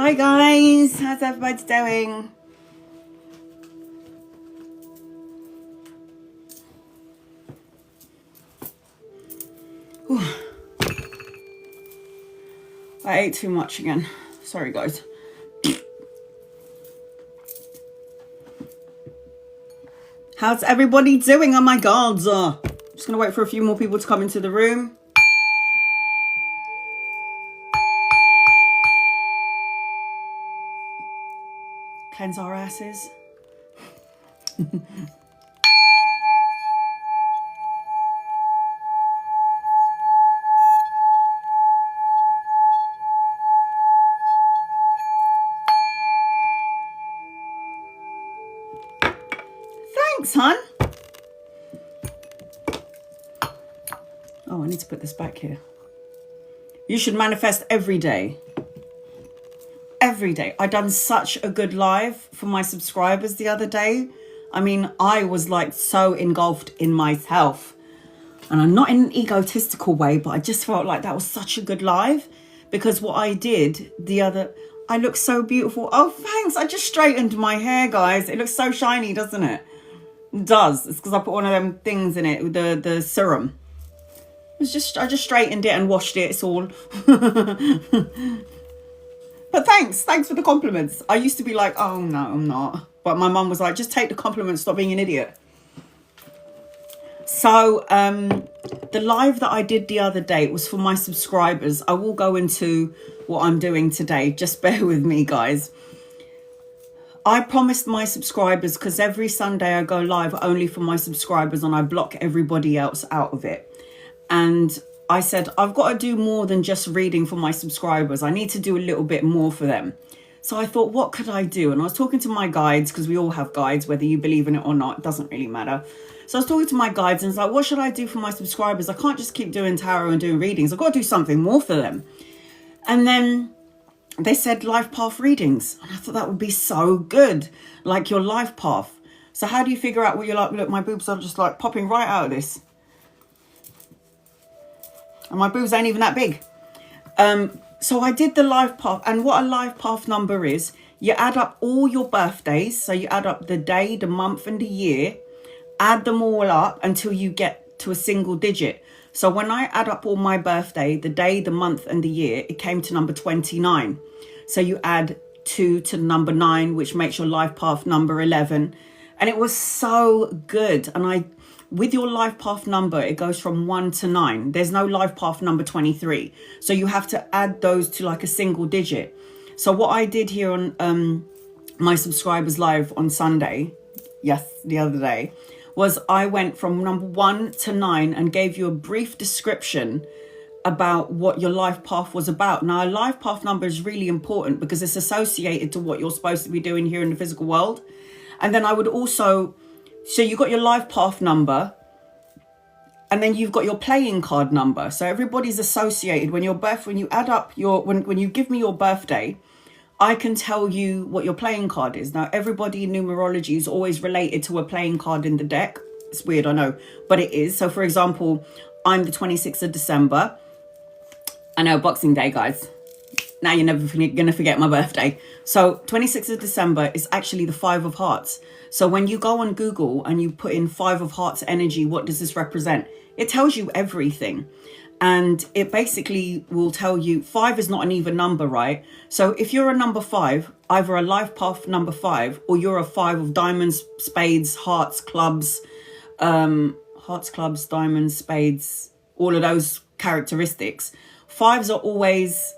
Hi guys, how's everybody doing? Whew. I ate too much again. Sorry guys. How's everybody doing? Oh my god. Just gonna wait for a few more people to come into the room. Cleanse our asses. Thanks, hon. Oh, I need to put this back here. You should manifest every day. Every day. I done such a good live for my subscribers the other day. I mean, I was like so engulfed in myself. And I'm not in an egotistical way, but I just felt like that was such a good live. Because what I did I look so beautiful. Oh, thanks. I just straightened my hair, guys. It looks so shiny, doesn't it? It does. It's because I put one of them things in it, the serum. I just straightened it and washed it. It's all. But thanks for the compliments. I used to be like, oh no, I'm not. But my mum was like, just take the compliments, stop being an idiot. So the live that I did the other day was for my subscribers. I will go into what I'm doing today. Just bear with me, guys. I promised my subscribers, because every Sunday I go live only for my subscribers and I block everybody else out of it. And I said, I've got to do more than just reading for my subscribers. I need to do a little bit more for them. So I thought, what could I do? And I was talking to my guides, because we all have guides, whether you believe in it or not, it doesn't really matter. So I was talking to my guides and it's like, what should I do for my subscribers? I can't just keep doing tarot and doing readings. I've got to do something more for them. And then they said life path readings. And I thought that would be so good. Like your life path. So how do you figure out what you're like? Look, my boobs are just like popping right out of this. And my boobs ain't even that big. So I did the life path. And what a life path number is, you add up all your birthdays. So you add up the day, the month and the year. Add them all up until you get to a single digit. So when I add up all my birthday, the day, the month and the year, it came to number 29. So you add 2 to number 9, which makes your life path number 11. And it was so good. And with your life path number, it goes from 1 to 9. There's no life path number 23. So you have to add those to like a single digit. So what I did here on my subscribers live on Sunday, the other day, was I went from number 1 to 9 and gave you a brief description about what your life path was about. Now, a life path number is really important because it's associated to what you're supposed to be doing here in the physical world. And then I would also, so you got your life path number and then you've got your playing card number. So everybody's associated when you add up when you give me your birthday, I can tell you what your playing card is. Now, everybody in numerology is always related to a playing card in the deck. It's weird, I know, but it is. So, for example, I'm the 26th of December. I know, Boxing Day, guys. Now you're never going to forget my birthday. So, 26th of December is actually the 5 of Hearts. So, when you go on Google and you put in 5 of Hearts energy, what does this represent? It tells you everything. And it basically will tell you 5 is not an even number, right? So if you're a number 5, either a life path number 5, or you're a 5 of diamonds, spades, hearts, clubs, diamonds, spades, all of those characteristics. 5s are always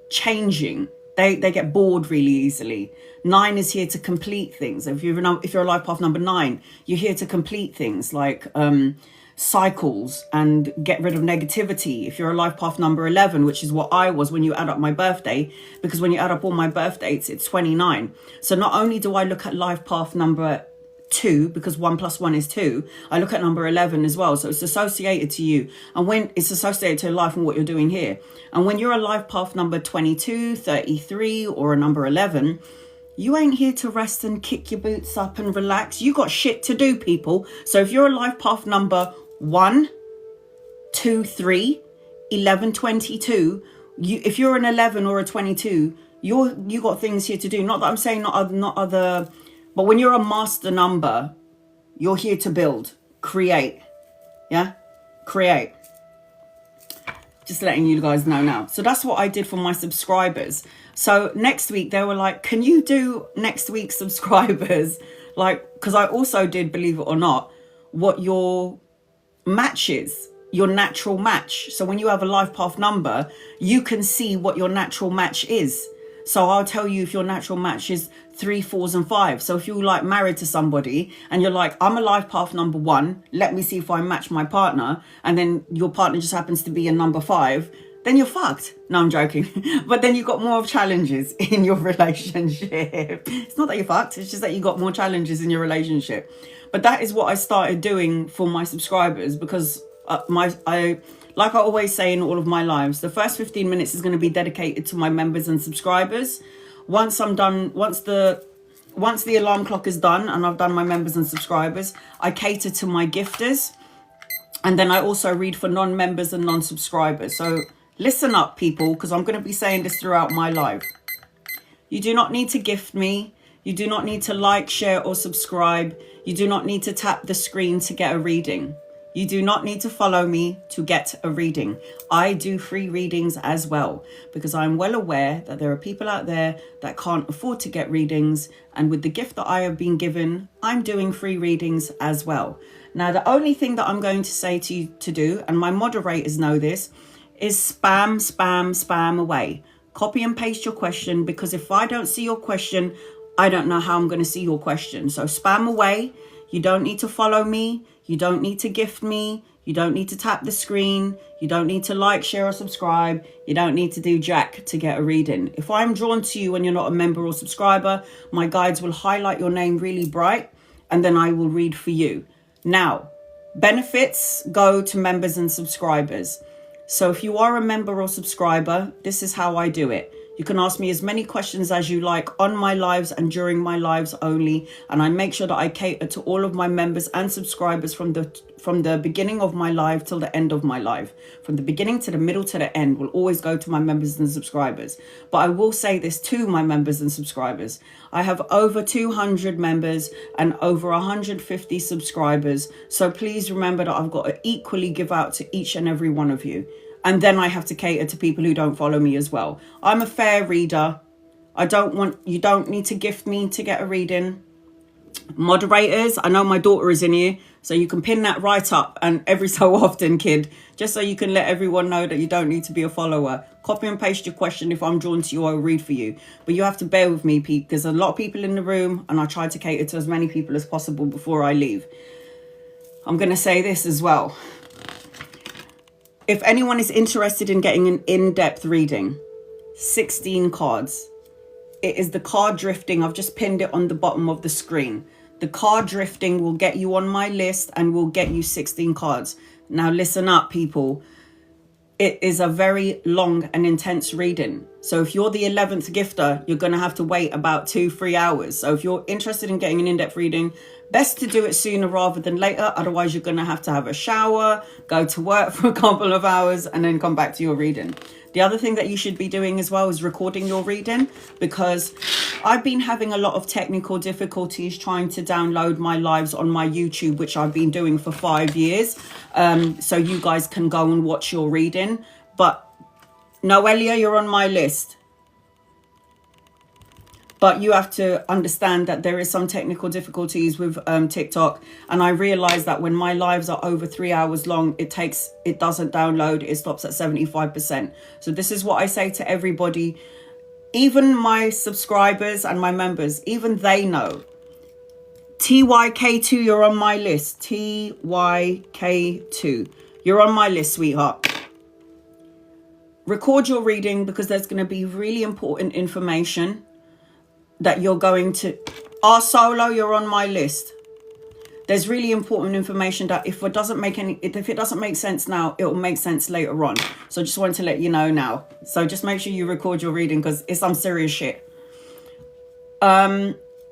changing. They get bored really easily. 9 is here to complete things. If you're a life path number 9, you're here to complete things like cycles and get rid of negativity. If you're a life path number 11, which is what I was when you add up my birthday, because when you add up all my birthdays, it's 29. So not only do I look at life path number 2, because 1 + 1 is 2, I look at number 11 as well. So it's associated to you. And when it's associated to life and what you're doing here. And when you're a life path number 22, 33, or a number 11, you ain't here to rest and kick your boots up and relax. You got shit to do, people. So if you're a life path number 1, 2, 3, 11, 22, if you're an 11 or a 22, you got things here to do. Not that I'm saying not other, but when you're a master number, you're here to build, create. Yeah, create. Just letting you guys know now. So that's what I did for my subscribers. So next week they were like, can you do next week's subscribers? Like, because I also did, believe it or not, what your match is, your natural match. So when you have a life path number, you can see what your natural match is. So I'll tell you if your natural match is 3, 4s and 5. So if you're like married to somebody and you're like, I'm a life path number 1, let me see if I match my partner, and then your partner just happens to be a number 5, then you're fucked. No, I'm joking. But then you've got more challenges in your relationship. It's not that you're fucked, it's just that you got more challenges in your relationship. But that is what I started doing for my subscribers, because like I always say in all of my lives, the first 15 minutes is going to be dedicated to my members and subscribers. Once I'm done, once the alarm clock is done and I've done my members and subscribers, I cater to my gifters. And then I also read for non-members and non-subscribers. So listen up, people, because I'm going to be saying this throughout my life. You do not need to gift me. You do not need to like, share or subscribe. You do not need to tap the screen to get a reading. You do not need to follow me to get a reading. I do free readings as well, because I'm well aware that there are people out there that can't afford to get readings. And with the gift that I have been given, I'm doing free readings as well. Now, the only thing that I'm going to say to you to do, and my moderators know this, is spam, spam, spam away. Copy and paste your question, because if I don't see your question, I don't know how I'm going to see your question. So spam away. You don't need to follow me. You don't need to gift me. You don't need to tap the screen. You don't need to like, share or subscribe. You don't need to do jack to get a reading. If I'm drawn to you and you're not a member or subscriber, my guides will highlight your name really bright and then I will read for you. Now, benefits go to members and subscribers. So if you are a member or subscriber, this is how I do it. You can ask me as many questions as you like on my lives and during my lives only. And I make sure that I cater to all of my members and subscribers from the beginning of my live till the end of my live. From the beginning to the middle to the end will always go to my members and subscribers. But I will say this to my members and subscribers. I have over 200 members and over 150 subscribers. So please remember that I've got to equally give out to each and every one of you. And then I have to cater to people who don't follow me as well. I'm a fair reader. You don't need to gift me to get a reading. Moderators, I know my daughter is in here, so you can pin that right up and every so often, kid, just so you can let everyone know that you don't need to be a follower. Copy and paste your question. If I'm drawn to you, I'll read for you. But you have to bear with me, Pete, because there's a lot of people in the room and I try to cater to as many people as possible before I leave. I'm going to say this as well. If anyone is interested in getting an in-depth reading, 16 cards. It is the card drifting. I've just pinned it on the bottom of the screen. The card drifting will get you on my list and will get you 16 cards. Now listen up, people. It is a very long and intense reading. So if you're the 11th gifter, you're going to have to wait about 2-3 hours. So if you're interested in getting an in-depth reading, best to do it sooner rather than later. Otherwise, you're going to have a shower, go to work for a couple of hours, and then come back to your reading. The other thing that you should be doing as well is recording your reading, because I've been having a lot of technical difficulties trying to download my lives on my YouTube, which I've been doing for 5 years. So you guys can go and watch your reading. But Noelia, you're on my list. But you have to understand that there is some technical difficulties with TikTok. And I realized that when my lives are over 3 hours long, it doesn't download. It stops at 75%. So this is what I say to everybody. Even my subscribers and my members, even they know. TYK2, you're on my list. TYK2. You're on my list, sweetheart. Record your reading, because there's going to be really important information that you're going to... Solo, you're on my list. There's really important information that if it doesn't make sense now, it will make sense later on. So I just wanted to let you know now. So just make sure you record your reading, because it's some serious shit.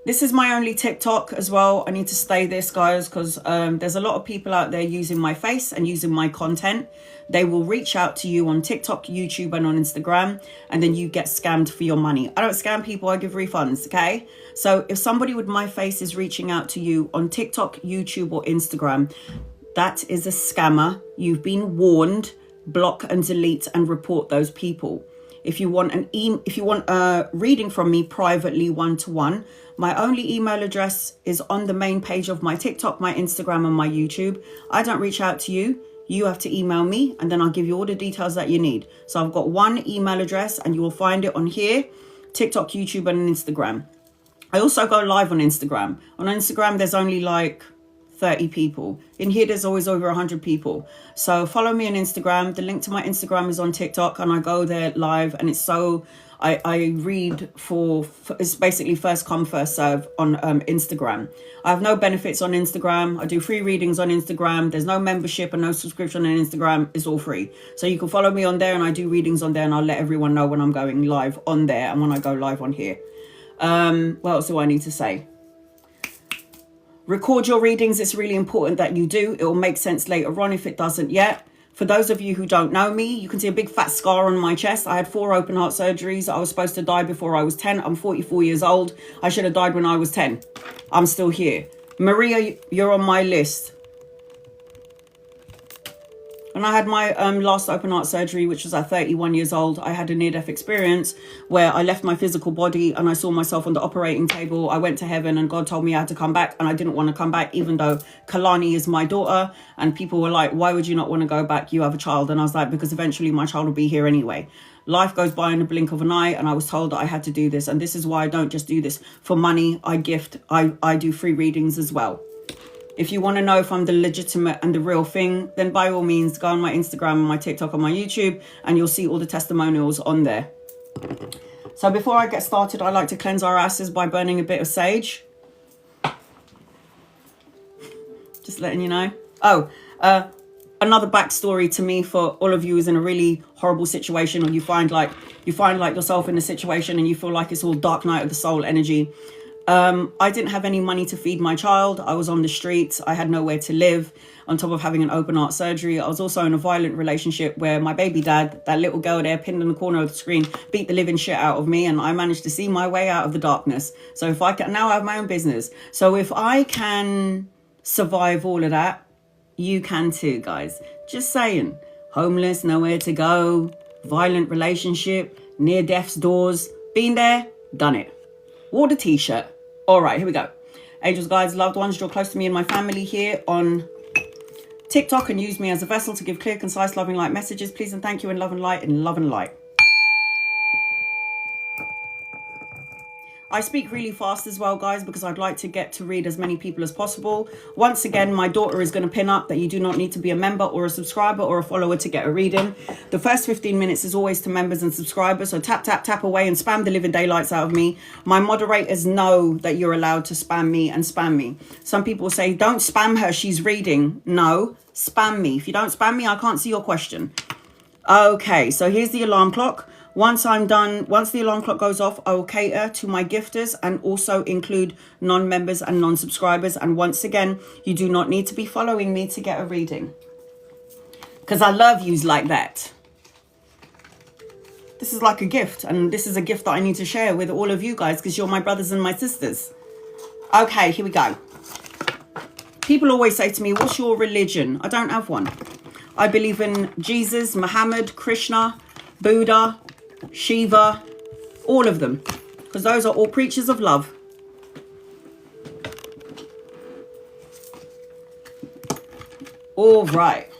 This is my only TikTok as well. I need to stay this, guys, because there's a lot of people out there using my face and using my content. They will reach out to you on TikTok, YouTube, and on Instagram, and then you get scammed for your money. I don't scam people, I give refunds, okay? So if somebody with my face is reaching out to you on TikTok, YouTube, or Instagram, that is a scammer. You've been warned. Block and delete and report those people. If you want a reading from me privately, one-to-one, my only email address is on the main page of my TikTok, my Instagram, and my YouTube. I don't reach out to you. You have to email me, and then I'll give you all the details that you need. So I've got one email address, and you will find it on here, TikTok, YouTube, and Instagram. I also go live on Instagram. On Instagram, there's only like 30 people. In here, there's always over 100 people. So follow me on Instagram. The link to my Instagram is on TikTok, and I go there live, and it's so... I read for it's basically first come, first serve on Instagram. I have no benefits on Instagram. I do free readings on Instagram. There's no membership and no subscription on Instagram. It's all free. So you can follow me on there, and I do readings on there, and I'll let everyone know when I'm going live on there and when I go live on here. What else do I need to say? Record your readings. It's really important that you do. It will make sense later on if it doesn't yet. For those of you who don't know me, you can see a big fat scar on my chest. I had 4 open heart surgeries. I was supposed to die before I was 10. I'm 44 years old. I should have died when I was 10. I'm still here. Maria, you're on my list. When I had my last open heart surgery, which was at 31 years old, I had a near-death experience where I left my physical body and I saw myself on the operating table. I went to heaven and God told me I had to come back, and I didn't want to come back, even though Kalani is my daughter. And people were like, why would you not want to go back? You have a child. And I was like, because eventually my child will be here anyway. Life goes by in the blink of an eye, and I was told that I had to do this. And this is why I don't just do this for money. I gift. I do free readings as well. If you want to know if I'm the legitimate and the real thing, then by all means, go on my Instagram and my TikTok and my YouTube, and you'll see all the testimonials on there. So before I get started, I like to cleanse our asses by burning a bit of sage. Just letting you know. Oh, another backstory to me for all of you is in a really horrible situation, or you find like yourself in a situation and you feel like it's all dark night of the soul energy. I didn't have any money to feed my child. I was on the streets. I had nowhere to live, on top of having an open heart surgery. I was also in a violent relationship where my baby dad, that little girl there pinned in the corner of the screen, beat the living shit out of me, and I managed to see my way out of the darkness. So if I can, now I have my own business. So if I can survive all of that, you can too, guys. Just saying. Homeless, nowhere to go, violent relationship, near death's doors. Been there, done it. Wore the t-shirt. All right, here we go. Angels, guides, loved ones, draw close to me and my family here on TikTok and use me as a vessel to give clear, concise, loving light messages. Please and thank you in love and light, in love and light. I speak really fast as well, guys, because I'd like to get to read as many people as possible. Once again, my daughter is going to pin up that you do not need to be a member or a subscriber or a follower to get a reading. The first 15 minutes is always to members and subscribers. So tap, tap, tap away and spam the living daylights out of me. My moderators know that you're allowed to spam me and spam me. Some people say, don't spam her, she's reading. No, spam me. If you don't spam me, I can't see your question. Okay, so here's the alarm clock. Once I'm done, once the alarm clock goes off, I will cater to my gifters and also include non-members and non-subscribers. And once again, you do not need to be following me to get a reading, because I love yous like that. This is like a gift, and this is a gift that I need to share with all of you guys, because you're my brothers and my sisters. Okay, here we go. People always say to me, what's your religion? I don't have one. I believe in Jesus, Muhammad, Krishna, Buddha, Shiva, all of them, because those are all preachers of love. All right.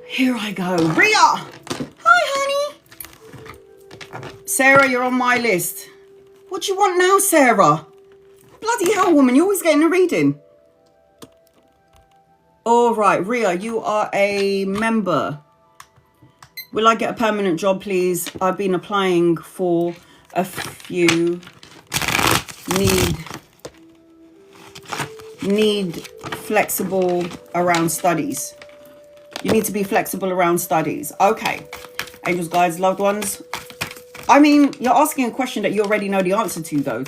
Here I go. Ria! Hi, honey. Sarah, you're on my list. What do you want now, Sarah? Bloody hell, woman, you're always getting a reading. All right, Ria, you are a member. Will I get a permanent job, please? I've been applying for a few. Need flexible around studies. You need to be flexible around studies. Okay. Angels, guides, loved ones. I mean, you're asking a question that you already know the answer to, though.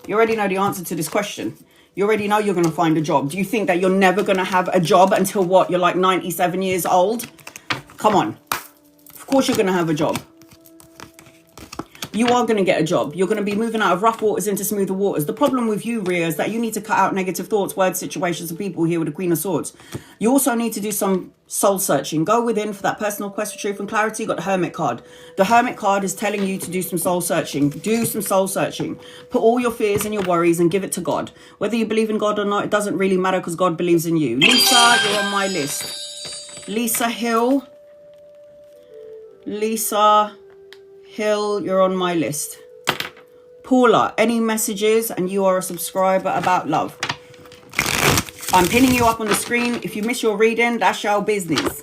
You already know the answer to this question. You already know you're going to find a job. Do you think that you're never going to have a job until what? You're like 97 years old? Come on. Of course you're going to have a job. You are going to get a job. You're going to be moving out of rough waters into smoother waters. The problem with you, Rhea, is that you need to cut out negative thoughts, words, situations, and people here with the Queen of Swords. You also need to do some soul searching. Go within for that personal quest for truth and clarity. You got the Hermit card. The Hermit card is telling you to do some soul searching. Do some soul searching. Put all your fears and your worries and give it to God. Whether you believe in God or not, it doesn't really matter because God believes in you. Lisa, you're on my list. Lisa Hill. Lisa Hill, you're on my list. Paula, any messages and you are a subscriber about love? I'm pinning you up on the screen. If you miss your reading, that's your business.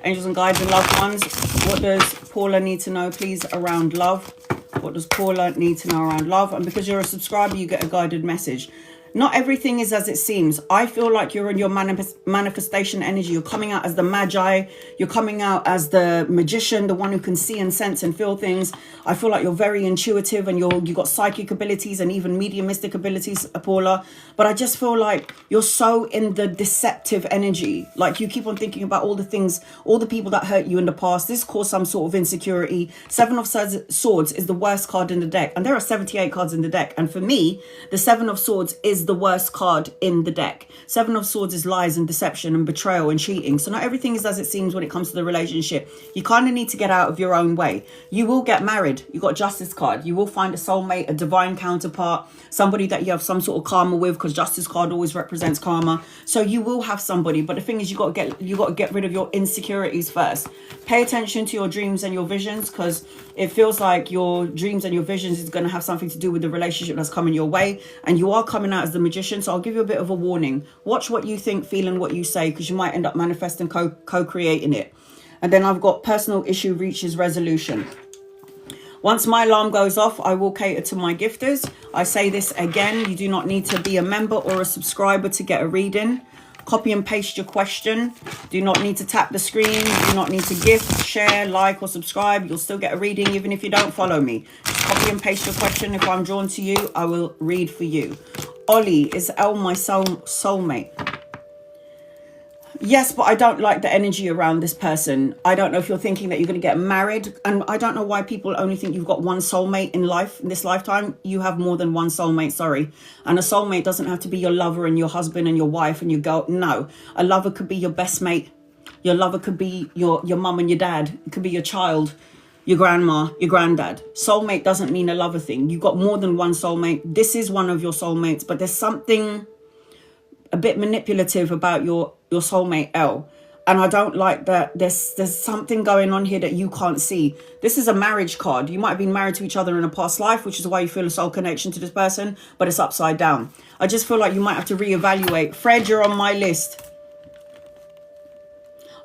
Angels and guides and loved ones, what does Paula need to know, please, around love? What does Paula need to know around love? And because you're a subscriber, you get a guided message. Not everything is as it seems. I feel like you're in your manifestation energy. You're coming out as the magi. You're coming out as the magician, the one who can see and sense and feel things. I feel like you're very intuitive and you've got psychic abilities and even mediumistic abilities, Paula. But I just feel like you're so in the deceptive energy. Like you keep on thinking about all the things, all the people that hurt you in the past. This caused some sort of insecurity. Seven of Swords is the worst card in the deck. And there are 78 cards in the deck. And for me, the Seven of Swords is the worst card in the deck. Seven of Swords is lies and deception and betrayal and cheating. So not everything is as it seems when it comes to the relationship. You kind of need to get out of your own way. You will get married. You got Justice card. You will find a soulmate, a divine counterpart, somebody that you have some sort of karma with, because Justice card always represents karma. So you will have somebody. But the thing is, you got to get rid of your insecurities first. Pay attention to your dreams and your visions, because it feels like your dreams and your visions is going to have something to do with the relationship that's coming your way. And you are coming out as the magician. So I'll give you a bit of a warning. Watch what you think, feel, and what you say, because you might end up manifesting, co-creating it. And then I've got personal issue reaches resolution. Once my alarm goes off, I will cater to my gifters. I say this again, you do not need to be a member or a subscriber to get a reading. Copy and paste your question. Do not need to tap the screen. Do not need to gift, share, like, or subscribe. You'll still get a reading even if you don't follow me. Just copy and paste your question. If I'm drawn to you, I will read for you. Ollie, is Elle my soulmate? Yes, but I don't like the energy around this person. I don't know if you're thinking that you're going to get married. And I don't know why people only think you've got one soulmate in life, in this lifetime. You have more than one soulmate, sorry. And a soulmate doesn't have to be your lover and your husband and your wife and your girl. No, a lover could be your best mate. Your lover could be your mum and your dad. It could be your child, your grandma, your granddad. Soulmate doesn't mean a lover thing. You've got more than one soulmate. This is one of your soulmates, but there's something a bit manipulative about your soulmate Elle, and I don't like that. There's something going on here that you can't see. This is a marriage card. You might have been married to each other in a past life, which is why you feel a soul connection to this person, but it's upside down. I just feel like you might have to reevaluate. Fred, you're on my list.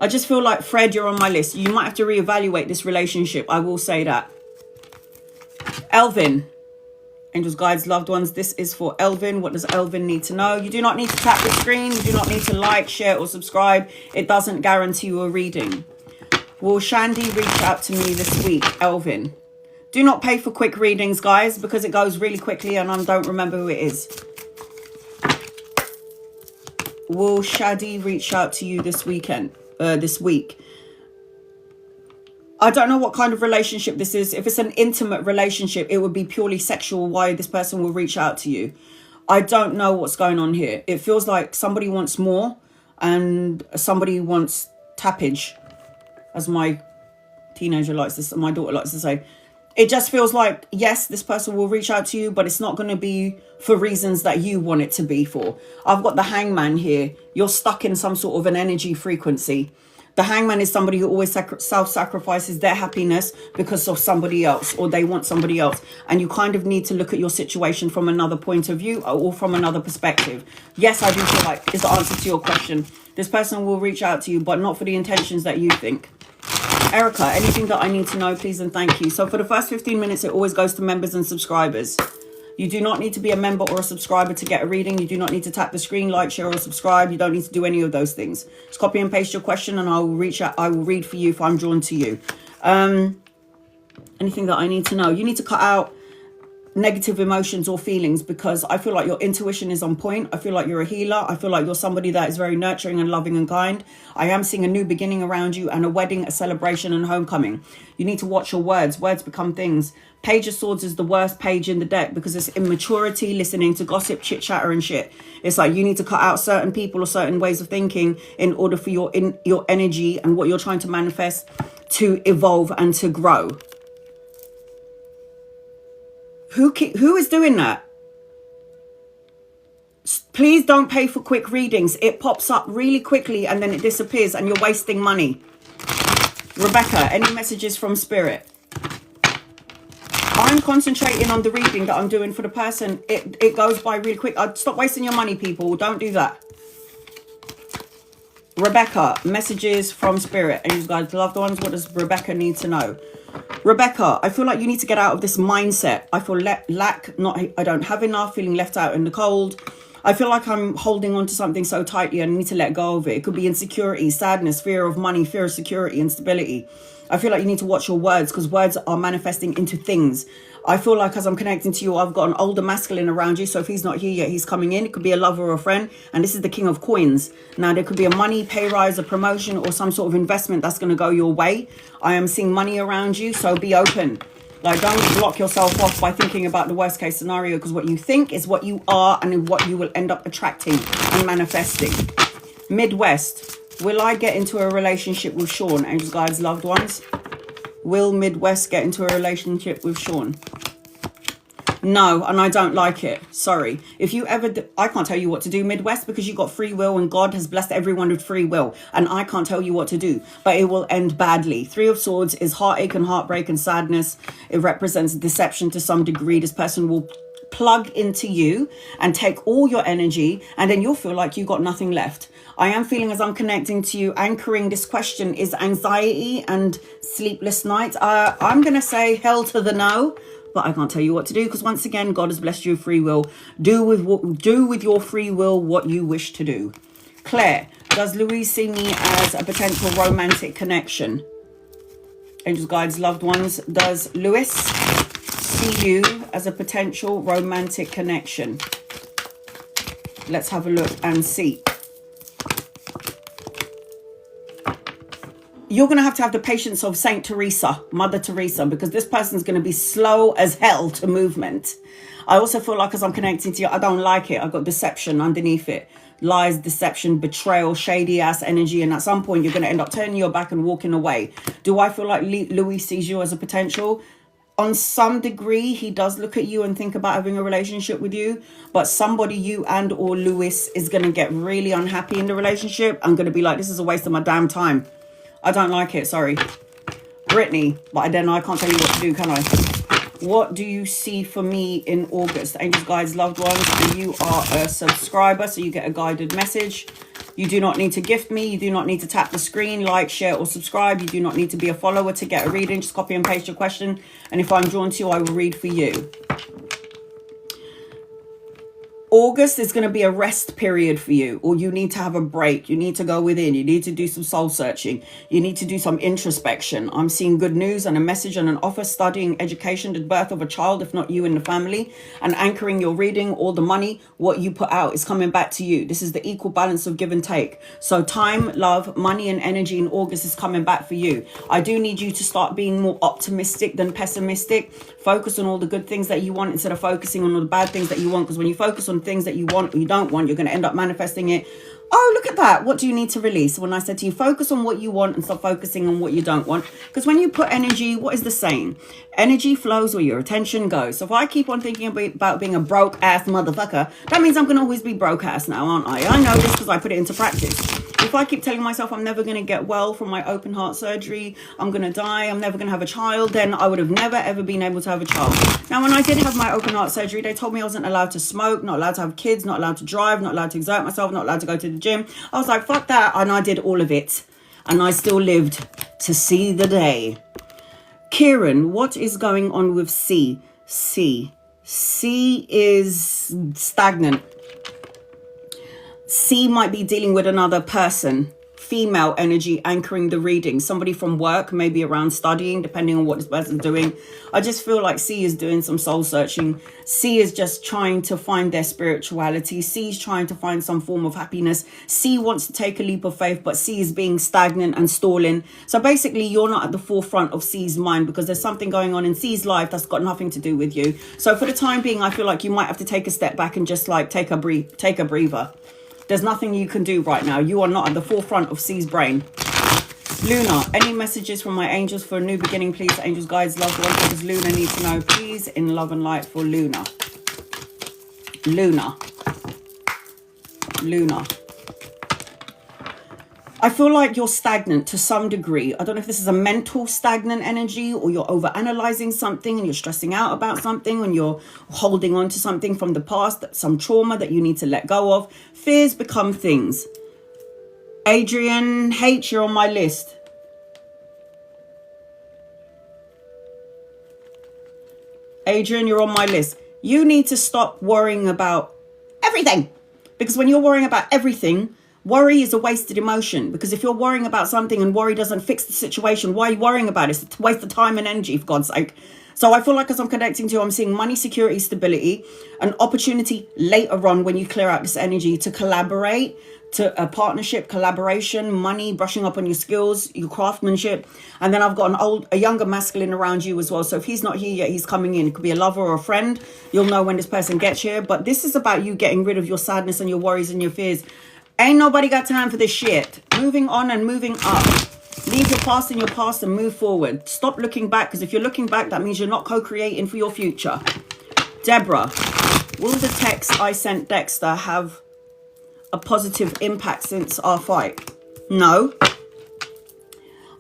I just feel like, Fred, you're on my list. You might have to reevaluate this relationship. I will say that. Elvin. Angels, guides, loved ones, this is for Elvin. What does Elvin need to know? You do not need to tap the screen. You do not need to like, share, or subscribe. It doesn't guarantee you a reading. Will Shandy reach out to me this week? Elvin. Do not pay for quick readings, guys, because it goes really quickly and I don't remember who it is. Will Shadi reach out to you this week? I don't know what kind of relationship this is. If it's an intimate relationship, it would be purely sexual why this person will reach out to you. I don't know what's going on here. It feels like somebody wants more and somebody wants tappage, as my daughter likes to say. It just feels like, yes, this person will reach out to you, but it's not going to be for reasons that you want it to be for. I've got the Hangman here. You're stuck in some sort of an energy frequency. The Hangman is somebody who always self-sacrifices their happiness because of somebody else, or they want somebody else. And you kind of need to look at your situation from another point of view or from another perspective. Yes, I do feel like is the answer to your question. This person will reach out to you, but not for the intentions that you think. Erica, anything that I need to know, please and thank you. So for the first 15 minutes, it always goes to members and subscribers. You do not need to be a member or a subscriber to get a reading. You do not need to tap the screen, like, share, or subscribe. You don't need to do any of those things. Just copy and paste your question and I will reach out. I will read for you if I'm drawn to you. Anything that I need to know. You need to cut out negative emotions or feelings, because I feel like your intuition is on point. I feel like you're a healer. I feel like you're somebody that is very nurturing and loving and kind. I am seeing a new beginning around you, and a wedding, a celebration, and homecoming. You need to watch your words. Words become things. Page of Swords is the worst page in the deck because it's immaturity, listening to gossip, chit chatter and shit. It's like you need to cut out certain people or certain ways of thinking in order for your energy and what you're trying to manifest to evolve and to grow. Who is doing that? Please don't pay for quick readings. It pops up really quickly and then it disappears and you're wasting money. Rebecca, any messages from Spirit? I'm concentrating on the reading that I'm doing for the person. It goes by really quick. Stop wasting your money, people. Don't do that. Rebecca, messages from Spirit. And you guys, loved ones, what does Rebecca need to know? Rebecca, I feel like you need to get out of this mindset. I feel I don't have enough, feeling left out in the cold. I feel like I'm holding on to something so tightly. I need to let go of it. It could be insecurity, sadness, fear of money, fear of security, instability. I feel like you need to watch your words, because words are manifesting into things. I feel like as I'm connecting to you, I've got an older masculine around you. So if he's not here yet, he's coming in. It could be a lover or a friend. And this is the King of Coins. Now, there could be a money, pay rise, a promotion, or some sort of investment that's going to go your way. I am seeing money around you. So be open. Like, don't block yourself off by thinking about the worst case scenario, because what you think is what you are and what you will end up attracting and manifesting. Midwest. Will I get into a relationship with Sean? Angels, guides, loved ones. Will Midwest get into a relationship with Sean? No, and I don't like it. Sorry. If you ever... I can't tell you what to do, Midwest, because you got free will and God has blessed everyone with free will. And I can't tell you what to do, but it will end badly. Three of Swords is heartache and heartbreak and sadness. It represents deception to some degree. This person will plug into you and take all your energy, and then you'll feel like you got nothing left. I am feeling, as I'm connecting to you, anchoring this question is anxiety and sleepless nights. I'm going to say hell to the no, but I can't tell you what to do, because once again, God has blessed you with free will. Do with your free will what you wish to do. Claire, does Louise see me as a potential romantic connection? Angels, guides, loved ones, does Louis see you as a potential romantic connection? Let's have a look and see. You're going to have the patience of Saint Teresa, Mother Teresa, because this person's going to be slow as hell to movement. I also feel like as I'm connecting to you, I don't like it. I've got deception underneath it. Lies, deception, betrayal, shady ass energy. And at some point, you're going to end up turning your back and walking away. Do I feel like Louis sees you as a potential? On some degree, he does look at you and think about having a relationship with you. But somebody, you and or Louis, is going to get really unhappy in the relationship. I'm going to be like, this is a waste of my damn time. I don't like it, sorry. Brittany, but then I can't tell you what to do, can I? What do you see for me in August? Angels, guides, loved ones, and you are a subscriber, so you get a guided message. You do not need to gift me. You do not need to tap the screen, like, share, or subscribe. You do not need to be a follower to get a reading. Just copy and paste your question, and if I'm drawn to you, I will read for you. August is going to be a rest period for you, or you need to have a break. You need to go within. You need to do some soul searching. You need to do some introspection. I'm seeing good news and a message and an offer, studying, education, the birth of a child, if not you in the family, and anchoring your reading. All the money, what you put out is coming back to you. This is the equal balance of give and take. So time, love, money, and energy in August is coming back for you. I do need you to start being more optimistic than pessimistic. Focus on all the good things that you want instead of focusing on all the bad things that you want, because when you focus on things that you want or you don't want, you're going to end up manifesting it. Oh, look at that. What do you need to release? When I said to you, focus on what you want and stop focusing on what you don't want. Because when you put energy, what is the saying? Energy flows where your attention goes. So if I keep on thinking about being a broke ass motherfucker, that means I'm going to always be broke ass now, aren't I? I know this because I put it into practice. If I keep telling myself I'm never going to get well from my open heart surgery, I'm going to die, I'm never going to have a child, then I would have never ever been able to have a child. Now, when I did have my open heart surgery, they told me I wasn't allowed to smoke, not allowed to have kids, not allowed to drive, not allowed to exert myself, not allowed to go to the gym. I was like, fuck that. And I did all of it. And I still lived to see the day. Kieran, what is going on with C? C is stagnant. C might be dealing with another person female energy anchoring the reading. Somebody from work, maybe around studying, depending on what this person's doing. I just feel like C is doing some soul searching. C is just trying to find their spirituality. C is trying to find some form of happiness. C wants to take a leap of faith, but C is being stagnant and stalling. So basically, you're not at the forefront of C's mind because there's something going on in C's life that's got nothing to do with you. So for the time being, I feel like you might have to take a step back and just like take a breather. There's nothing you can do right now. You are not at the forefront of C's brain. Luna, any messages from my angels for a new beginning, please? Angels, guides, loved ones. What does Luna need to know, please? In love and light for Luna. Luna. I feel like you're stagnant to some degree. I don't know if this is a mental stagnant energy or you're over-analyzing something and you're stressing out about something and you're holding on to something from the past, some trauma that you need to let go of. Fears become things. Adrian H, you're on my list. Adrian, you're on my list. You need to stop worrying about everything. Because when you're worrying about everything, worry is a wasted emotion. Because if you're worrying about something and worry doesn't fix the situation, why are you worrying about it? It's a waste of time and energy, for God's sake. So I feel like as I'm connecting to you, I'm seeing money, security, stability, an opportunity later on when you clear out this energy to collaborate, to a partnership, collaboration, money, brushing up on your skills, your craftsmanship. And then I've got a younger masculine around you as well. So if he's not here yet, he's coming in. It could be a lover or a friend. You'll know when this person gets here. But this is about you getting rid of your sadness and your worries and your fears. Ain't nobody got time for this shit. Moving on and moving up. Leave your past in your past and move forward. Stop looking back, because if you're looking back, that means you're not co-creating for your future. Deborah, will the text I sent Dexter have a positive impact since our fight? No.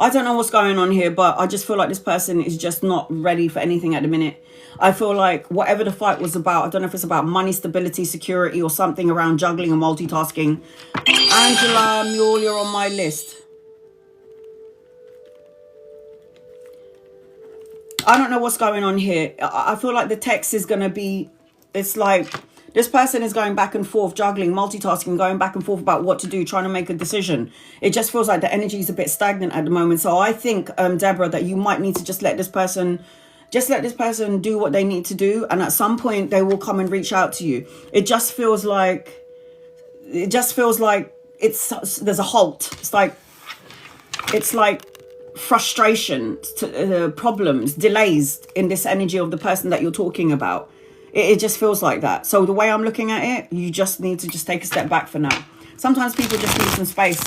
I don't know what's going on here, but I just feel like this person is just not ready for anything at the minute. I feel like whatever the fight was about, I don't know if it's about money, stability, security, or something around juggling and multitasking. Angela Mule, you're on my list. I don't know what's going on here. I feel like the text is going to be, it's like this person is going back and forth, juggling, multitasking, going back and forth about what to do, trying to make a decision. It just feels like the energy is a bit stagnant at the moment. So I think, Deborah, that you might need to just let this person do what they need to do. And at some point they will come and reach out to you. It just feels like there's a halt. It's like frustration, problems, delays in this energy of the person that you're talking about. It just feels like that. So the way I'm looking at it, you just need to just take a step back for now. Sometimes people just need some space.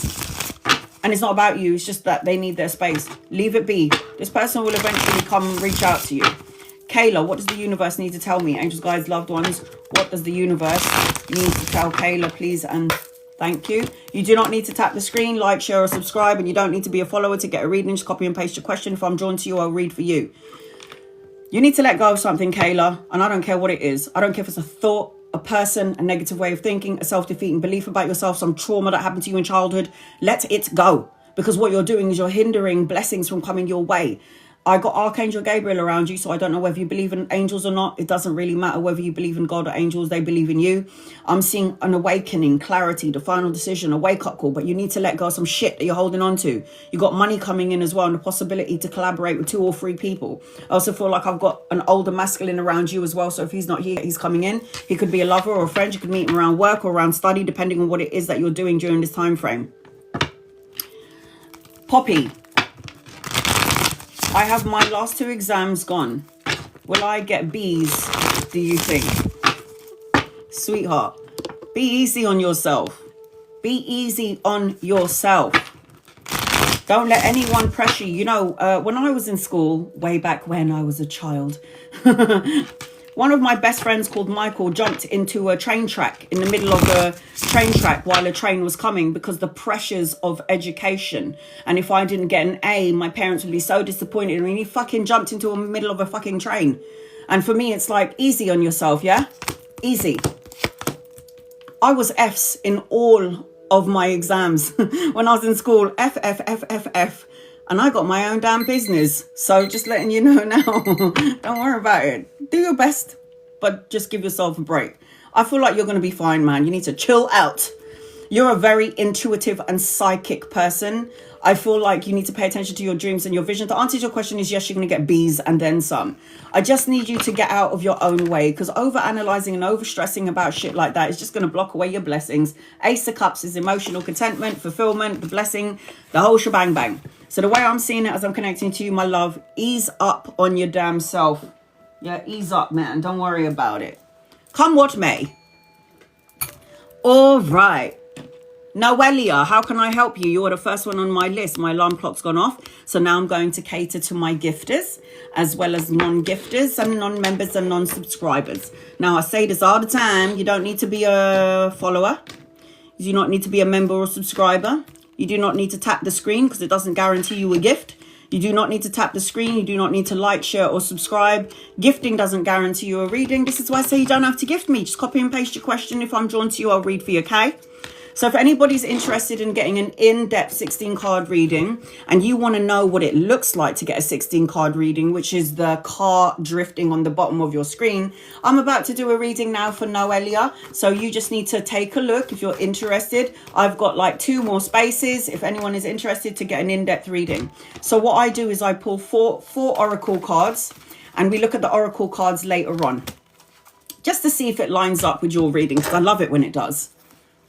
And it's not about you. It's just that they need their space. Leave it be. This person will eventually come and reach out to you. Kayla, what does the universe need to tell me? Angels, guides, loved ones, what does the universe need to tell Kayla, please? And thank you. You do not need to tap the screen, like, share, or subscribe. And you don't need to be a follower to get a reading. Just copy and paste your question. If I'm drawn to you, I'll read for you. You need to let go of something, Kayla. And I don't care what it is. I don't care if it's a thought, a person, a negative way of thinking, a self-defeating belief about yourself, some trauma that happened to you in childhood. Let it go. Because what you're doing is you're hindering blessings from coming your way. I got Archangel Gabriel around you, so I don't know whether you believe in angels or not. It doesn't really matter whether you believe in God or angels. They believe in you. I'm seeing an awakening, clarity, the final decision, a wake-up call. But you need to let go of some shit that you're holding on to. You got money coming in as well and the possibility to collaborate with 2 or 3 people. I also feel like I've got an older masculine around you as well. So if he's not here, he's coming in. He could be a lover or a friend. You could meet him around work or around study, depending on what it is that you're doing during this time frame. Poppy. I have my last 2 exams gone. Will I get B's, do you think? Sweetheart, be easy on yourself. Be easy on yourself. Don't let anyone pressure you. You know, when I was in school, way back when I was a child, one of my best friends called Michael jumped into a train track in the middle of the train track while a train was coming because the pressures of education. And if I didn't get an A, my parents would be so disappointed. I mean, he fucking jumped into the middle of a fucking train. And for me, it's like, easy on yourself, yeah? Easy. I was F's in all of my exams. When I was in school, F. And I got my own damn business. So just letting you know now, don't worry about it. Do your best, but just give yourself a break. I feel like you're going to be fine, man. You need to chill out. You're a very intuitive and psychic person. I feel like you need to pay attention to your dreams and your vision. The answer to your question is yes, you're going to get B's and then some. I just need you to get out of your own way, because over-analyzing and over-stressing about shit like that is just going to block away your blessings. Ace of Cups is emotional contentment, fulfillment, the blessing, the whole shebang bang. So the way I'm seeing it as I'm connecting to you, my love, ease up on your damn self. Yeah, ease up, man. Don't worry about it. Come what may. All right. Noelia, how can I help you? You're the first one on my list. My alarm clock's gone off. So now I'm going to cater to my gifters, as well as non-gifters and non-members and non-subscribers. Now, I say this all the time. You don't need to be a follower. You do not need to be a member or subscriber. You do not need to tap the screen because it doesn't guarantee you a gift. You do not need to tap the screen. You do not need to like, share, or subscribe. Gifting doesn't guarantee you a reading. This is why I say you don't have to gift me. Just copy and paste your question. If I'm drawn to you, I'll read for you, okay? So if anybody's interested in getting an in-depth 16-card reading and you want to know what it looks like to get a 16-card reading, which is the car drifting on the bottom of your screen, I'm about to do a reading now for Noelia. So you just need to take a look if you're interested. I've got like 2 more spaces if anyone is interested to get an in-depth reading. So what I do is I pull four oracle cards and we look at the oracle cards later on, just to see if it lines up with your reading, because I love it when it does.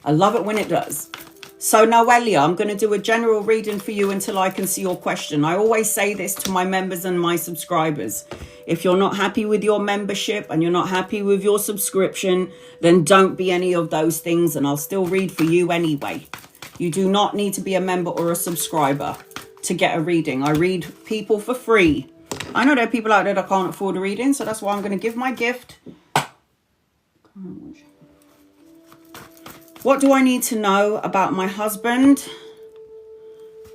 I love it when it does. So Noelia, I'm going to do a general reading for you until I can see your question. I always say this to my members and my subscribers. If you're not happy with your membership and you're not happy with your subscription, then don't be any of those things and I'll still read for you anyway. You do not need to be a member or a subscriber to get a reading. I read people for free. I know there are people out there that can't afford a reading, so that's why I'm going to give my gift. What do I need to know about my husband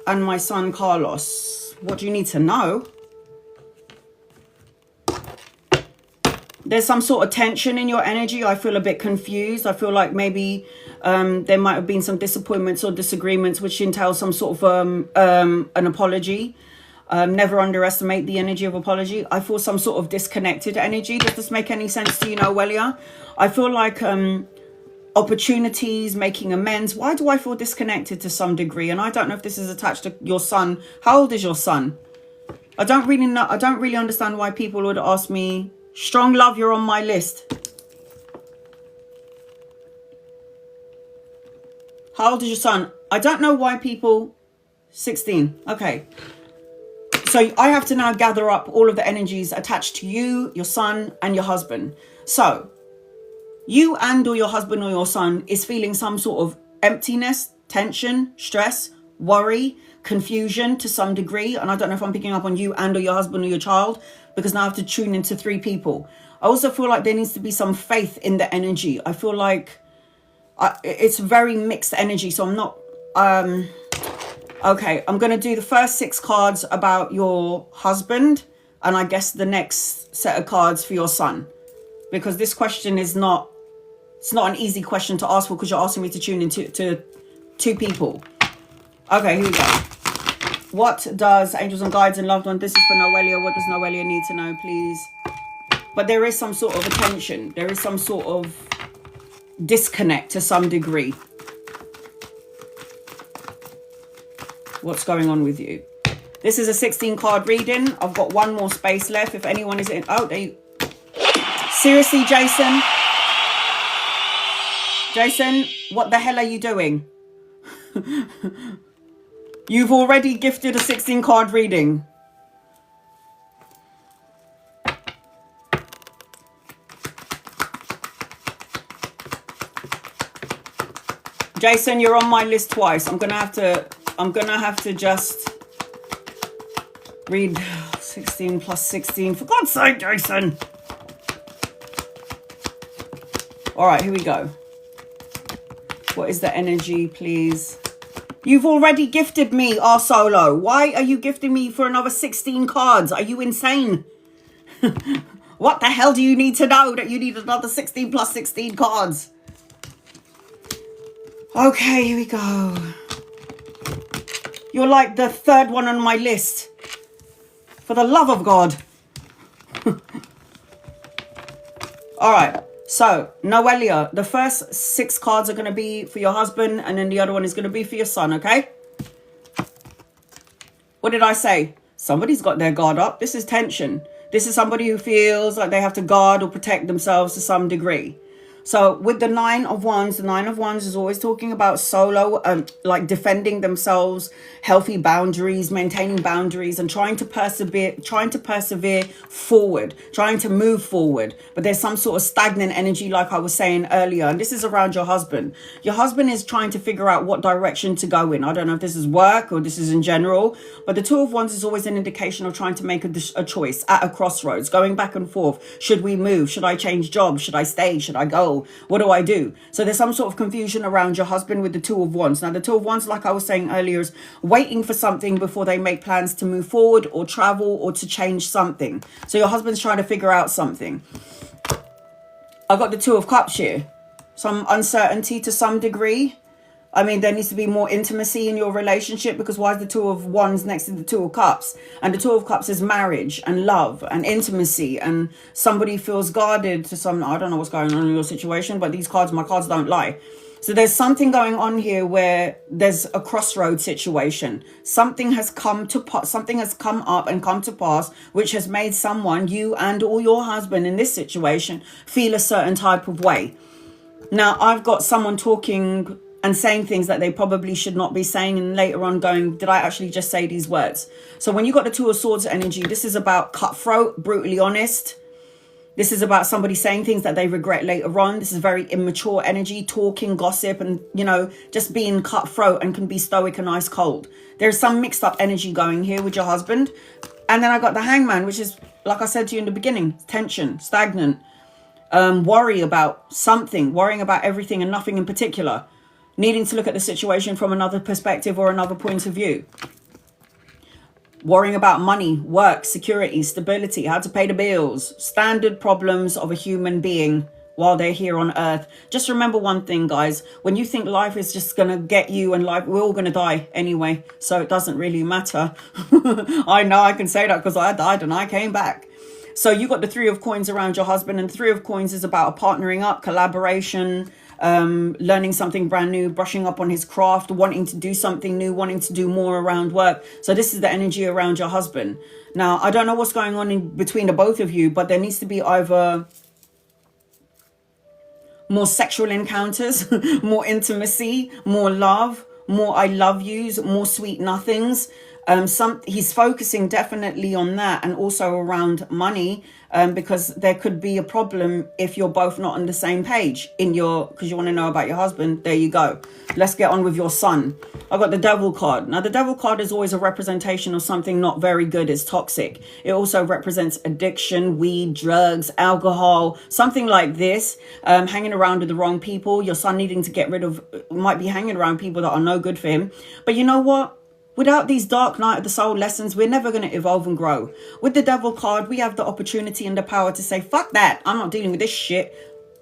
and my son, Carlos? What do you need to know? There's some sort of tension in your energy. I feel a bit confused. I feel like maybe there might have been some disappointments or disagreements, which entails some sort of an apology. Never underestimate the energy of apology. I feel some sort of disconnected energy. Does this make any sense to you, Noelia? I feel like opportunities, making amends. Why do I feel disconnected to some degree? And I don't know if this is attached to your son. How old is your son? I don't really know. I don't really understand why people would ask me. Strong love, you're on my list. How old is your son? I don't know why people... 16. Okay. So I have to now gather up all of the energies attached to you, your son, and your husband. So you and or your husband or your son is feeling some sort of emptiness, tension, stress, worry, confusion to some degree. And I don't know if I'm picking up on you and or your husband or your child, because now I have to tune into 3 people. I also feel like there needs to be some faith in the energy. I feel like it's very mixed energy. So I'm not... okay, I'm going to do the first 6 cards about your husband. And I guess the next set of cards for your son. Because this question is not... It's not an easy question to ask for, because you're asking me to tune into to 2 people. Okay, here we go. What does angels and guides and loved ones... This is for Noelia. What does Noelia need to know, please? But there is some sort of attention. There is some sort of disconnect to some degree. What's going on with you? This is a 16-card reading. I've got 1 more space left. If anyone is in... Oh, there you... Seriously, Jason? Jason, what the hell are you doing? You've already gifted a 16-card reading. Jason, you're on my list twice. I'm gonna have to just read 16 plus 16. For God's sake, Jason. All right, here we go. What is the energy, please? You've already gifted me, R Solo. Why are you gifting me for another 16 cards? Are you insane? What the hell do you need to know that you need another 16 plus 16 cards? Okay, here we go. You're like the 3rd one on my list. For the love of God. All right. So, Noelia, the first 6 cards are going to be for your husband, and then the other one is going to be for your son, okay? What did I say? Somebody's got their guard up. This is tension. This is somebody who feels like they have to guard or protect themselves to some degree. So with the 9 of Wands, the 9 of Wands is always talking about solo, like defending themselves, healthy boundaries, maintaining boundaries, and trying to persevere forward, trying to move forward. But there's some sort of stagnant energy, like I was saying earlier. And this is around your husband. Your husband is trying to figure out what direction to go in. I don't know if this is work or this is in general, but the 2 of Wands is always an indication of trying to make a choice at a crossroads, going back and forth. Should we move? Should I change jobs? Should I stay? Should I go? What do I do? So there's some sort of confusion around your husband with the 2 of Wands. Now, the 2 of Wands, like I was saying earlier, is waiting for something before they make plans to move forward or travel or to change something. So your husband's trying to figure out something. I got the 2 of Cups here. Some uncertainty to some degree. I mean, there needs to be more intimacy in your relationship, because why is the 2 of Wands next to the 2 of Cups? And the 2 of Cups is marriage and love and intimacy, and somebody feels guarded to some, I don't know what's going on in your situation, but these cards, my cards don't lie. So there's something going on here where there's a crossroad situation. Something has come up and come to pass, which has made someone, you and or your husband in this situation, feel a certain type of way. Now, I've got someone talking and saying things that they probably should not be saying, and later on going, did I actually just say these words? So when you got the 2 of Swords energy, this is about cutthroat, brutally honest. This is about somebody saying things that they regret later on. This is very immature energy, talking, gossip, and, you know, just being cutthroat and can be stoic and ice cold. There's some mixed up energy going here with your husband. And then I got the Hangman, which is, like I said to you in the beginning, tension, stagnant, worry about something, worrying about everything and nothing in particular. Needing to look at the situation from another perspective or another point of view. Worrying about money, work, security, stability, how to pay the bills. Standard problems of a human being while they're here on earth. Just remember one thing, guys. When you think life is just going to get you, and life, we're all going to die anyway. So it doesn't really matter. I know I can say that because I died and I came back. So you got the 3 of Coins around your husband, and the 3 of Coins is about a partnering up, collaboration, learning something brand new, brushing up on his craft, wanting to do something new, wanting to do more around work. So this is the energy around your husband. Now, I don't know what's going on in between the both of you, but there needs to be either more sexual encounters, more intimacy, more love, more I love yous, more sweet nothings. He's focusing definitely on that, and also around money, because there could be a problem if you're both not on the same page because you want to know about your husband. There you go. Let's get on with your son. I got the Devil card. Now, the Devil card is always a representation of something not very good. It's toxic. It also represents addiction, weed, drugs, alcohol, something like this. Hanging around with the wrong people. Your son needing to get rid of, might be hanging around people that are no good for him. But you know what? Without these dark night of the soul lessons, we're never going to evolve and grow. With the Devil card, we have the opportunity and the power to say, fuck that, I'm not dealing with this shit.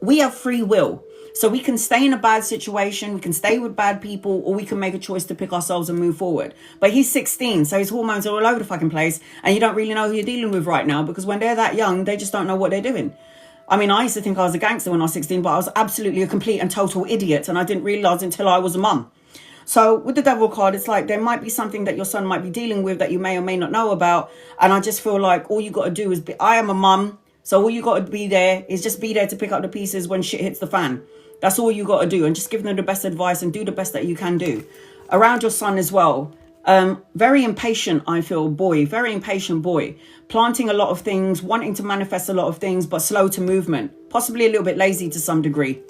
We have free will. So we can stay in a bad situation, we can stay with bad people, or we can make a choice to pick ourselves and move forward. But he's 16, so his hormones are all over the fucking place, and you don't really know who you're dealing with right now, because when they're that young, they just don't know what they're doing. I mean, I used to think I was a gangster when I was 16, but I was absolutely a complete and total idiot, and I didn't realise until I was a mum. So with the Devil card, it's like there might be something that your son might be dealing with that you may or may not know about. And I just feel like all you got to do is I am a mum. So all you got to be there is just be there to pick up the pieces when shit hits the fan. That's all you got to do. And just give them the best advice and do the best that you can do. Around your son as well. Very impatient, I feel, boy. Very impatient boy. Planting a lot of things, wanting to manifest a lot of things, but slow to movement. Possibly a little bit lazy to some degree.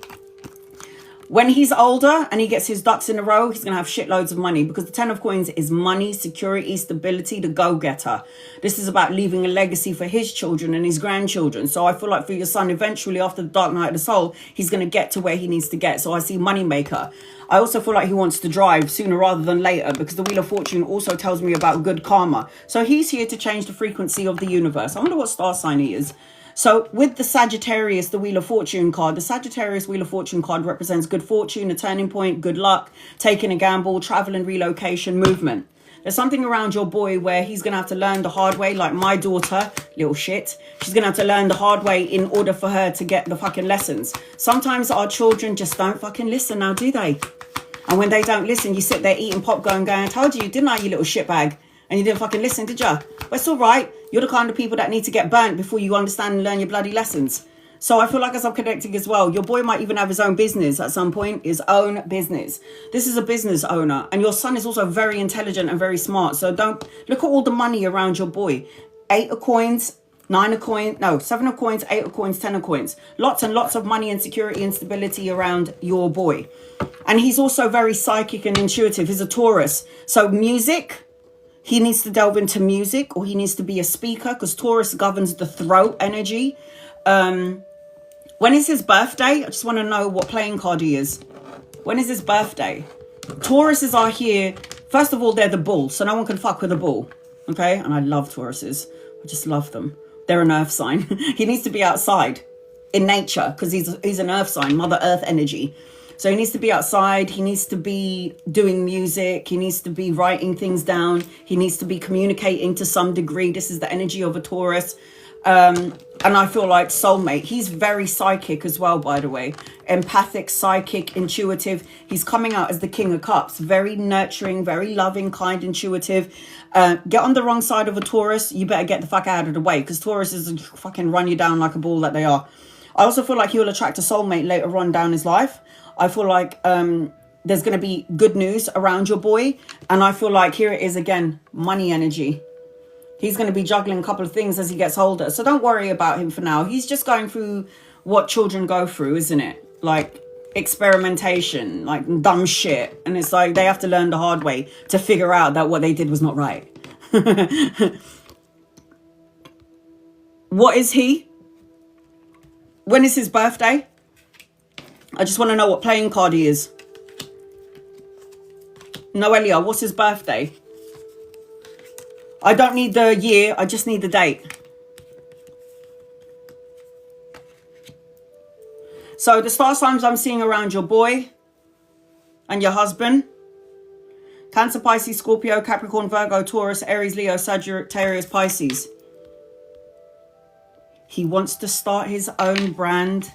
When he's older and he gets his ducks in a row, he's going to have shitloads of money, because the 10 of Coins is money, security, stability, the go-getter. This is about leaving a legacy for his children and his grandchildren. So I feel like for your son, eventually after the dark night of the soul, he's going to get to where he needs to get. So I see money maker. I also feel like he wants to drive sooner rather than later, because the Wheel of Fortune also tells me about good karma. So he's here to change the frequency of the universe. I wonder what star sign he is. So with the Sagittarius, the Wheel of Fortune card, the Sagittarius Wheel of Fortune card represents good fortune, a turning point, good luck, taking a gamble, travel and relocation, movement. There's something around your boy where he's going to have to learn the hard way, like my daughter, little shit. She's going to have to learn the hard way in order for her to get the fucking lessons. Sometimes our children just don't fucking listen now, do they? And when they don't listen, you sit there eating popcorn going, I told you, didn't I, you little shitbag? And you didn't fucking listen, did ya? But it's all right. You're the kind of people that need to get burnt before you understand and learn your bloody lessons. So I feel like as I'm connecting as well, your boy might even have his own business at some point, his own business. This is a business owner. And your son is also very intelligent and very smart. So don't look at all the money around your boy. 8 of coins, 9 of coins, no, 7 of coins, 8 of coins, 10 of coins. Lots and lots of money and security and stability around your boy. And he's also very psychic and intuitive. He's a Taurus. So music, he needs to delve into music, or he needs to be a speaker, because Taurus governs the throat energy. When is his birthday? I just want to know what playing card he is. When is his birthday? Tauruses are here. First of all, they're the bull, so no one can fuck with a bull. Okay? And I love Tauruses. I just love them. They're an earth sign. He needs to be outside in nature, because he's an earth sign, Mother Earth energy. So he needs to be outside. He needs to be doing music. He needs to be writing things down. He needs to be communicating to some degree. This is the energy of a Taurus. And I feel like soulmate. He's very psychic as well, by the way. Empathic, psychic, intuitive. He's coming out as the King of Cups. Very nurturing, very loving, kind, intuitive. Get on the wrong side of a Taurus, you better get the fuck out of the way, because Tauruses fucking run you down like a ball that they are. I also feel like he will attract a soulmate later on down his life. I feel like there's going to be good news around your boy. And I feel like here it is again, money energy. He's going to be juggling a couple of things as he gets older. So don't worry about him for now. He's just going through what children go through, isn't it? Like experimentation, like dumb shit. And it's like they have to learn the hard way to figure out that what they did was not right. What is he? When is his birthday? I just want to know what playing card he is. Noelia, what's his birthday? I don't need the year, I just need the date. So the star signs I'm seeing around your boy and your husband: Cancer, Pisces, Scorpio, Capricorn, Virgo, Taurus, Aries, Leo, Sagittarius, Pisces. He wants to start his own brand.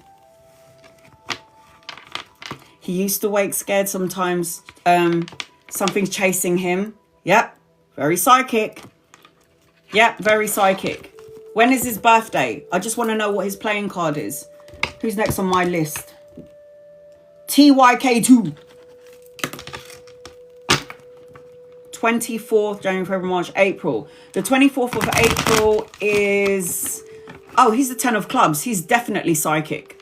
He used to wake scared sometimes. Something's chasing him. Yep, very psychic. Yep, very psychic. When is his birthday? I just want to know what his playing card is. Who's next on my list? TYK2. 24th, January, February, March, April. The 24th of April is... Oh, he's the 10 of clubs. He's definitely psychic.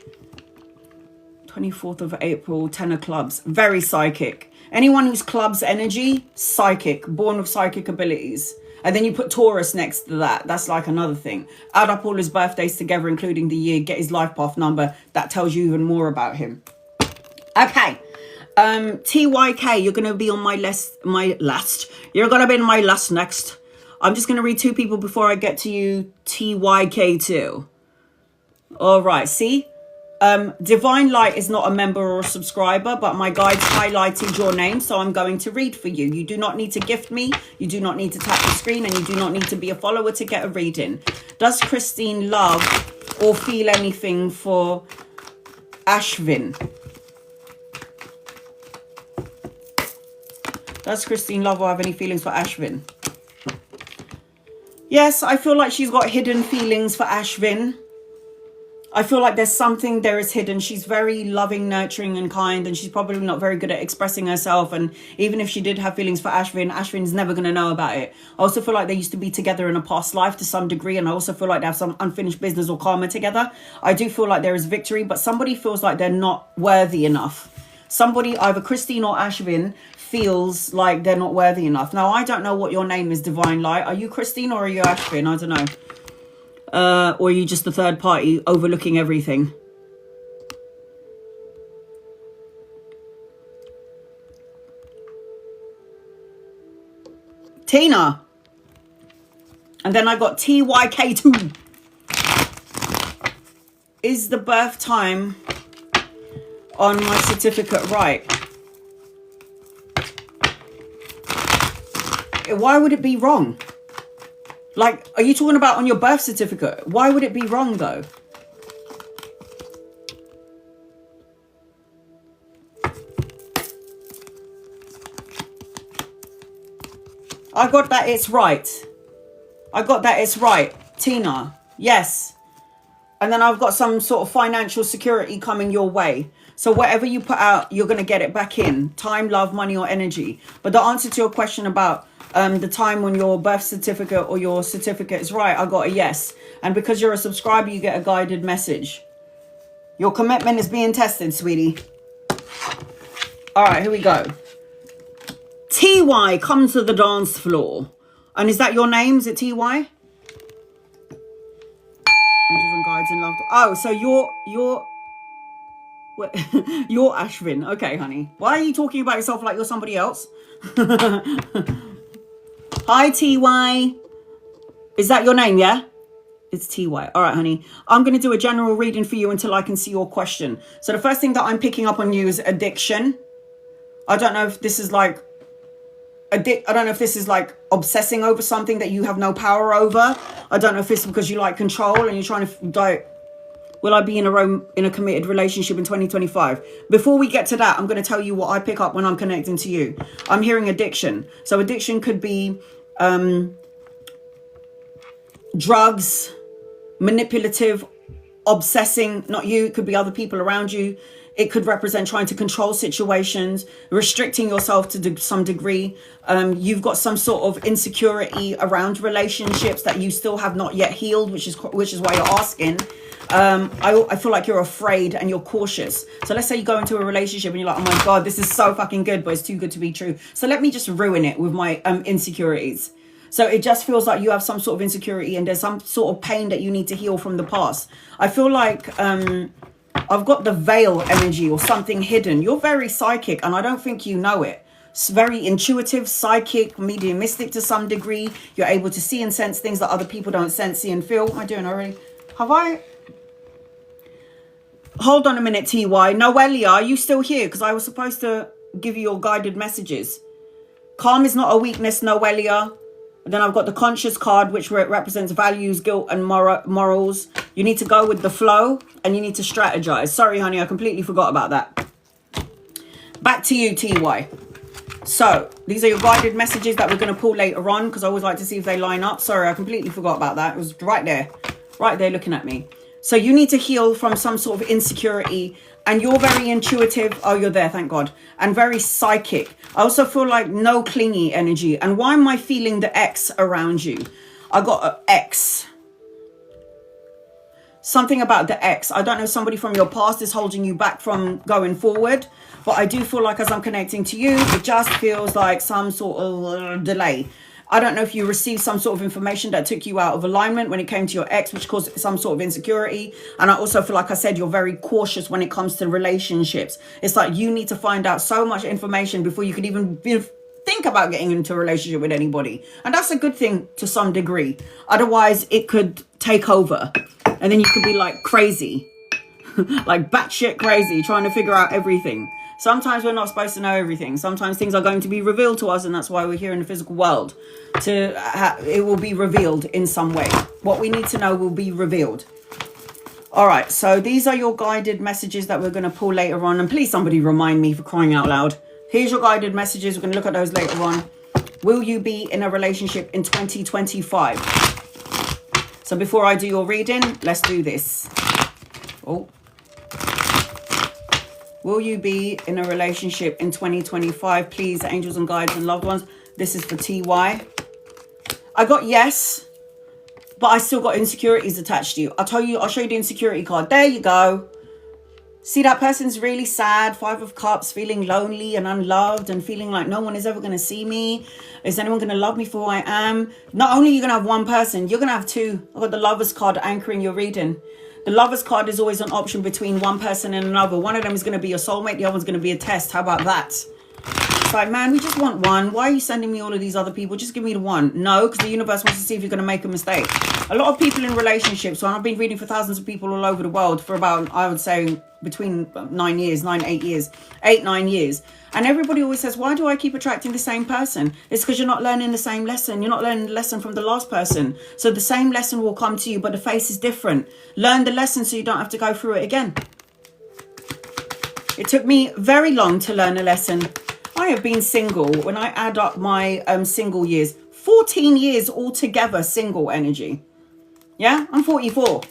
24th of April, 10 of clubs. Very psychic. Anyone who's clubs energy, psychic. Born with psychic abilities. And then you put Taurus next to that. That's like another thing. Add up all his birthdays together, including the year. Get his life path number. That tells you even more about him. Okay. TYK, you're going to be on my last. You're going to be on my last next. I'm just going to read 2 people before I get to you. TYK2. All right. See? Divine Light is not a member or a subscriber, but my guides highlighted your name, so I'm going to read for you. You do not need to gift me, you do not need to tap the screen, and you do not need to be a follower to get a reading. Does Christine love or feel anything for Ashvin? Does Christine love or have any feelings for Ashvin? Yes, I feel like she's got hidden feelings for Ashvin. I feel like there's something there is hidden. She's very loving, nurturing and kind, and she's probably not very good at expressing herself. And even if she did have feelings for Ashvin, Ashvin's never going to know about it. I also feel like they used to be together in a past life to some degree, and I also feel like they have some unfinished business or karma together. I do feel like there is victory, but somebody feels like they're not worthy enough. Somebody, either Christine or Ashvin, feels like they're not worthy enough. Now, I don't know what your name is, Divine Light. Are you Christine or are you Ashvin? I don't know. Or are you just the third party overlooking everything? Tina. And then I got TYK2. Is the birth time on my certificate right? why would it be wrong? Like, are you talking about on your birth certificate? Why would it be wrong though? I got that it's right. I got that it's right. Tina, yes. And then I've got some sort of financial security coming your way. So whatever you put out, you're going to get it back in. Time, love, money, or energy. But the answer to your question about the time when your birth certificate or your certificate is right, I got a yes. And because you're a subscriber, you get a guided message. Your commitment is being tested, sweetie. All right, here we go. TY, come to the dance floor. And is that your name? Is it TY? Angels and guides and love. Oh, so you're you're Ashvin. Okay, honey. Why are you talking about yourself like you're somebody else? Hi, TY. Is that your name? Yeah, it's TY. All right, honey. I'm going to do a general reading for you until I can see your question. So the first thing that I'm picking up on you is addiction. I don't know if this is like I don't know if this is like obsessing over something that you have no power over. I don't know if it's because you like control and you're trying to like, will I be in a committed relationship in 2025? Before we get to that, I'm going to tell you what I pick up when I'm connecting to you. I'm hearing addiction. So addiction could be drugs, manipulative, obsessing, not you, it could be other people around you. It could represent trying to control situations, restricting yourself to some degree. You've got some sort of insecurity around relationships that you still have not yet healed, which is why you're asking. I feel like you're afraid and you're cautious. So let's say you go into a relationship and you're like, oh my God, this is so fucking good, but it's too good to be true. So let me just ruin it with my insecurities. So it just feels like you have some sort of insecurity and there's some sort of pain that you need to heal from the past. I feel like I've got the veil energy or something hidden. You're very psychic and I don't think you know it. It's very intuitive, psychic, mediumistic to some degree. You're able to see and sense things that other people don't sense, see and feel. What am I doing already? Have I? Hold on a minute, TY. Noelia, are you still here? Because I was supposed to give you your guided messages. Calm is not a weakness, Noelia. Then I've got the conscious card, which represents values, guilt, and morals. You need to go with the flow and you need to strategize. Sorry, honey, I completely forgot about that. Back to you, TY. So these are your guided messages that we're going to pull later on because I always like to see if they line up. Sorry, I completely forgot about that. It was right there looking at me. So you need to heal from some sort of insecurity. And you're very intuitive. Oh, you're there, thank God. And very psychic. I also feel like no clingy energy. And why am I feeling the X around you? I got an X. Something about the X. I don't know if somebody from your past is holding you back from going forward. But I do feel like as I'm connecting to you, it just feels like some sort of delay. I don't know if you received some sort of information that took you out of alignment when it came to your ex, which caused some sort of insecurity. And I also feel like I said, you're very cautious when it comes to relationships. It's like you need to find out so much information before you could even think about getting into a relationship with anybody. And that's a good thing to some degree. Otherwise, it could take over. And then you could be like crazy, like batshit crazy, trying to figure out everything. Sometimes we're not supposed to know everything. Sometimes things are going to be revealed to us, and that's why we're here in the physical world. It will be revealed in some way. What we need to know will be revealed. All right, so these are your guided messages that we're going to pull later on. And please, somebody remind me, for crying out loud. Here's your guided messages. We're going to look at those later on. Will you be in a relationship in 2025? So before I do your reading, let's do this. Oh. Will you be in a relationship in 2025? Please, angels and guides and loved ones. This is for TY. I got yes, but I still got insecurities attached to you. I'll show you the insecurity card. There you go. See, that person's really sad. 5 of Cups, feeling lonely and unloved and feeling like no one is ever going to see me. Is anyone going to love me for who I am? Not only are you going to have one person, you're going to have 2. I've got the Lover's card anchoring your reading. The Lover's card is always an option between one person and another. One of them is going to be your soulmate. The other one's going to be a test. How about that? It's like, man, we just want one. Why are you sending me all of these other people? Just give me the one. No, because the universe wants to see if you're going to make a mistake. A lot of people in relationships, so I've been reading for thousands of people all over the world for about, I would say, between 9 years, 8 years, 8, 9 years. And everybody always says, why do I keep attracting the same person? It's because you're not learning the same lesson. You're not learning the lesson from the last person. So the same lesson will come to you, but the face is different. Learn the lesson so you don't have to go through it again. It took me very long to learn a lesson. I have been single, when I add up my single years, 14 years altogether single energy. Yeah, I'm 44.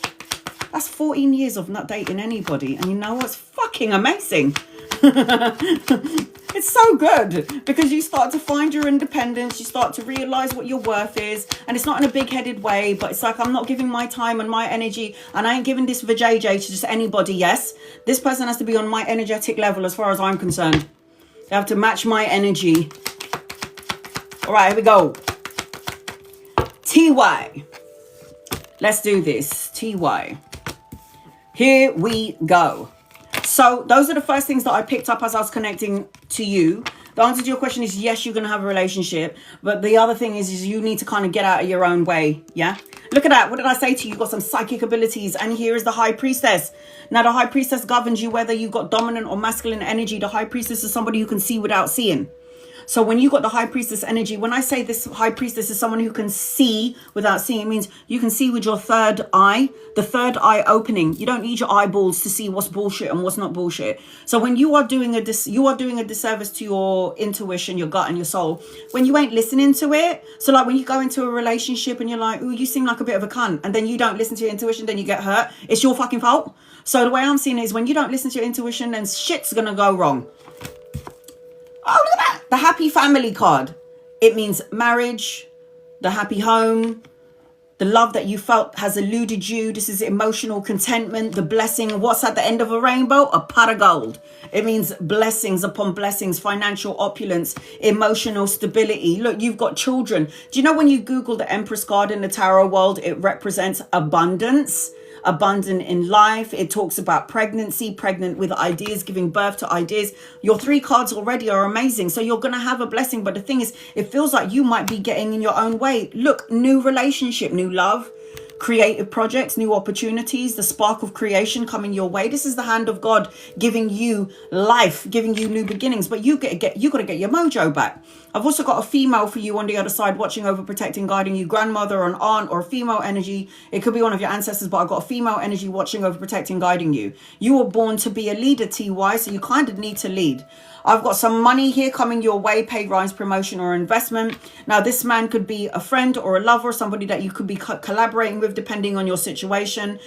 That's 14 years of not dating anybody. And you know what's fucking amazing? It's so good because you start to find your independence. You start to realize what your worth is. And it's not in a big-headed way, but it's like I'm not giving my time and my energy. And I ain't giving this vajayjay to just anybody, yes. This person has to be on my energetic level as far as I'm concerned. They have to match my energy. All right, here we go. TY. Let's do this. TY. Here we go. So those are the first things that I picked up as I was connecting to you. The answer to your question is yes, you're going to have a relationship. But the other thing is you need to kind of get out of your own way. Yeah. Look at that. What did I say to you? You've got some psychic abilities. And here is the High Priestess. Now, the High Priestess governs you whether you've got dominant or masculine energy. The High Priestess is somebody who can see without seeing. So when you got the High Priestess energy, when I say this High Priestess is someone who can see without seeing, it means you can see with your third eye, the third eye opening. You don't need your eyeballs to see what's bullshit and what's not bullshit. So when you are doing a disservice to your intuition, your gut and your soul, when you ain't listening to it. So like when you go into a relationship and you're like, oh, you seem like a bit of a cunt. And then you don't listen to your intuition, then you get hurt. It's your fucking fault. So the way I'm seeing it is when you don't listen to your intuition, then shit's going to go wrong. Oh, look at that. The happy family card. It means marriage, the happy home, the love that you felt has eluded you. This is emotional contentment, the blessing. What's at the end of a rainbow? A pot of gold. It means blessings upon blessings, financial opulence, emotional stability. Look, you've got children. Do you know when you Google the Empress card in the tarot world, it represents abundance? Abundant in life. It talks about pregnancy, pregnant with ideas, giving birth to ideas. Your 3 cards already are amazing. So you're going to have a blessing. But the thing is, it feels like you might be getting in your own way. Look, new relationship, new love, creative projects, new opportunities, the spark of creation coming your way. This is the hand of God giving you life, giving you new beginnings. But you got to get your mojo back. I've also got a female for you on the other side, watching over, protecting, guiding you, grandmother or an aunt or a female energy. It could be one of your ancestors, but I've got a female energy watching over, protecting, guiding you. You were born to be a leader, TY, so you kind of need to lead. I've got some money here coming your way, pay rise, promotion or investment. Now, this man could be a friend or a lover, somebody that you could be collaborating with depending on your situation.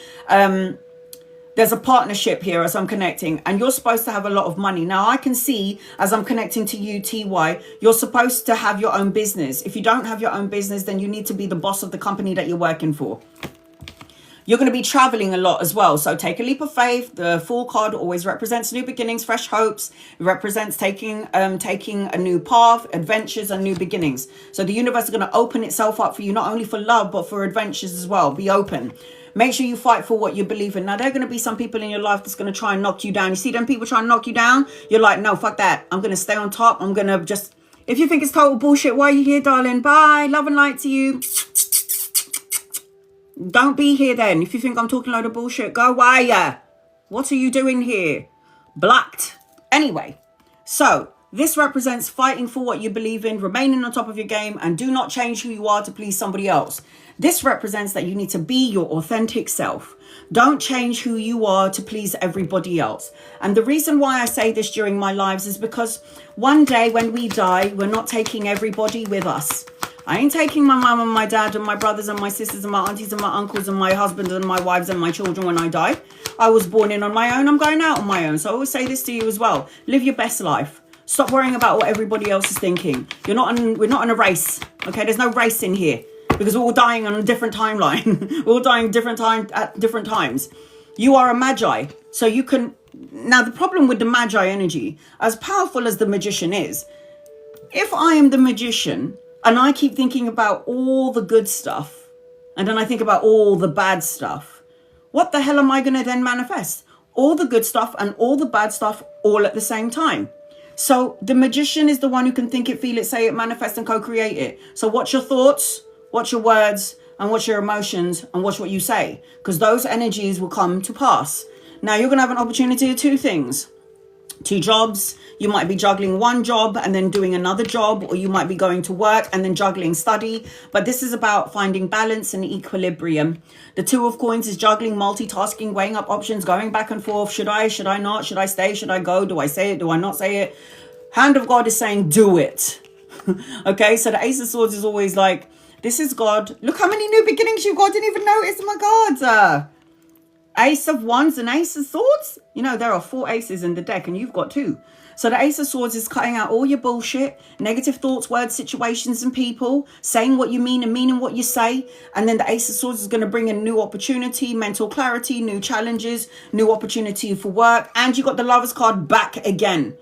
There's a partnership here as I'm connecting, and you're supposed to have a lot of money. Now, I can see as I'm connecting to you, TY, you're supposed to have your own business. If you don't have your own business, then you need to be the boss of the company that you're working for. You're going to be traveling a lot as well. So take a leap of faith. The Fool card always represents new beginnings, fresh hopes. It represents taking a new path, adventures and new beginnings. So the universe is going to open itself up for you, not only for love, but for adventures as well. Be open. Make sure you fight for what you believe in. Now, there are going to be some people in your life that's going to try and knock you down. You see them people trying to knock you down? You're like, no, fuck that. I'm going to stay on top. I'm going to just... If you think it's total bullshit, why are you here, darling? Bye. Love and light to you. Don't be here then. If you think I'm talking a load of bullshit, go away. What are you doing here? Blocked. Anyway, so this represents fighting for what you believe in, remaining on top of your game, and do not change who you are to please somebody else. This represents that you need to be your authentic self. Don't change who you are to please everybody else. And the reason why I say this during my lives is because one day when we die, we're not taking everybody with us. I ain't taking my mum and my dad and my brothers and my sisters and my aunties and my uncles and my husband and my wives and my children when I die. I was born in on my own. I'm going out on my own. So I always say this to you as well. Live your best life. Stop worrying about what everybody else is thinking. We're not in a race. Okay, there's no race in here because we're all dying on a different timeline. We're all dying at different times. You are a magi. So you can... Now, the problem with the magi energy, as powerful as the magician is, if I am the magician... and I keep thinking about all the good stuff, and then I think about all the bad stuff, what the hell am I going to then manifest? All the good stuff and all the bad stuff all at the same time. So the magician is the one who can think it, feel it, say it, manifest and co-create it. So watch your thoughts, watch your words, and watch your emotions, and watch what you say, because those energies will come to pass. Now you're going to have an opportunity of two things. 2 jobs. You might be juggling one job and then doing another job, or you might be going to work and then juggling study. But this is about finding balance and equilibrium. The 2 of coins is juggling, multitasking, weighing up options, going back and forth. Should I not? Should I stay? Should I go? Do I say it? Do I not say it? Hand of God is saying, do it. Okay, so the Ace of Swords is always like, this is God. Look how many new beginnings you've got. I didn't even notice. Oh my God. Ace of Wands and Ace of Swords. You know, there are 4 aces in the deck and you've got 2. So the Ace of Swords is cutting out all your bullshit, negative thoughts, words, situations and people, saying what you mean and meaning what you say. And then the Ace of Swords is going to bring in new opportunity, mental clarity, new challenges, new opportunity for work. And you got the Lovers card back again.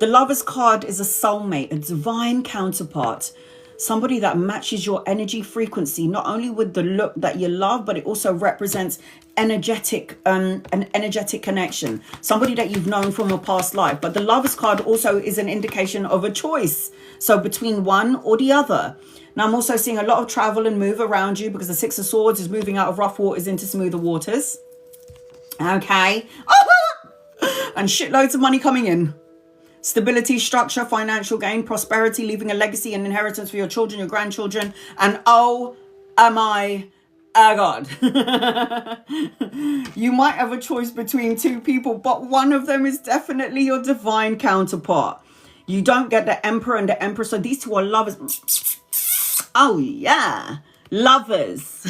The Lovers card is a soulmate, a divine counterpart. Somebody that matches your energy frequency, not only with the look that you love, but it also represents an energetic connection. Somebody that you've known from a past life. But the Lovers card also is an indication of a choice. So between one or the other. Now I'm also seeing a lot of travel and move around you, because the 6 of Swords is moving out of rough waters into smoother waters. Okay. And shitloads of money coming in. Stability, structure, financial gain, prosperity, leaving a legacy and inheritance for your children, your grandchildren. And oh my God. You might have a choice between 2 people, but one of them is definitely your divine counterpart. You don't get the Emperor and the Empress. So these 2 are lovers. Oh yeah. Lovers.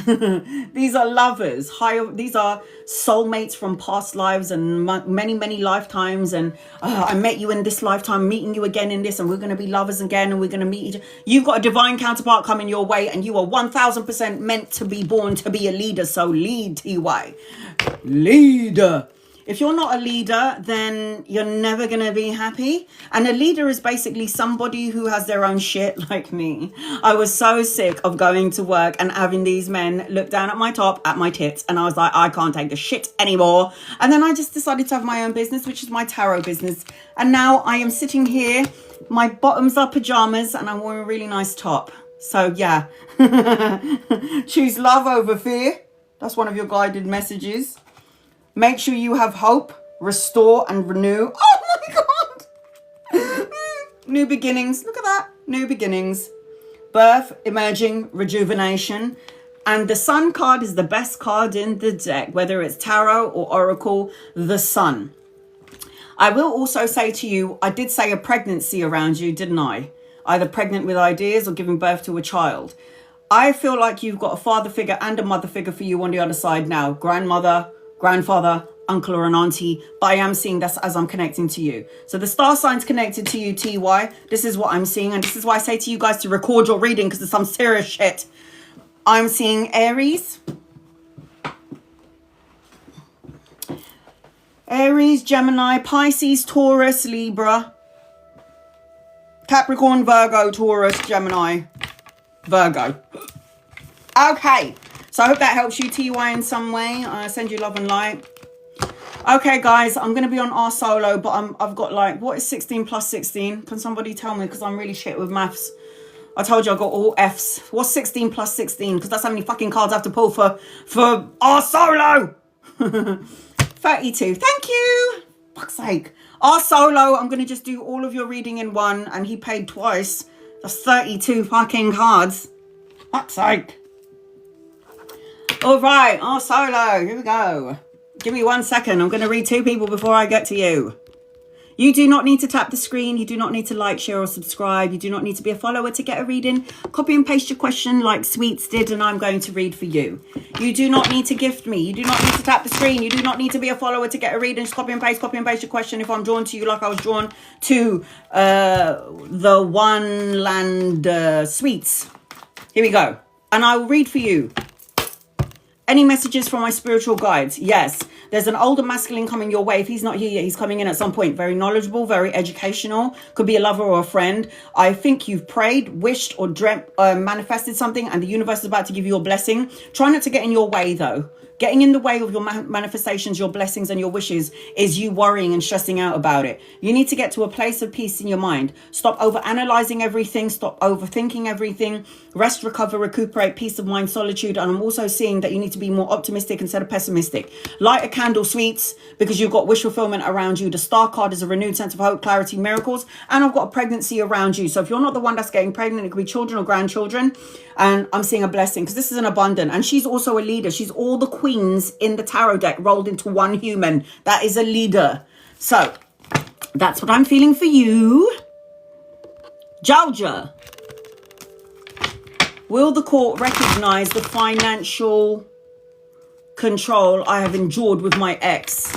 These are lovers. These are soulmates from past lives and many lifetimes. And I met you in this lifetime, meeting you again in this, and we're going to be lovers again, and we're going to meet each other. You've got a divine counterpart coming your way, and you are 1000% meant to be born to be a leader. So lead, TY. Leader. If you're not a leader, then you're never going to be happy. And a leader is basically somebody who has their own shit, like me. I was so sick of going to work and having these men look down at my top, at my tits. And I was like, I can't take the shit anymore. And then I just decided to have my own business, which is my tarot business. And now I am sitting here, my bottoms are pajamas, and I'm wearing a really nice top. So yeah, choose love over fear. That's one of your guided messages. Make sure you have hope, restore and renew. Oh my God. New beginnings. Look at that. New beginnings. Birth, emerging, rejuvenation. And the Sun card is the best card in the deck, whether it's tarot or oracle, the Sun. I will also say to you, I did say a pregnancy around you, didn't I? Either pregnant with ideas or giving birth to a child. I feel like you've got a father figure and a mother figure for you on the other side now. Grandmother, grandfather, uncle or an auntie, but I am seeing this as I'm connecting to you. So the star sign's connected to you, TY. This is what I'm seeing, and this is why I say to you guys to record your reading, because there's some serious shit. I'm seeing Aries. Aries, Gemini, Pisces, Taurus, Libra, Capricorn, Virgo, Taurus, Gemini, Virgo. Okay. So I hope that helps you, TY, in some way. I send you love and light. Okay, guys, I'm going to be on R solo, but I've got like, what is 16 plus 16? Can somebody tell me? Because I'm really shit with maths. I told you I got all Fs. What's 16 plus 16? Because that's how many fucking cards I have to pull for R solo. 32. Thank you. Fuck's sake. R solo, I'm going to just do all of your reading in one, and he paid twice. That's 32 fucking cards. Fuck's sake. All right, R solo, here we go. Give me 1 second. I'm going to read 2 people before I get to you. You do not need to tap the screen. You do not need to like, share or subscribe. You do not need to be a follower to get a reading. Copy and paste your question like Sweets did, and I'm going to read for you. You do not need to gift me. You do not need to tap the screen. You do not need to be a follower to get a reading. Just copy and paste your question. If I'm drawn to you like I was drawn to the One Land Sweets. Here we go. And I will read for you. Any messages from my spiritual guides? Yes. There's an older masculine coming your way. If he's not here yet, he's coming in at some point. Very knowledgeable, very educational. Could be a lover or a friend. I think you've prayed, wished or dreamt, manifested something, and the universe is about to give you a blessing. Try not to get in your way, though. Getting in the way of your manifestations, your blessings and your wishes is you worrying and stressing out about it. You need to get to a place of peace in your mind. Stop over-analyzing everything. Stop overthinking everything. Rest, recover, recuperate, peace of mind, solitude. And I'm also seeing that you need to be more optimistic instead of pessimistic. Light a candle, sweets, because you've got wish fulfillment around you. The star card is a renewed sense of hope, clarity, miracles. And I've got a pregnancy around you. So if you're not the one that's getting pregnant, it could be children or grandchildren. And I'm seeing a blessing because this is an abundant. And she's also a leader. She's all the queens in the tarot deck rolled into one human. That is a leader. So that's what I'm feeling for you. Georgia. Will the court recognize the financial control I have endured with my ex?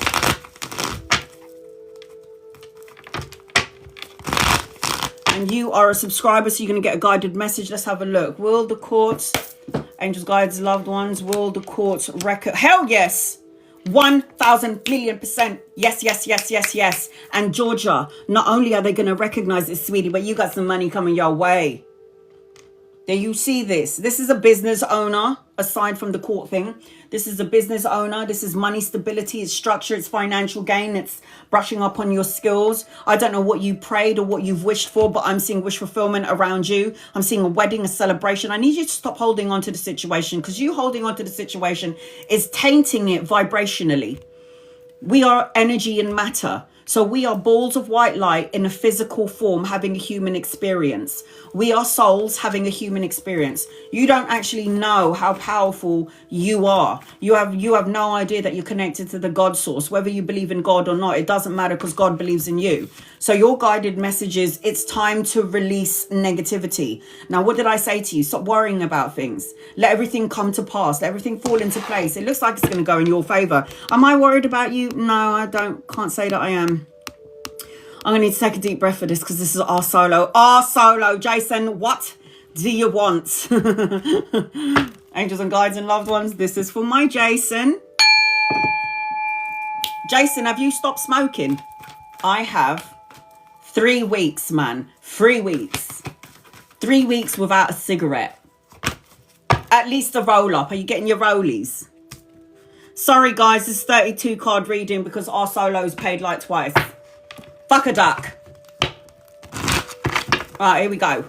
And you are a subscriber, so you're going to get a guided message. Let's have a look. Will the courts, angels, guides, loved ones, will the courts record? Hell yes. 1,000,000,000%. Yes, yes, yes, yes, yes. And Georgia, not only are they going to recognize this, sweetie, but you got some money coming your way. Do you see this? This is a business owner, aside from the court thing. This is a business owner. This is money stability. It's structure. It's financial gain. It's brushing up on your skills. I don't know what you prayed or what you've wished for, but I'm seeing wish fulfillment around you. I'm seeing a wedding, a celebration. I need you to stop holding on to the situation, because you holding on to the situation is tainting it vibrationally. We are energy and matter. So we are balls of white light in a physical form having a human experience. We are souls having a human experience. You don't actually know how powerful you are. You have no idea that you're connected to the God source. Whether you believe in God or not, it doesn't matter, because God believes in you. So your guided message is, it's time to release negativity. Now, what did I say to you? Stop worrying about things. Let everything come to pass. Let everything fall into place. It looks like it's going to go in your favor. Am I worried about you? No, I can't say that I am. I'm going to need to take a deep breath for this, because this is our solo. Our solo. Jason, what do you want? Angels and guides and loved ones, this is for my Jason. Jason, have you stopped smoking? I have. 3 weeks, man. 3 weeks. 3 weeks without a cigarette. At least a roll-up. Are you getting your rollies? Sorry, guys. This is 32 card reading, because our solo's paid like twice. Fuck a duck. Right, here we go.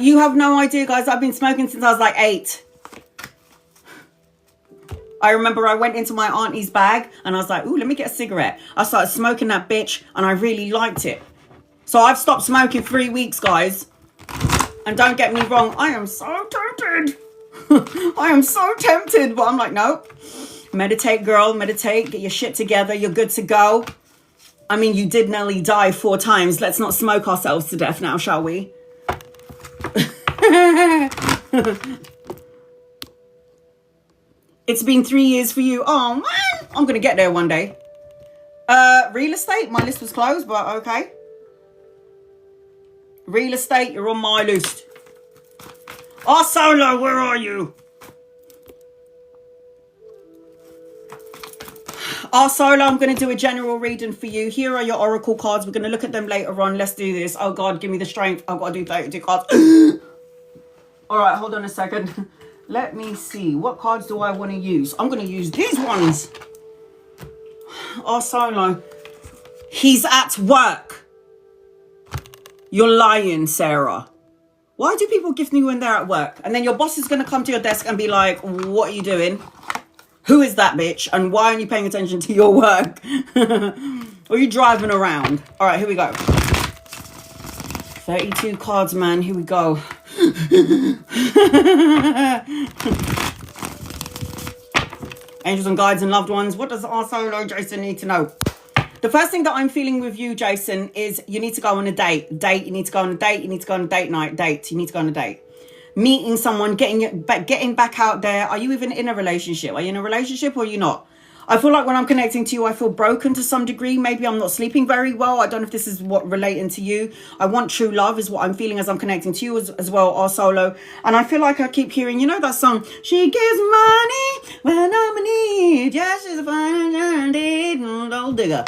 You have no idea, guys. I've been smoking since I was like 8. I remember I went into my auntie's bag and I was like, ooh, let me get a cigarette. I started smoking that bitch and I really liked it. So I've stopped smoking 3 weeks, guys. And don't get me wrong, I am so tempted. I am so tempted, but I'm like, nope. Meditate, girl, meditate. Get your shit together. You're good to go. I mean, you did nearly die 4 times. Let's not smoke ourselves to death now, shall we? It's been 3 years for you. Oh, man. I'm going to get there one day. Real estate. My list was closed, but okay. Real estate, you're on my list. Oh, Solo, where are you? Oh, Solo, I'm going to do a general reading for you. Here are your oracle cards. We're going to look at them later on. Let's do this. Oh, God, give me the strength. I've got to do 32 cards. All right, hold on a second. Let me see. What cards do I want to use? I'm going to use these ones. Oh, Solo. He's at work. You're lying, Sarah. Why do people gift me when they're at work? And then your boss is going to come to your desk and be like, what are you doing? Who is that bitch? And why aren't you paying attention to your work? Or are you driving around? All right, here we go. 32 cards, man. Here we go. Angels and guides and loved ones. What does our solo Jason need to know? The first thing that I'm feeling with you, Jason, is you need to go on a date. You need to go on a date. You need to go on a date night. You need to go on a date. Meeting someone, getting back out there. Are you even in a relationship? Are you in a relationship or are you not? I feel like when I'm connecting to you, I feel broken to some degree. Maybe I'm not sleeping very well. I don't know if this is what relating to you. I want true love is what I'm feeling as I'm connecting to you as well, our solo. And I feel like I keep hearing, you know that song, she gives money when I'm in need. Yeah, she's a fine gold digger.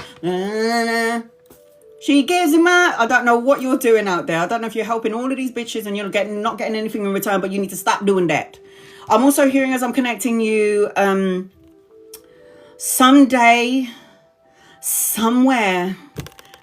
She gives him out. I don't know what you're doing out there. I don't know if you're helping all of these bitches and you're not getting anything in return, but you need to stop doing that. I'm also hearing, as I'm connecting you, someday, somewhere,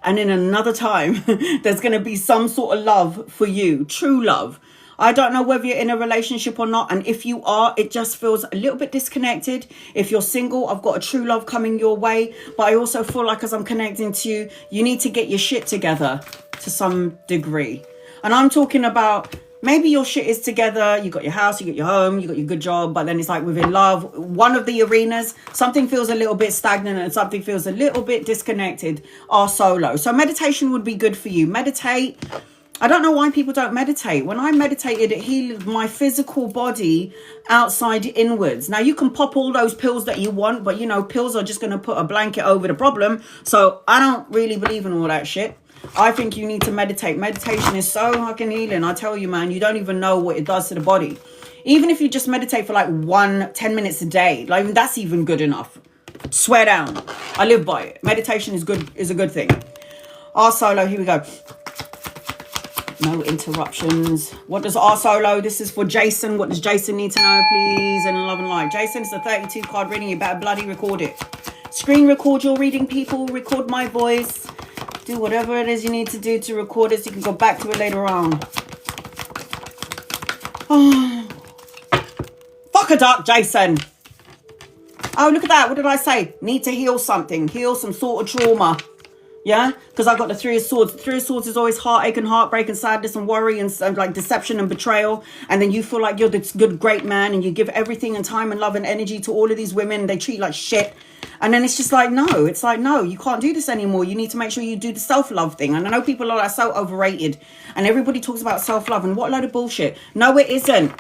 and in another time, there's going to be some sort of love for you, true love. I don't know whether you're in a relationship or not. And if you are, it just feels a little bit disconnected. If you're single, I've got a true love coming your way. But I also feel like as I'm connecting to you, you need to get your shit together to some degree. And I'm talking about maybe your shit is together. You got your house, you got your home, you got your good job. But then it's like within love, one of the arenas, something feels a little bit stagnant and something feels a little bit disconnected or solo. So meditation would be good for you. Meditate. I don't know why people don't meditate. When I meditated, it healed my physical body outside inwards. Now, you can pop all those pills that you want, but, you know, pills are just going to put a blanket over the problem. So I don't really believe in all that shit. I think you need to meditate. Meditation is so fucking healing. I tell you, man, you don't even know what it does to the body. Even if you just meditate for like 10 minutes a day, like that's even good enough. Swear down. I live by it. Meditation is good, is a good thing. Our solo, here we go. No interruptions. What does our solo? This is for Jason. What does Jason need to know, please? And love and light. Jason, it's a 32 card reading. You better bloody record it. Screen record your reading, people. Record my voice. Do whatever it is you need to do to record it so you can go back to it later on. Oh. Fuck a duck, Jason. Oh, look at that. What did I say? Need to heal something. Heal some sort of trauma. Yeah, because I got the Three of Swords. The Three of Swords is always heartache and heartbreak and sadness and worry and like deception and betrayal. And then you feel like you're this good, great man and you give everything and time and love and energy to all of these women. They treat you like shit. And then it's just like, no, it's like, no, you can't do this anymore. You need to make sure you do the self-love thing. And I know people are like so overrated and everybody talks about self-love and what a load of bullshit. No, it isn't.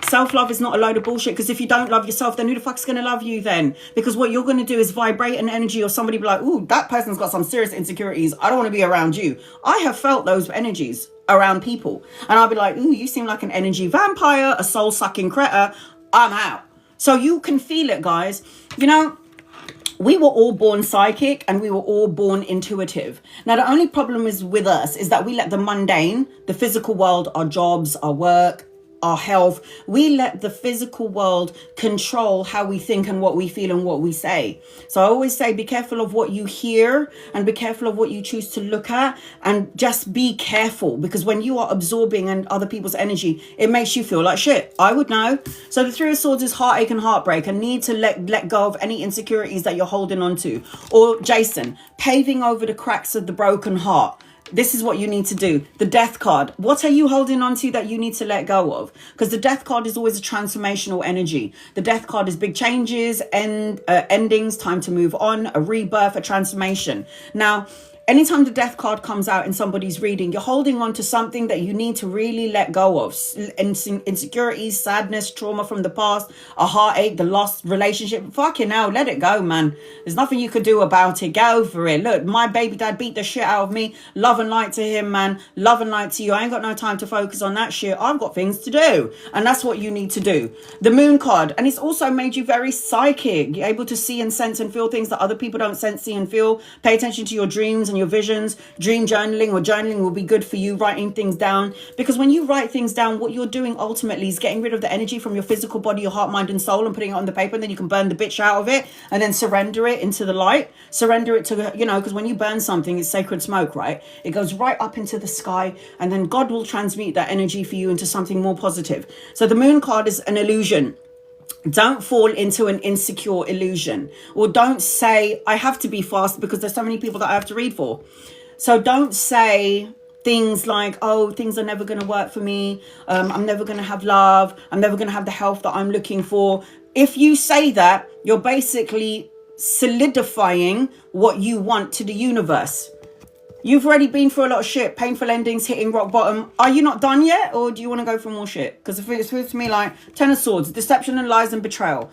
Self-love is not a load of bullshit, because if you don't love yourself, then who the fuck's going to love you then? Because what you're going to do is vibrate an energy or somebody be like, ooh, that person's got some serious insecurities. I don't want to be around you. I have felt those energies around people. And I'll be like, ooh, you seem like an energy vampire, a soul-sucking creature. I'm out. So you can feel it, guys. You know, we were all born psychic and we were all born intuitive. Now, the only problem is with us is that we let the mundane, the physical world, our jobs, our work, our health, we let the physical world control how we think and what we feel and what we say. So I always say, be careful of what you hear and be careful of what you choose to look at, and just be careful, because when you are absorbing and other people's energy, it makes you feel like shit. I would know. So the Three of Swords is heartache and heartbreak and need to let go of any insecurities that you're holding on to. Or Jason, paving over the cracks of the broken heart. This is what you need to do. The Death card. What are you holding on to that you need to let go of? Because the Death card is always a transformational energy. The Death card is big changes, endings, time to move on, a rebirth, a transformation. Now, anytime the Death card comes out in somebody's reading, you're holding on to something that you need to really let go of. Insecurities, sadness, trauma from the past, a heartache, the lost relationship. Fucking hell, let it go, man. There's nothing you could do about it. Go for it. Look, my baby dad beat the shit out of me. Love and light to him, man. Love and light to you. I ain't got no time to focus on that shit. I've got things to do. And that's what you need to do. The Moon card. And it's also made you very psychic. You're able to see and sense and feel things that other people don't sense, see and feel. Pay attention to your dreams and your visions. Dream journaling or journaling will be good for you, writing things down, because when you write things down, what you're doing ultimately is getting rid of the energy from your physical body, your heart, mind and soul, and putting it on the paper, and then you can burn the bitch out of it and then surrender it into the light. Surrender it to, you know, because when you burn something, it's sacred smoke, right? It goes right up into the sky, and then God will transmute that energy for you into something more positive. So the Moon card is an illusion. Don't fall into an insecure illusion, or don't say I have to be fast because there's so many people that I have to read for. So don't say things like, oh, things are never going to work for me. I'm never going to have love. I'm never going to have the health that I'm looking for. If you say that, you're basically solidifying what you want to the universe. You've already been through a lot of shit, painful endings, hitting rock bottom. Are you not done yet, or do you want to go for more shit? Because it feels to me like Ten of Swords, deception and lies and betrayal.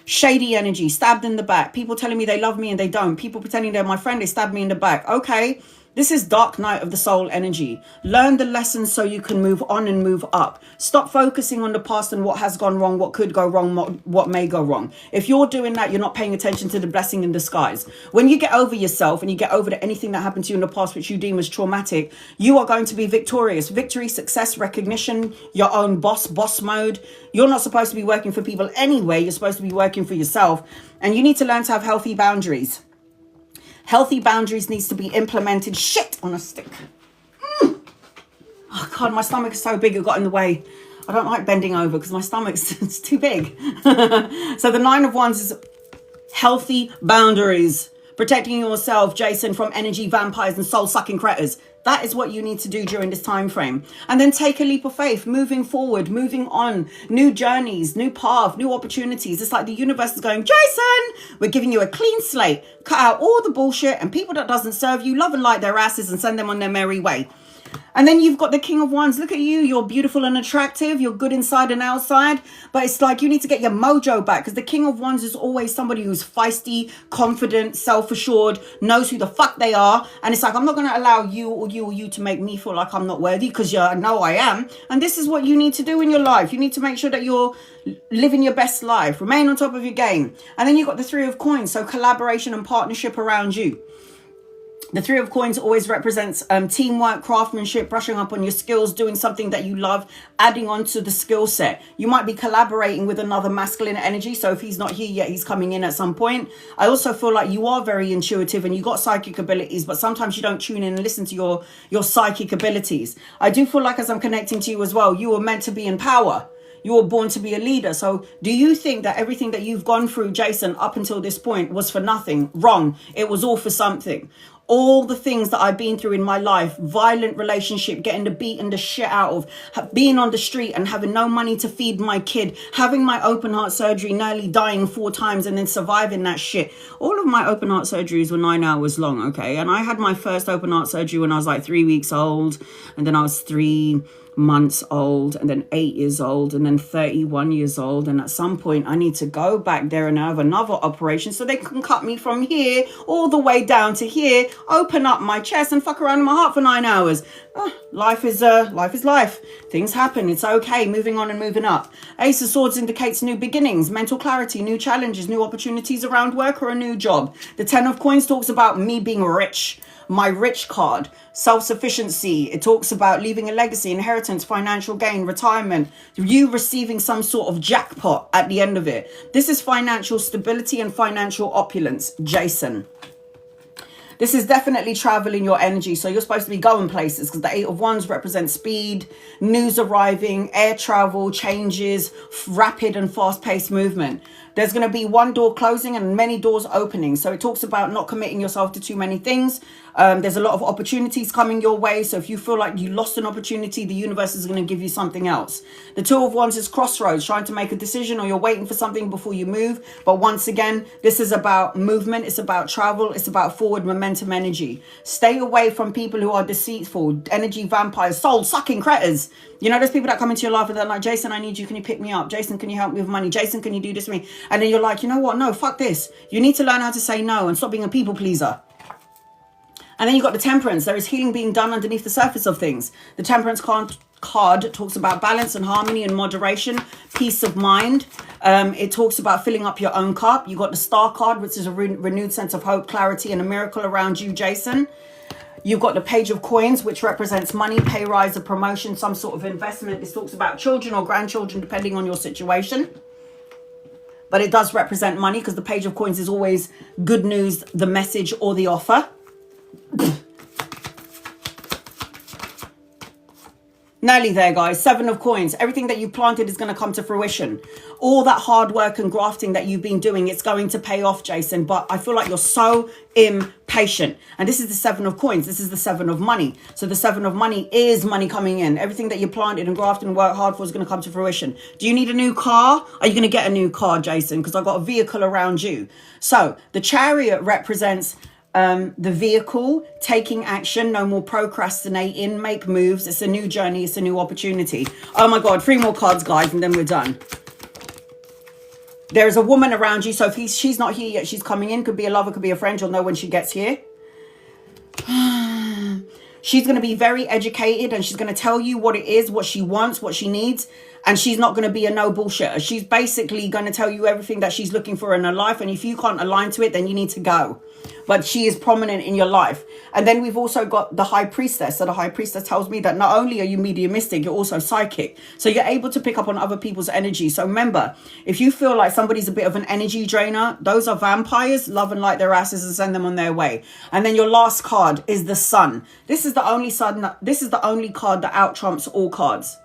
Shady energy, stabbed in the back. People telling me they love me and they don't. People pretending they're my friend, they stabbed me in the back. Okay, This is dark night of the soul energy. Learn the lessons so you can move on and move up. Stop focusing on the past and what has gone wrong, what could go wrong, what may go wrong. If you're doing that, you're not paying attention to the blessing in disguise. When you get over yourself and you get over anything that happened to you in the past which you deem as traumatic, you are going to be victorious. Victory, success, recognition, your own boss mode. You're not supposed to be working for people anyway. You're supposed to be working for yourself. And you need to learn to have healthy boundaries. Healthy boundaries needs to be implemented. Shit on a stick. Oh God, my stomach is so big it got in the way. I don't like bending over because my stomach's it's too big. So the 9 of Wands is healthy boundaries. Protecting yourself, Jason, from energy vampires and soul-sucking critters. That is what you need to do during this time frame. And then take a leap of faith, moving forward, moving on, new journeys, new path, new opportunities. It's like the universe is going, Jason, we're giving you a clean slate. Cut out all the bullshit and people that doesn't serve you, love and light their asses and send them on their merry way. And then you've got the King of Wands. Look at you. You're beautiful and attractive. You're good inside and outside. But it's like you need to get your mojo back because the King of Wands is always somebody who's feisty, confident, self-assured, knows who the fuck they are. And it's like, I'm not going to allow you or you to make me feel like I'm not worthy because you know I am. And this is what you need to do in your life. You need to make sure that you're living your best life. Remain on top of your game. And then you've got the 3 of Coins. So collaboration and partnership around you. The 3 of Coins always represents teamwork, craftsmanship, brushing up on your skills, doing something that you love, adding on to the skill set. You might be collaborating with another masculine energy. So if he's not here yet, he's coming in at some point. I also feel like you are very intuitive and you got psychic abilities, but sometimes you don't tune in and listen to your psychic abilities. I do feel like as I'm connecting to you as well, you were meant to be in power. You were born to be a leader. So do you think that everything that you've gone through, Jason, up until this point was for nothing? Wrong. It was all for something. All the things that I've been through in my life, violent relationship, getting the beaten the shit out of, being on the street and having no money to feed my kid, having my open heart surgery, nearly dying 4 times and then surviving that shit. All of my open heart surgeries were 9 hours long, okay? And I had my first open heart surgery when I was like 3 weeks old. And then I was 3 months old and then 8 years old and then 31 years old. And at some point I need to go back there and have another operation so they can cut me from here all the way down to here, open up my chest and fuck around in my heart for 9 hours. Life is life. Things happen. It's okay. Moving on and moving up. Ace of Swords indicates new beginnings, mental clarity, new challenges, new opportunities around work or a new job. The 10 of Coins talks about me being rich. My rich card, self-sufficiency. It talks about leaving a legacy, inheritance, financial gain, retirement, you receiving some sort of jackpot at the end of it. This is financial stability and financial opulence, Jason. This is definitely travel in your energy. So you're supposed to be going places because the 8 of Wands represents speed, news arriving, air travel, changes, rapid and fast-paced movement. There's going to be one door closing and many doors opening. So it talks about not committing yourself to too many things. There's a lot of opportunities coming your way. So if you feel like you lost an opportunity, the universe is going to give you something else. The 2 of Wands is crossroads, trying to make a decision or you're waiting for something before you move. But once again, this is about movement. It's about travel. It's about forward momentum energy. Stay away from people who are deceitful, energy vampires, soul-sucking critters. You know, there's people that come into your life and they're like, Jason, I need you. Can you pick me up? Jason, can you help me with money? Jason, can you do this for me? And then you're like, you know what? No, fuck this. You need to learn how to say no and stop being a people pleaser. And then you've got the Temperance. There is healing being done underneath the surface of things. The Temperance card talks about balance and harmony and moderation, peace of mind. It talks about filling up your own cup. You've got the Star card, which is a renewed sense of hope, clarity, and a miracle around you, Jason. You've got the Page of Coins, which represents money, pay rise, a promotion, some sort of investment. This talks about children or grandchildren, depending on your situation. But it does represent money because the Page of Coins is always good news, the message or the offer. Nearly there, guys. 7 of Coins. Everything that you planted is going to come to fruition. All that hard work and grafting that you've been doing, it's going to pay off, Jason. But I feel like you're so impatient. And this is the 7 of Coins. This is the 7 of money. So the 7 of money is money coming in. Everything that you planted and grafted and worked hard for is going to come to fruition. Do you need a new car? Are you going to get a new car, Jason? Because I've got a vehicle around you. So the Chariot represents the vehicle, taking action, no more procrastinating, make moves. It's a new journey. It's a new opportunity. Oh my God, 3 more cards, guys, and then we're done. There is a woman around you. So if she's not here yet, she's coming in. Could be a lover, could be a friend. You'll know when she gets here. She's going to be very educated, and she's going to tell you what it is, what she wants, what she needs. And she's not going to be a no bullshitter. She's basically going to tell you everything that she's looking for in her life. And if you can't align to it, then you need to go. But she is prominent in your life. And then we've also got the high priestess. So the high priestess tells me that not only are you mediumistic, you're also psychic. So you're able to pick up on other people's energy. So remember, if you feel like somebody's a bit of an energy drainer, those are vampires. Love and light their asses and send them on their way. And then your last card is the sun. This is the only card that out trumps all cards.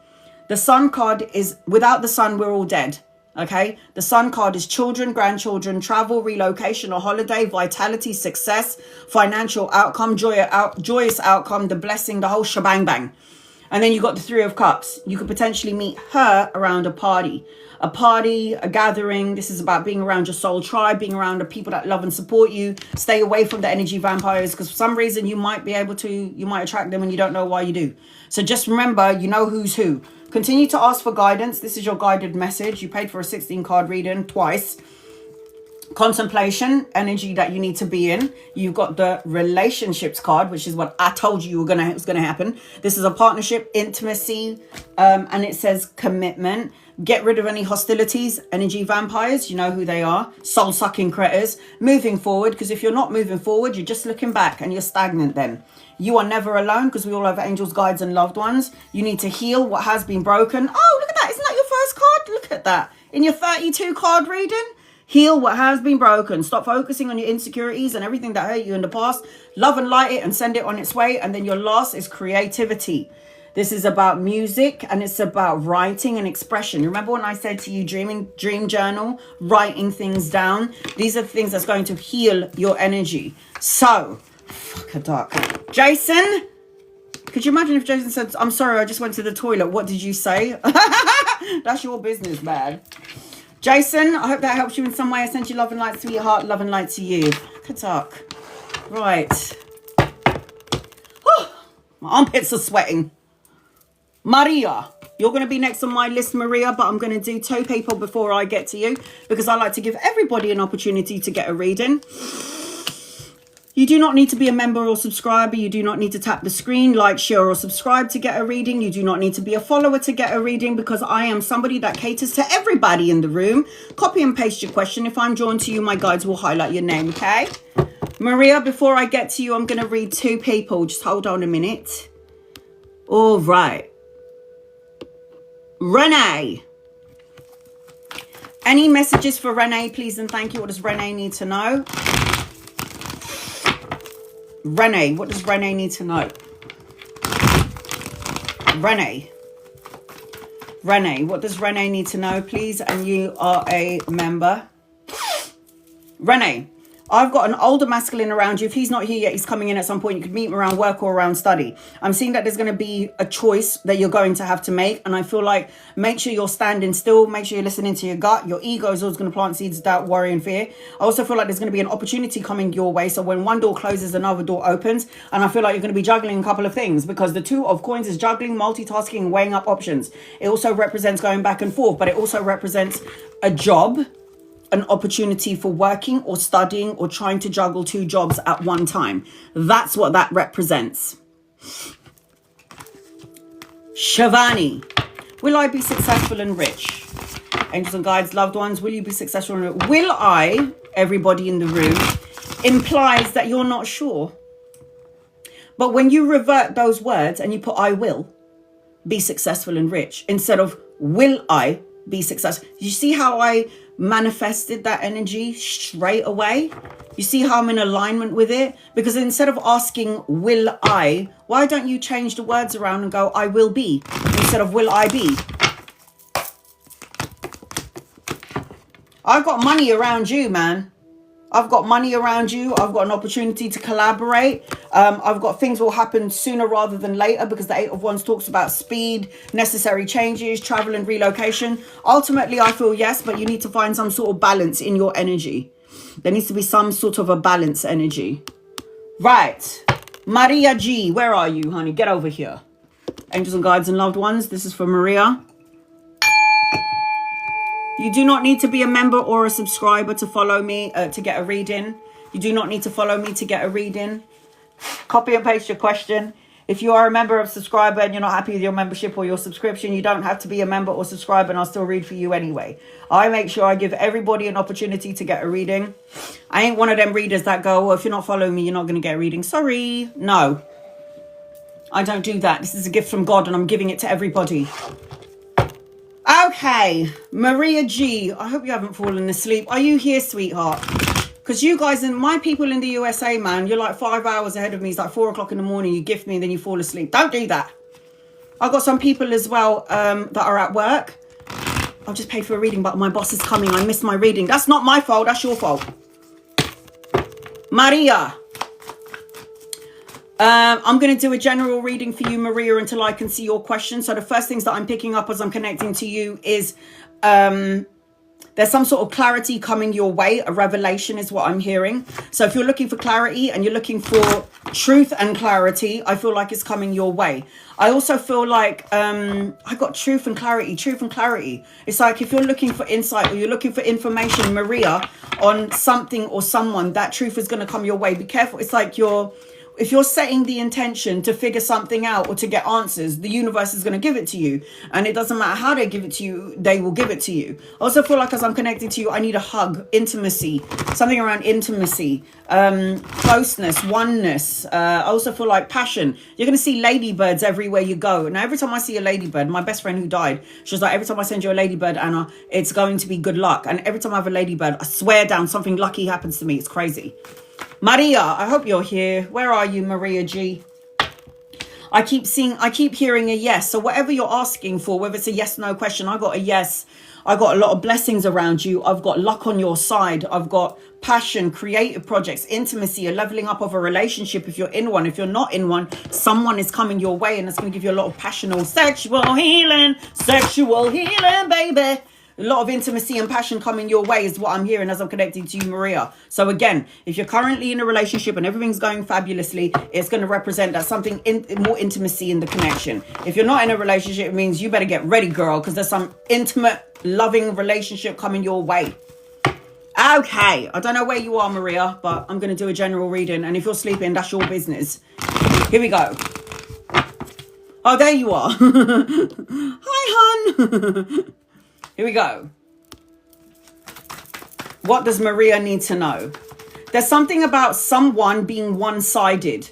The sun card is, without the sun, we're all dead. Okay. The sun card is children, grandchildren, travel, relocation, or holiday, vitality, success, financial outcome, joyous outcome, the blessing, the whole shebang bang. And then you got the Three of Cups. You could potentially meet her around a party, a gathering. This is about being around your soul tribe, being around the people that love and support you. Stay away from the energy vampires, because for some reason you might attract them and you don't know why you do. So just remember, you know who's who. Continue to ask for guidance. This is your guided message. You paid for a 16 card reading twice. Contemplation, energy that you need to be in. You've got the relationships card, which is what I told you was going to happen. This is a partnership, intimacy, and it says commitment. Get rid of any hostilities, energy vampires. You know who they are. Soul-sucking critters. Moving forward, because if you're not moving forward, you're just looking back and you're stagnant then. You are never alone, because we all have angels, guides, and loved ones. You need to heal what has been broken. Oh, look at that. Isn't that your first card? Look at that. In your 32 card reading. Heal what has been broken. Stop focusing on your insecurities and everything that hurt you in the past. Love and light it and send it on its way. And then your last is creativity. This is about music, and it's about writing and expression. Remember when I said to you, dream journal, writing things down? These are the things that's going to heal your energy. So, fuck a duck. Jason, could you imagine if Jason said, I'm sorry, I just went to the toilet. What did you say? That's your business, man. Jason, I hope that helps you in some way. I send you love and light, sweetheart. Love and light to you. Good talk. Right. My armpits are sweating. Maria, you're going to be next on my list, Maria, but I'm going to do 2 people before I get to you, because I like to give everybody an opportunity to get a reading. You do not need to be a member or subscriber. You do not need to tap the screen, like, share, or subscribe to get a reading. You do not need to be a follower to get a reading, because I am somebody that caters to everybody in the room. Copy and paste your question. If I'm drawn to you, my guides will highlight your name, okay? Maria, before I get to you, I'm going to read 2 people. Just hold on a minute. All right. Renee. Any messages for Renee, please and thank you? What does Renee need to know? Renee, what does Renee need to know? Renee, what does Renee need to know, please? And you are a member. Renee, I've got an older masculine around you. If he's not here yet, he's coming in at some point. You could meet him around work or around study. I'm seeing that there's going to be a choice that you're going to have to make. And I feel like, make sure you're standing still. Make sure you're listening to your gut. Your ego is always going to plant seeds of doubt, worry, and fear. I also feel like there's going to be an opportunity coming your way. So when one door closes, another door opens. And I feel like you're going to be juggling a couple of things, because the 2 of coins is juggling, multitasking, and weighing up options. It also represents going back and forth, but it also represents a job, an opportunity for working or studying or trying to juggle 2 jobs at one time. That's what that represents. Shivani, will I be successful and rich? Angels and guides, loved ones, will you be successful and rich? Will I, everybody in the room, implies that you're not sure. But when you revert those words and you put I will be successful and rich instead of will I be successful, you see how I manifested that energy straight away? You see how I'm in alignment with it? Because instead of asking will I, why don't you change the words around and go I will be instead of will I be? I've got money around you, man. I've got money around you. I've got an opportunity to collaborate. I've got things will happen sooner rather than later, because the 8 of Wands talks about speed, necessary changes, travel and relocation. Ultimately, I feel yes, but you need to find some sort of balance in your energy. There needs to be some sort of a balance energy. Right. Maria G, where are you, honey? Get over here. Angels and guides and loved ones, this is for Maria. You do not need to be a member or a subscriber to follow me to get a reading. You do not need to follow me to get a reading. Copy and paste your question. If you are a member or subscriber and you're not happy with your membership or your subscription, you don't have to be a member or subscriber, and I'll still read for you anyway. I make sure I give everybody an opportunity to get a reading. I ain't one of them readers that go, well, if you're not following me, you're not going to get a reading. Sorry. No, I don't do that. This is a gift from God and I'm giving it to everybody. Okay, Maria G. I hope you haven't fallen asleep. Are you here, sweetheart? Because you guys and my people in the USA, man, you're like 5 hours ahead of me. It's like 4 o'clock in the morning. You gift me and then you fall asleep. Don't do that. I've got some people as well that are at work. I've just paid for a reading, but my boss is coming. I missed my reading. That's not my fault. That's your fault. Maria. I'm going to do a general reading for you, Maria, until I can see your question. So the first things that I'm picking up as I'm connecting to you is there's some sort of clarity coming your way. A revelation is what I'm hearing. So if you're looking for clarity and you're looking for truth and clarity, I feel like it's coming your way. I also feel like I got truth and clarity. It's like if you're looking for insight or you're looking for information, Maria, on something or someone, that truth is going to come your way. Be careful. It's like if you're setting the intention to figure something out or to get answers, the universe is going to give it to you. And it doesn't matter how they give it to you, they will give it to you. I also feel like as I'm connecting to you, I need a hug, intimacy, something around intimacy, closeness, oneness. I also feel like passion. You're going to see ladybirds everywhere you go. Now, every time I see a ladybird, my best friend who died, she was like, every time I send you a ladybird, Anna, it's going to be good luck. And every time I have a ladybird, I swear down, something lucky happens to me. It's crazy. Maria, I hope you're here. Where are you, Maria G? I keep hearing a yes. So whatever you're asking for, whether it's a yes, no question, I got a yes. I got a lot of blessings around you. I've got luck on your side. I've got passion, creative projects, intimacy, a leveling up of a relationship. If you're in one, if you're not in one, someone is coming your way and it's going to give you a lot of passional sexual healing, baby. A lot of intimacy and passion coming your way is what I'm hearing as I'm connecting to you, Maria. So again, if you're currently in a relationship and everything's going fabulously, it's going to represent that something more intimacy in the connection. If you're not in a relationship, it means you better get ready, girl, because there's some intimate, loving relationship coming your way. Okay, I don't know where you are, Maria, but I'm going to do a general reading. And if you're sleeping, that's your business. Here we go. Oh, there you are. Hi, hon. Here we go. What does Maria need to know? There's something about someone being one-sided.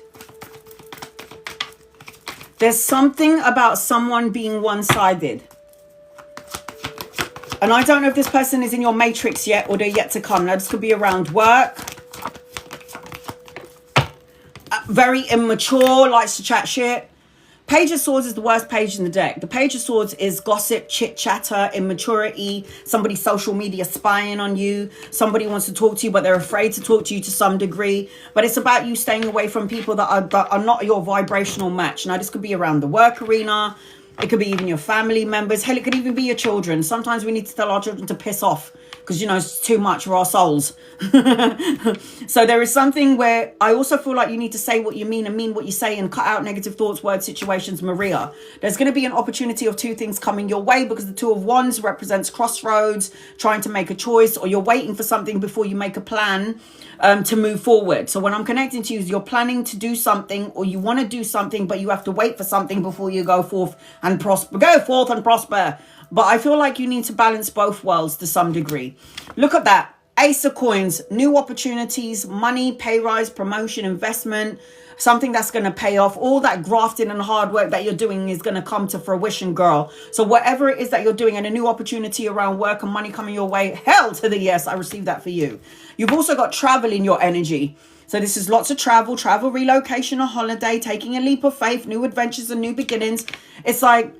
There's something about someone being one-sided. And I don't know if this person is in your matrix yet or they're yet to come. Now, this could be around work. Very immature, likes to chat shit. Page of Swords is the worst page in the deck. The Page of Swords is gossip, chit-chatter, immaturity, somebody social media spying on you. Somebody wants to talk to you, but they're afraid to talk to you to some degree. But it's about you staying away from people that are not your vibrational match. Now, this could be around the work arena. It could be even your family members. Hell, it could even be your children. Sometimes we need to tell our children to piss off because, you know, it's too much for our souls. So there is something where I also feel like you need to say what you mean and mean what you say and cut out negative thoughts, words, situations, Maria. There's going to be an opportunity of two things coming your way because the Two of Wands represents crossroads, trying to make a choice, or you're waiting for something before you make a plan to move forward. So when I'm connecting to you, you're planning to do something or you want to do something, but you have to wait for something before you go forth and prosper. Go forth and prosper. But I feel like you need to balance both worlds to some degree. Look at that. Ace of Coins, new opportunities, money, pay rise, promotion, investment, something that's going to pay off. All that grafting and hard work that you're doing is going to come to fruition, girl. So whatever it is that you're doing and a new opportunity around work and money coming your way, hell to the yes, I received that for you. You've also got travel in your energy. So this is lots of travel, relocation, a holiday, taking a leap of faith, new adventures and new beginnings. It's like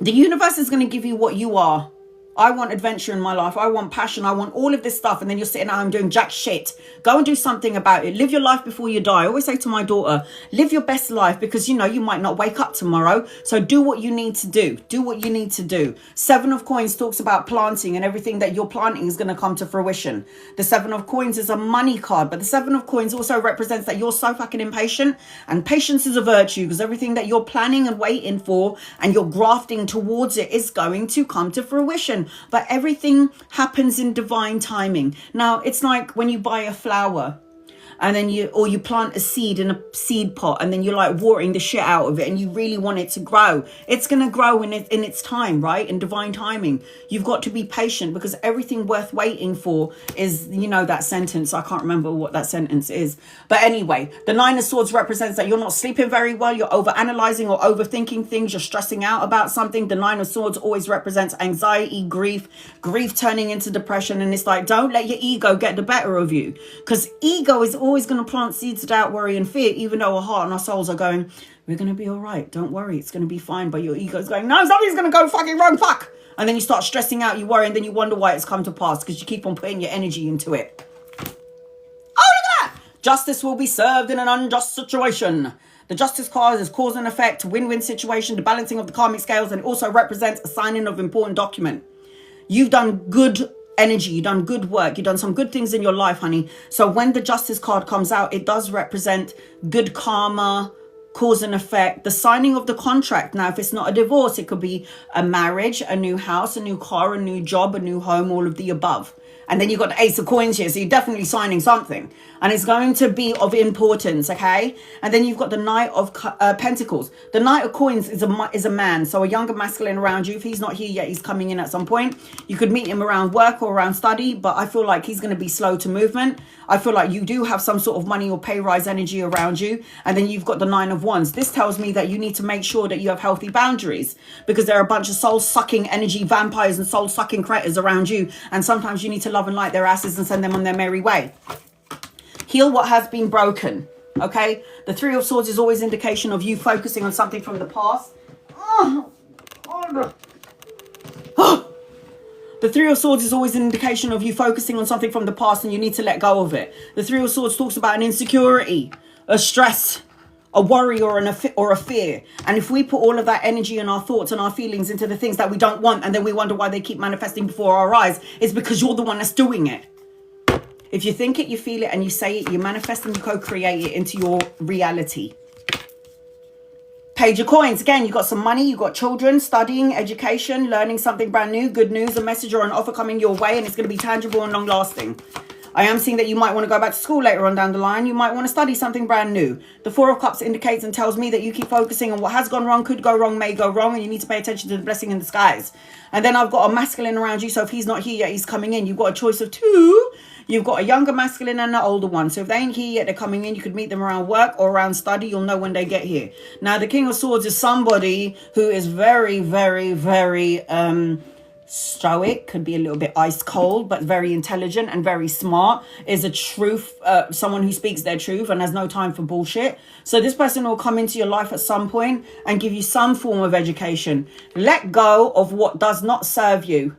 the universe is going to give you what you are. I want adventure in my life. I want passion. I want all of this stuff. And then you're sitting at home doing jack shit. Go and do something about it. Live your life before you die. I always say to my daughter, live your best life because, you know, you might not wake up tomorrow. So do what you need to do. Do what you need to do. Seven of Coins talks about planting and everything that you're planting is going to come to fruition. The Seven of Coins is a money card, but the Seven of Coins also represents that you're so fucking impatient, and patience is a virtue because everything that you're planning and waiting for and you're grafting towards it is going to come to fruition. But everything happens in divine timing. Now, it's like when you buy a flower and then you plant a seed in a seed pot, and then you're like watering the shit out of it, and you really want it to grow. It's going to grow in its time, right? In divine timing. You've got to be patient, because everything worth waiting for is, you know, that sentence. I can't remember what that sentence is. But anyway, the Nine of Swords represents that you're not sleeping very well. You're over-analyzing or overthinking things. You're stressing out about something. The Nine of Swords always represents anxiety, grief turning into depression. And it's like, don't let your ego get the better of you, because ego is always going to plant seeds of doubt, worry and fear, even though our heart and our souls are going, we're going to be all right, don't worry, it's going to be fine. But your ego is going, no, something's going to go fucking wrong, fuck. And then you start stressing out, you worry, and then you wonder why it's come to pass, because you keep on putting your energy into it. Oh, look at that! Justice will be served in an unjust situation. The Justice card is cause and effect, win-win situation, the balancing of the karmic scales, and it also represents a signing of important document. You've done good energy, you've done good work, you've done some good things in your life, honey. So when the Justice card comes out, it does represent good karma, cause and effect, the signing of the contract. Now, if it's not a divorce, it could be a marriage, a new house, a new car, a new job, a new home, all of the above. And then you've got the Ace of Coins here, so you're definitely signing something. And it's going to be of importance, okay? And then you've got the Knight of Pentacles. The Knight of Coins is a man, so a younger masculine around you. If he's not here yet, he's coming in at some point. You could meet him around work or around study, but I feel like he's going to be slow to movement. I feel like you do have some sort of money or pay rise energy around you. And then you've got the Nine of Wands. This tells me that you need to make sure that you have healthy boundaries, because there are a bunch of soul-sucking energy vampires and soul-sucking critters around you. And sometimes you need to love and light their asses and send them on their merry way. Heal what has been broken, okay? The Three of Swords is always indication of you focusing on something from the past. The Three of Swords is always an indication of you focusing on something from the past, and you need to let go of it. The Three of Swords talks about an insecurity, a stress, a worry, or a fear. And if we put all of that energy and our thoughts and our feelings into the things that we don't want, and then we wonder why they keep manifesting before our eyes, it's because you're the one that's doing it. If you think it, you feel it, and you say it, you manifest and you co-create it into your reality. Page of Coins. Again, you've got some money, you've got children, studying, education, learning something brand new, good news, a message or an offer coming your way, and it's going to be tangible and long lasting. I am seeing that you might want to go back to school later on down the line. You might want to study something brand new. The Four of Cups indicates and tells me that you keep focusing on what has gone wrong, could go wrong, may go wrong, and you need to pay attention to the blessing in disguise. And then I've got a masculine around you, so if he's not here yet, he's coming in. You've got a choice of two. You've got a younger masculine and an older one. So if they ain't here yet, they're coming in. You could meet them around work or around study. You'll know when they get here. Now, the King of Swords is somebody who is very, very, very stoic, could be a little bit ice cold, but very intelligent and very smart, is a truth, someone who speaks their truth and has no time for bullshit. So this person will come into your life at some point and give you some form of education. Let go of what does not serve you.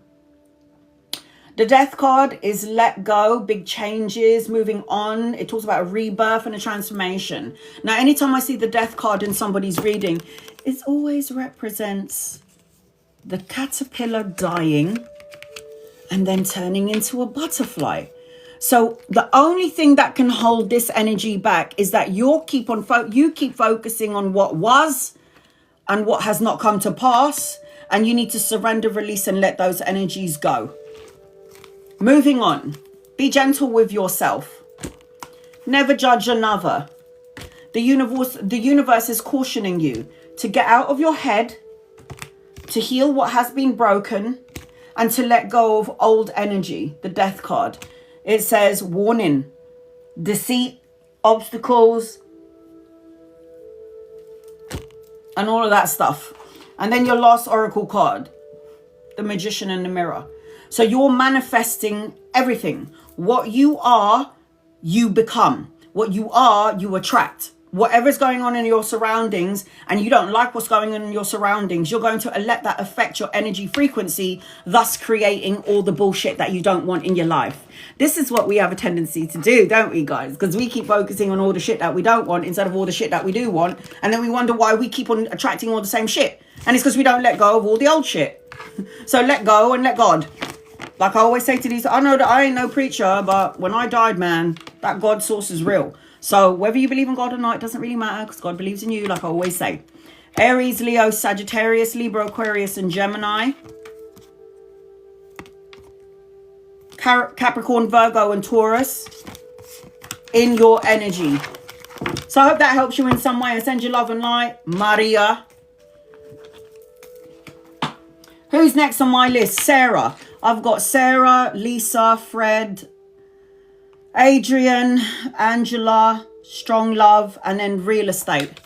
The Death card is let go, big changes, moving on. It talks about a rebirth and a transformation. Now, anytime I see the Death card in somebody's reading, it always represents the caterpillar dying and then turning into a butterfly. So the only thing that can hold this energy back is that you keep focusing on what was and what has not come to pass, and you need to surrender, release, and let those energies go. Moving on. Be gentle with yourself. Never judge another. The universe is cautioning you to get out of your head, to heal what has been broken, and to let go of old energy. The Death card. It says warning, deceit, obstacles, and all of that stuff. And then your last oracle card, the Magician and the Mirror. So you're manifesting everything. What you are, you become. What you are, you attract. Whatever's going on in your surroundings, and you don't like what's going on in your surroundings, you're going to let that affect your energy frequency, thus creating all the bullshit that you don't want in your life. This is what we have a tendency to do, don't we, guys? Because we keep focusing on all the shit that we don't want instead of all the shit that we do want. And then we wonder why we keep on attracting all the same shit. And it's because we don't let go of all the old shit. So let go and let God. Like I always say to these, I know that I ain't no preacher, but when I died, man, that God source is real. So whether you believe in God or not, it doesn't really matter, because God believes in you, like I always say. Aries, Leo, Sagittarius, Libra, Aquarius, and Gemini. Capricorn, Virgo, and Taurus. in your energy. So I hope that helps you in some way. I send you love and light. Maria. Who's next on my list? Sarah. I've got Sarah, Lisa, Fred, Adrian, Angela, Strong Love, and then Real Estate.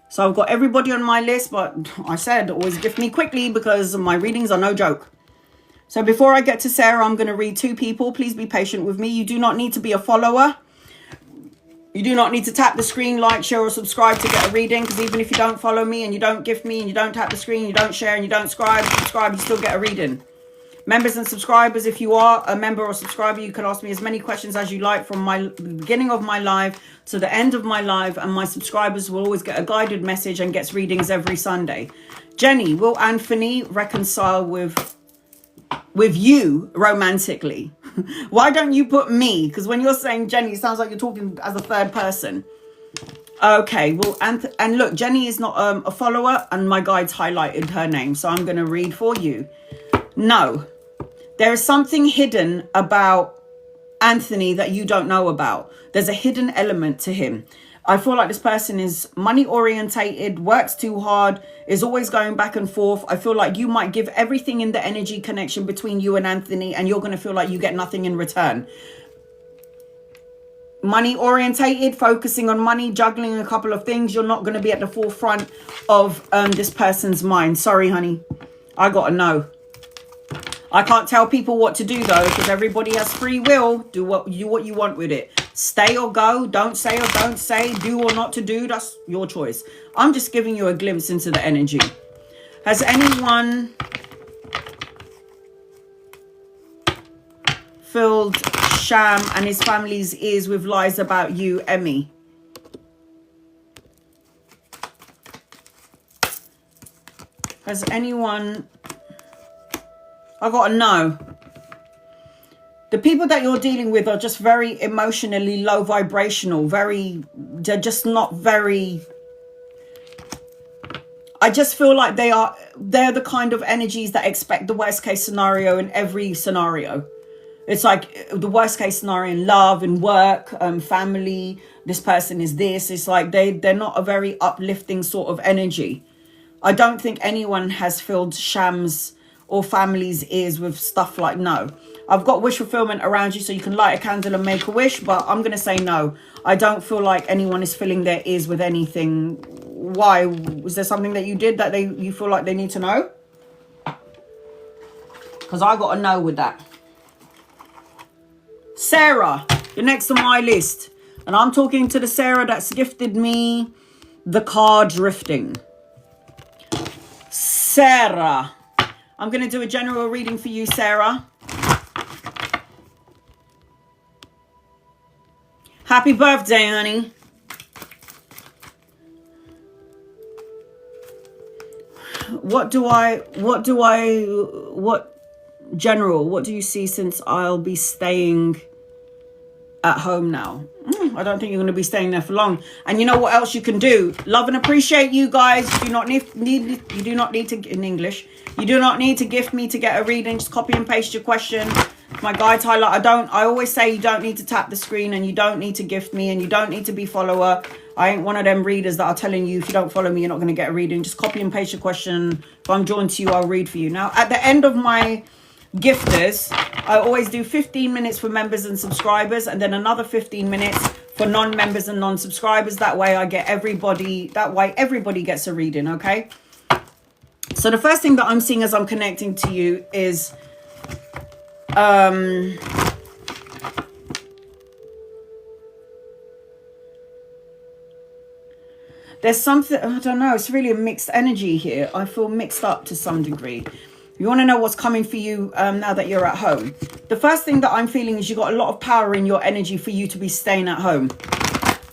So I've got everybody on my list, but I said always gift me quickly because my readings are no joke. So before I get to Sarah, I'm going to read 2 people. Please be patient with me. You do not need to be a follower. You do not need to tap the screen, like, share, or subscribe to get a reading. Because even if you don't follow me and you don't gift me and you don't tap the screen, you don't share and you don't subscribe, you still get a reading. Members and subscribers, if you are a member or subscriber, you can ask me as many questions as you like from the beginning of my live to the end of my live. And my subscribers will always get a guided message and gets readings every Sunday. Jenny, will Anthony reconcile with you romantically? Why don't you put me? Because when you're saying Jenny, it sounds like you're talking as a third person. Okay, well, and look, Jenny is not a follower, and my guide's highlighted her name, so I'm going to read for you. No, there is something hidden about Anthony that you don't know about. There's a hidden element to him. I feel like this person is money orientated, works too hard, is always going back and forth. I feel like you might give everything in the energy connection between you and Anthony, and you're going to feel like you get nothing in return. Money orientated, focusing on money, juggling a couple of things. You're not going to be at the forefront of this person's mind. Sorry, honey. I got to know. I can't tell people what to do though, because everybody has free will. Do what you want with it. Stay or go, don't say or don't say, do or not to do, that's your choice. I'm just giving you a glimpse into the energy. Has anyone filled Sham and his family's ears with lies about you, Emmy? Has anyone... I gotta know. The people that you're dealing with are just very emotionally low vibrational. They're just not very... I just feel like they're the kind of energies that expect the worst case scenario in every scenario. It's like the worst case scenario in love, in work, family. This person is this. It's like they're not a very uplifting sort of energy. I don't think anyone has filled Sham's or family's ears with stuff like no. I've got wish fulfillment around you, so you can light a candle and make a wish, but I'm going to say no. I don't feel like anyone is filling their ears with anything. Why? Was there something that you did that you feel like they need to know? Because I got a no with that. Sarah, you're next on my list. And I'm talking to the Sarah that's gifted me the card drifting. Sarah. I'm going to do a general reading for you, Sarah. Happy birthday, honey. What general, what do you see since I'll be staying at home now? I don't think you're going to be staying there for long. And you know what else you can do? Love and appreciate you guys. You do not need to, in English, you do not need to gift me to get a reading. Just copy and paste your question. My guides highlight. I always say you don't need to tap the screen, and you don't need to gift me, and you don't need to be follower. I ain't one of them readers that are telling you if you don't follow me, you're not going to get a reading. Just copy and paste your question. If I'm drawn to you, I'll read for you. Now, at the end of my gifters, I always do 15 minutes for members and subscribers, and then another 15 minutes for non-members and non-subscribers. That way I get everybody, everybody gets a reading, okay? So the first thing that I'm seeing as I'm connecting to you is there's something, I don't know, it's really a mixed energy here. I feel mixed up to some degree. You want to know what's coming for you now that you're at home. The first thing that I'm feeling is you got a lot of power in your energy for you to be staying at home.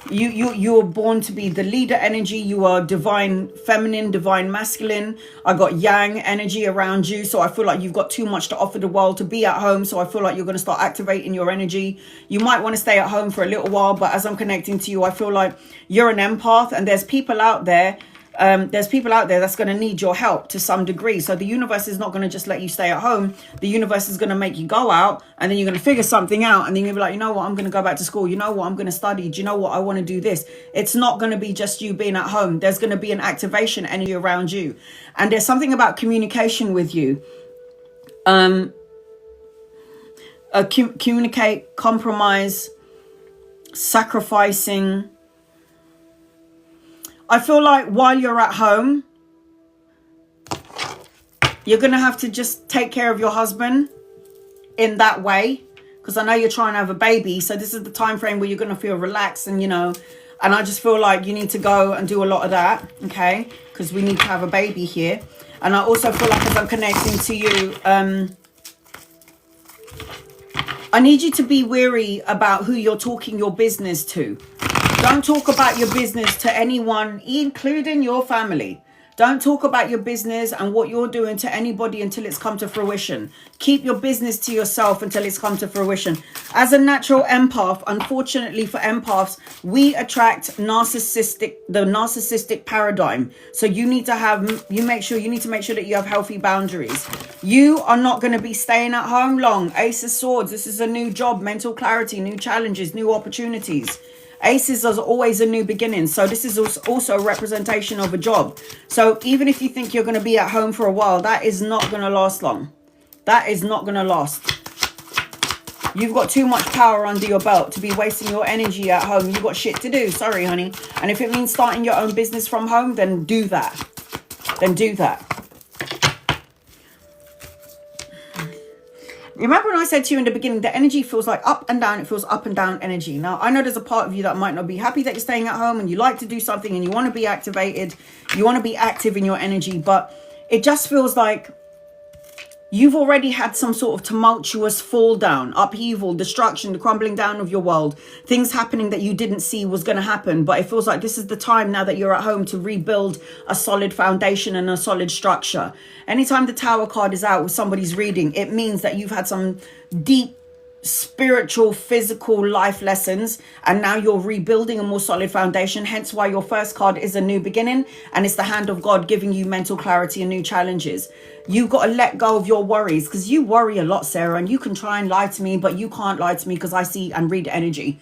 You are born to be the leader energy. You are divine feminine, divine masculine. I got yang energy around you. So I feel like you've got too much to offer the world to be at home. So I feel like you're going to start activating your energy. You might want to stay at home for a little while. But as I'm connecting to you, I feel like you're an empath. And there's people out there There's people out there that's going to need your help to some degree. So the universe is not going to just let you stay at home. The universe is going to make you go out, and then you're going to figure something out, and then you're going to be like, you know what, I'm going to go back to school. You know what, I'm going to study. Do you know what, I want to do this. It's not going to be just you being at home. There's going to be an activation energy around you. And there's something about communication with you. Communicate, compromise, sacrificing. I feel like while you're at home, you're going to have to just take care of your husband in that way. Because I know you're trying to have a baby. So this is the time frame where you're going to feel relaxed and, you know, and I just feel like you need to go and do a lot of that. Okay. Because we need to have a baby here. And I also feel like as I'm connecting to you, I need you to be wary about who you're talking your business to. Don't talk about your business to anyone, including your family. Don't talk about your business and what you're doing to anybody until it's come to fruition. Keep your business to yourself until it's come to fruition. As a natural empath, unfortunately for empaths, we attract the narcissistic paradigm. So you need to make sure that you have healthy boundaries. You are not going to be staying at home long. Ace of Swords, this is a new job, mental clarity, new challenges, new opportunities. Aces are always a new beginning. So this is also a representation of a job. So even if you think you're going to be at home for a while, that is not going to last long. That is not going to last. You've got too much power under your belt to be wasting your energy at home. You've got shit to do. Sorry, honey. And if it means starting your own business from home, then do that. Then do that. Remember when I said to you in the beginning, the energy feels like up and down. It feels up and down energy. Now, I know there's a part of you that might not be happy that you're staying at home and you like to do something and you want to be activated. You want to be active in your energy, but it just feels like you've already had some sort of tumultuous fall down, upheaval, destruction, the crumbling down of your world, things happening that you didn't see was going to happen. But it feels like this is the time now that you're at home to rebuild a solid foundation and a solid structure. Anytime the Tower card is out with somebody's reading, it means that you've had some deep spiritual, physical life lessons, and now you're rebuilding a more solid foundation. Hence why your first card is a new beginning, and it's the hand of God giving you mental clarity and new challenges. You've got to let go of your worries, because you worry a lot, Sarah, and you can try and lie to me, but you can't lie to me because I see and read energy.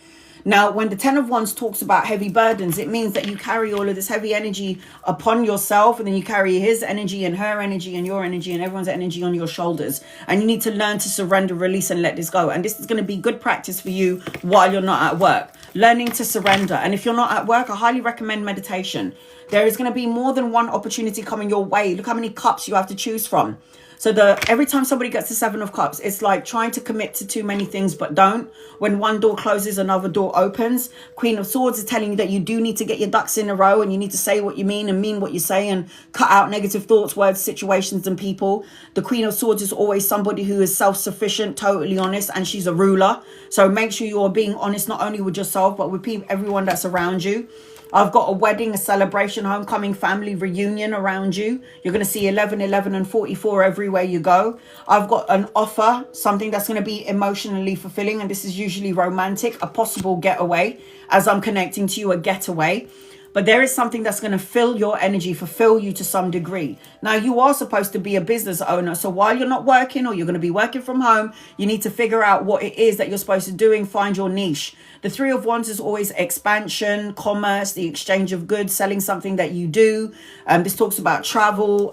Now, when the Ten of Wands talks about heavy burdens, it means that you carry all of this heavy energy upon yourself, and then you carry his energy and her energy and your energy and everyone's energy on your shoulders. And you need to learn to surrender, release, and let this go. And this is going to be good practice for you while you're not at work. Learning to surrender. And if you're not at work, I highly recommend meditation. There is going to be more than one opportunity coming your way. Look how many cups you have to choose from. So every time somebody gets the Seven of Cups, it's like trying to commit to too many things, but don't. When one door closes, another door opens. Queen of Swords is telling you that you do need to get your ducks in a row, and you need to say what you mean and mean what you say, and cut out negative thoughts, words, situations, and people. The Queen of Swords is always somebody who is self-sufficient, totally honest, and she's a ruler. So make sure you're being honest, not only with yourself, but with everyone that's around you. I've got a wedding, a celebration, homecoming, family reunion around you. You're going to see 11, 11, and 44 everywhere you go. I've got an offer, something that's going to be emotionally fulfilling. And this is usually romantic, a possible getaway. As I'm connecting to you, a getaway. But there is something that's going to fill your energy, fulfill you to some degree. Now, you are supposed to be a business owner. So while you're not working, or you're going to be working from home, you need to figure out what it is that you're supposed to do and find your niche. The Three of Wands is always expansion, commerce, the exchange of goods, selling something that you do. This talks about travel,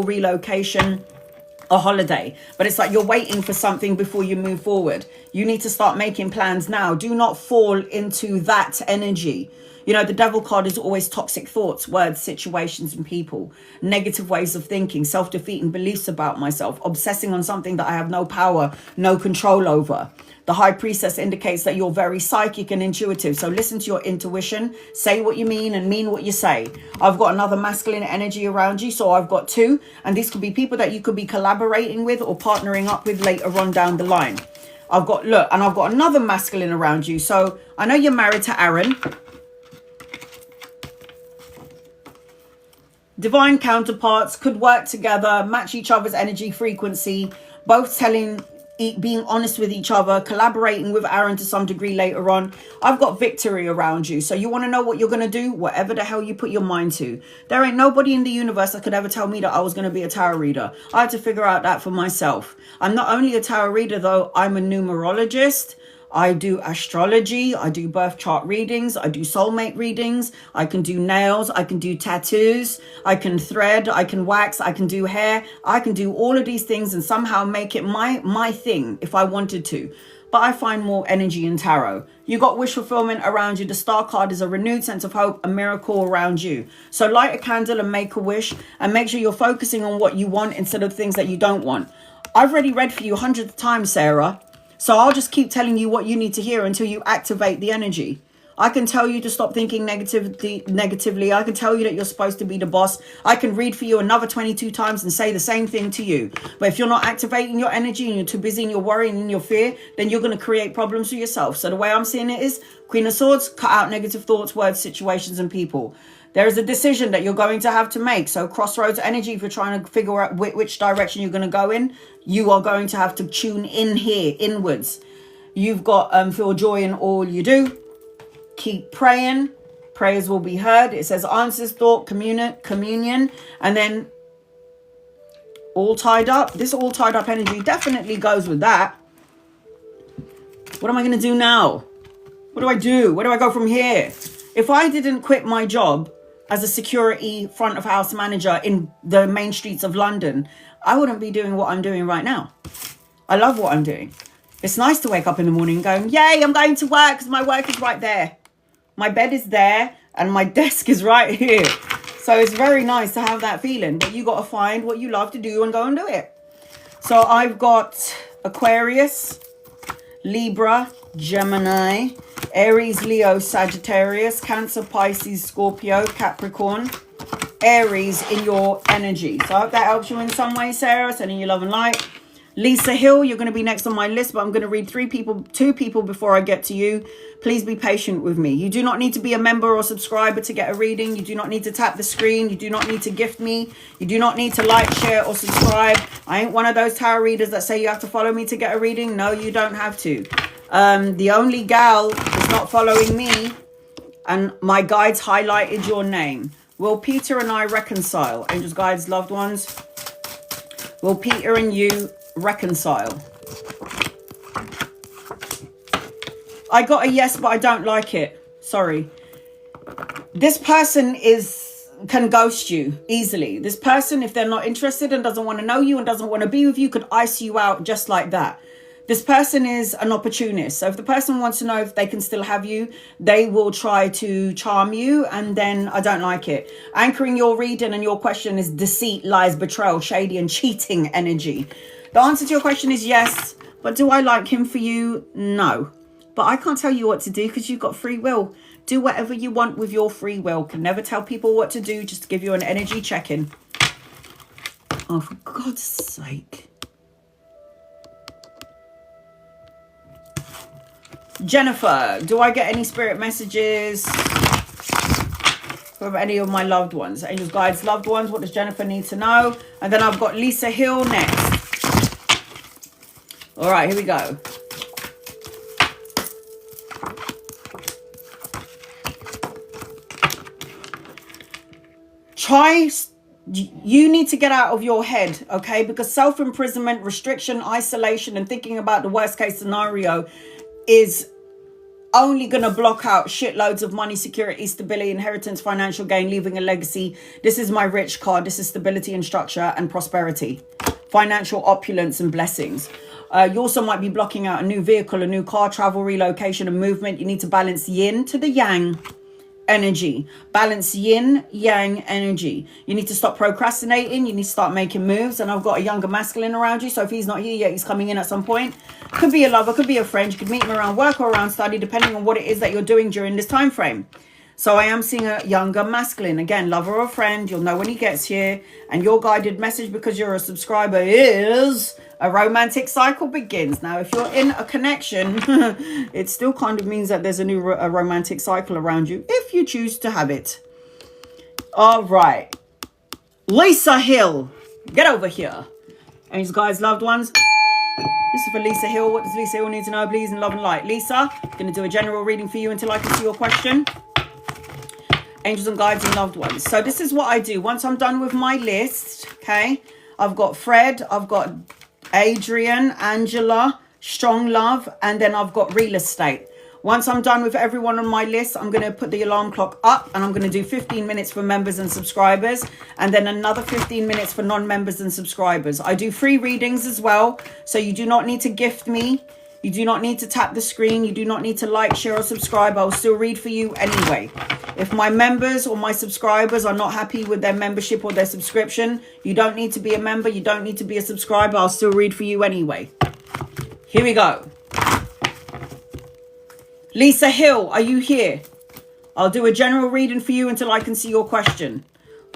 relocation, a holiday. But it's like you're waiting for something before you move forward. You need to start making plans now. Do not fall into that energy. You know, the Devil card is always toxic thoughts, words, situations, and people. Negative ways of thinking, self-defeating beliefs about myself, obsessing on something that I have no power, no control over. The High Priestess indicates that you're very psychic and intuitive. So listen to your intuition, say what you mean and mean what you say. I've got another masculine energy around you. So I've got two. And these could be people that you could be collaborating with or partnering up with later on down the line. I've got another masculine around you. So I know you're married to Aaron. Divine counterparts could work together, match each other's energy frequency, both telling being honest with each other, collaborating with Aaron to some degree later on. I've got victory around you. So you want to know what you're going to do? Whatever the hell you put your mind to. There ain't nobody in the universe that could ever tell me that I was going to be a tarot reader. I had to figure out that for myself. I'm not only a tarot reader, though. I'm a numerologist. I do astrology, I do birth chart readings, I do soulmate readings, I can do nails, I can do tattoos, I can thread, I can wax, I can do hair, I can do all of these things and somehow make it my thing if I wanted to. But I find more energy in tarot. You got wish fulfillment around you. The star card is a renewed sense of hope, a miracle around you. So light a candle and make a wish and make sure you're focusing on what you want instead of things that you don't want. I've already read for you hundreds of times, Sarah. So I'll just keep telling you what you need to hear until you activate the energy. I can tell you to stop thinking negatively. I can tell you that you're supposed to be the boss. I can read for you another 22 times and say the same thing to you. But if you're not activating your energy and you're too busy and you're worrying and your fear, then you're going to create problems for yourself. So the way I'm seeing it is Queen of Swords, cut out negative thoughts, words, situations, and people. There is a decision that you're going to have to make. So crossroads energy, if you're trying to figure out which direction you're going to go in, you are going to have to tune in here, inwards. You've got feel joy in all you do. Keep praying. Prayers will be heard. It says answers, thought, communion. And then all tied up. This all tied up energy definitely goes with that. What am I going to do now? What do I do? Where do I go from here? If I didn't quit my job as a security front of house manager in the main streets of London, I wouldn't be doing what I'm doing right now. I love what I'm doing. It's nice to wake up in the morning going, yay, I'm going to work because my work is right there. My bed is there and my desk is right here. So it's very nice to have that feeling. But you got to find what you love to do and go and do it. So I've got Aquarius, Libra, Gemini, Aries, Leo, Sagittarius, Cancer, Pisces, Scorpio, Capricorn, Aries in your energy. So I hope that helps you in some way, Sarah. Sending you love and light. Lisa Hill, you're going to be next on my list, but I'm going to read two people before I get to you. Please be patient with me. You do not need to be a member or subscriber to get a reading. You do not need to tap the screen. You do not need to gift me. You do not need to like, share, or subscribe. I ain't one of those tarot readers that say you have to follow me to get a reading. No, you don't have to. The only gal is not following me, and my guides highlighted your name. Will Peter and I reconcile? Angels, guides, loved ones. Will Peter and you reconcile? I got a yes, but I don't like it. Sorry. This person can ghost you easily. This person, if they're not interested and doesn't want to know you and doesn't want to be with you, could ice you out just like that. This person is an opportunist. So if the person wants to know if they can still have you, they will try to charm you. And then I don't like it. Anchoring your reading and your question is deceit, lies, betrayal, shady and cheating energy. The answer to your question is yes. But do I like him for you? No. But I can't tell you what to do because you've got free will. Do whatever you want with your free will. Can never tell people what to do. Just to give you an energy check-in. Oh, for God's sake. Jennifer, do I get any spirit messages from any of my loved ones? Angels, guides, loved ones. What does Jennifer need to know? And then I've got Lisa Hill next. All right, here we go. You need to get out of your head, okay? Because self-imprisonment, restriction, isolation, and thinking about the worst case scenario is only going to block out shitloads of money, security, stability, inheritance, financial gain, leaving a legacy. This is my rich card. This is stability and structure and prosperity, financial opulence and blessings. You also might be blocking out a new vehicle, a new car, travel, relocation, and movement. You need to balance yin to the yang energy. Balance yin yang energy. You need to stop procrastinating. You need to start making moves. And I've got a younger masculine around you, so if he's not here yet, he's coming in at some point. Could be a lover, could be a friend. You could meet him around work or around study, depending on what it is that you're doing during this time frame. So I am seeing a younger masculine. Again, lover or friend. You'll know when he gets here. And your guided message, because you're a subscriber, is a romantic cycle begins. Now, if you're in a connection, it still kind of means that there's a new romantic cycle around you, if you choose to have it. All right. Lisa Hill, get over here. And his guys, loved ones. This is for Lisa Hill. What does Lisa Hill need to know? Please, in love and light. Lisa, I'm going to do a general reading for you until I can see your question. Angels and guides and loved ones. So this is what I do. Once I'm done with my list, okay, I've got Fred, I've got Adrian, Angela, Strong Love, and then I've got real estate. Once I'm done with everyone on my list, I'm going to put the alarm clock up and I'm going to do 15 minutes for members and subscribers and then another 15 minutes for non-members and subscribers. I do free readings as well, so you do not need to gift me. You do not need to tap the screen. You do not need to like, share, or subscribe. I'll still read for you anyway. If my members or my subscribers are not happy with their membership or their subscription, you don't need to be a member. You don't need to be a subscriber. I'll still read for you anyway. Here we go. Lisa Hill, are you here? I'll do a general reading for you until I can see your question.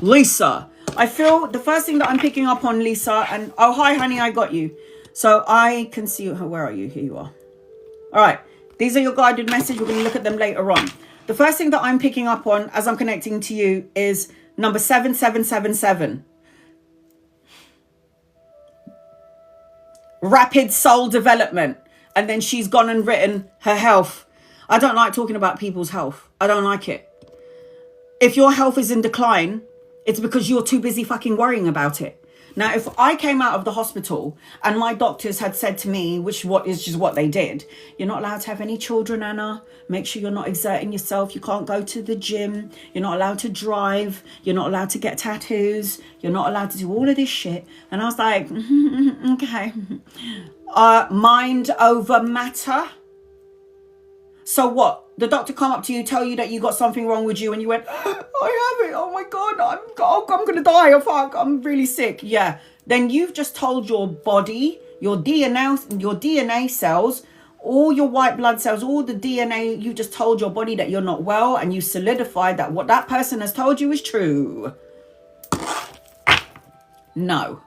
Lisa, I feel the first thing that I'm picking up on, Lisa, and oh, hi, honey, I got you. So I can see, where are you? Here you are. All right. These are your guided messages. We're going to look at them later on. The first thing that I'm picking up on as I'm connecting to you is number 7777. Rapid soul development. And then she's gone and written her health. I don't like talking about people's health. I don't like it. If your health is in decline, it's because you're too busy fucking worrying about it. Now, if I came out of the hospital and my doctors had said to me, which is just what they did, you're not allowed to have any children, Anna. Make sure you're not exerting yourself. You can't go to the gym. You're not allowed to drive. You're not allowed to get tattoos. You're not allowed to do all of this shit. And I was like, okay. Mind over matter. So what? The doctor come up to you, tell you that you got something wrong with you, and you went, I have it. Oh my God, I'm going to die. Oh fuck, I'm really sick. Yeah. Then you've just told your body, your DNA cells, all your white blood cells, all the DNA, you just told your body that you're not well, and you solidified that what that person has told you is true. No.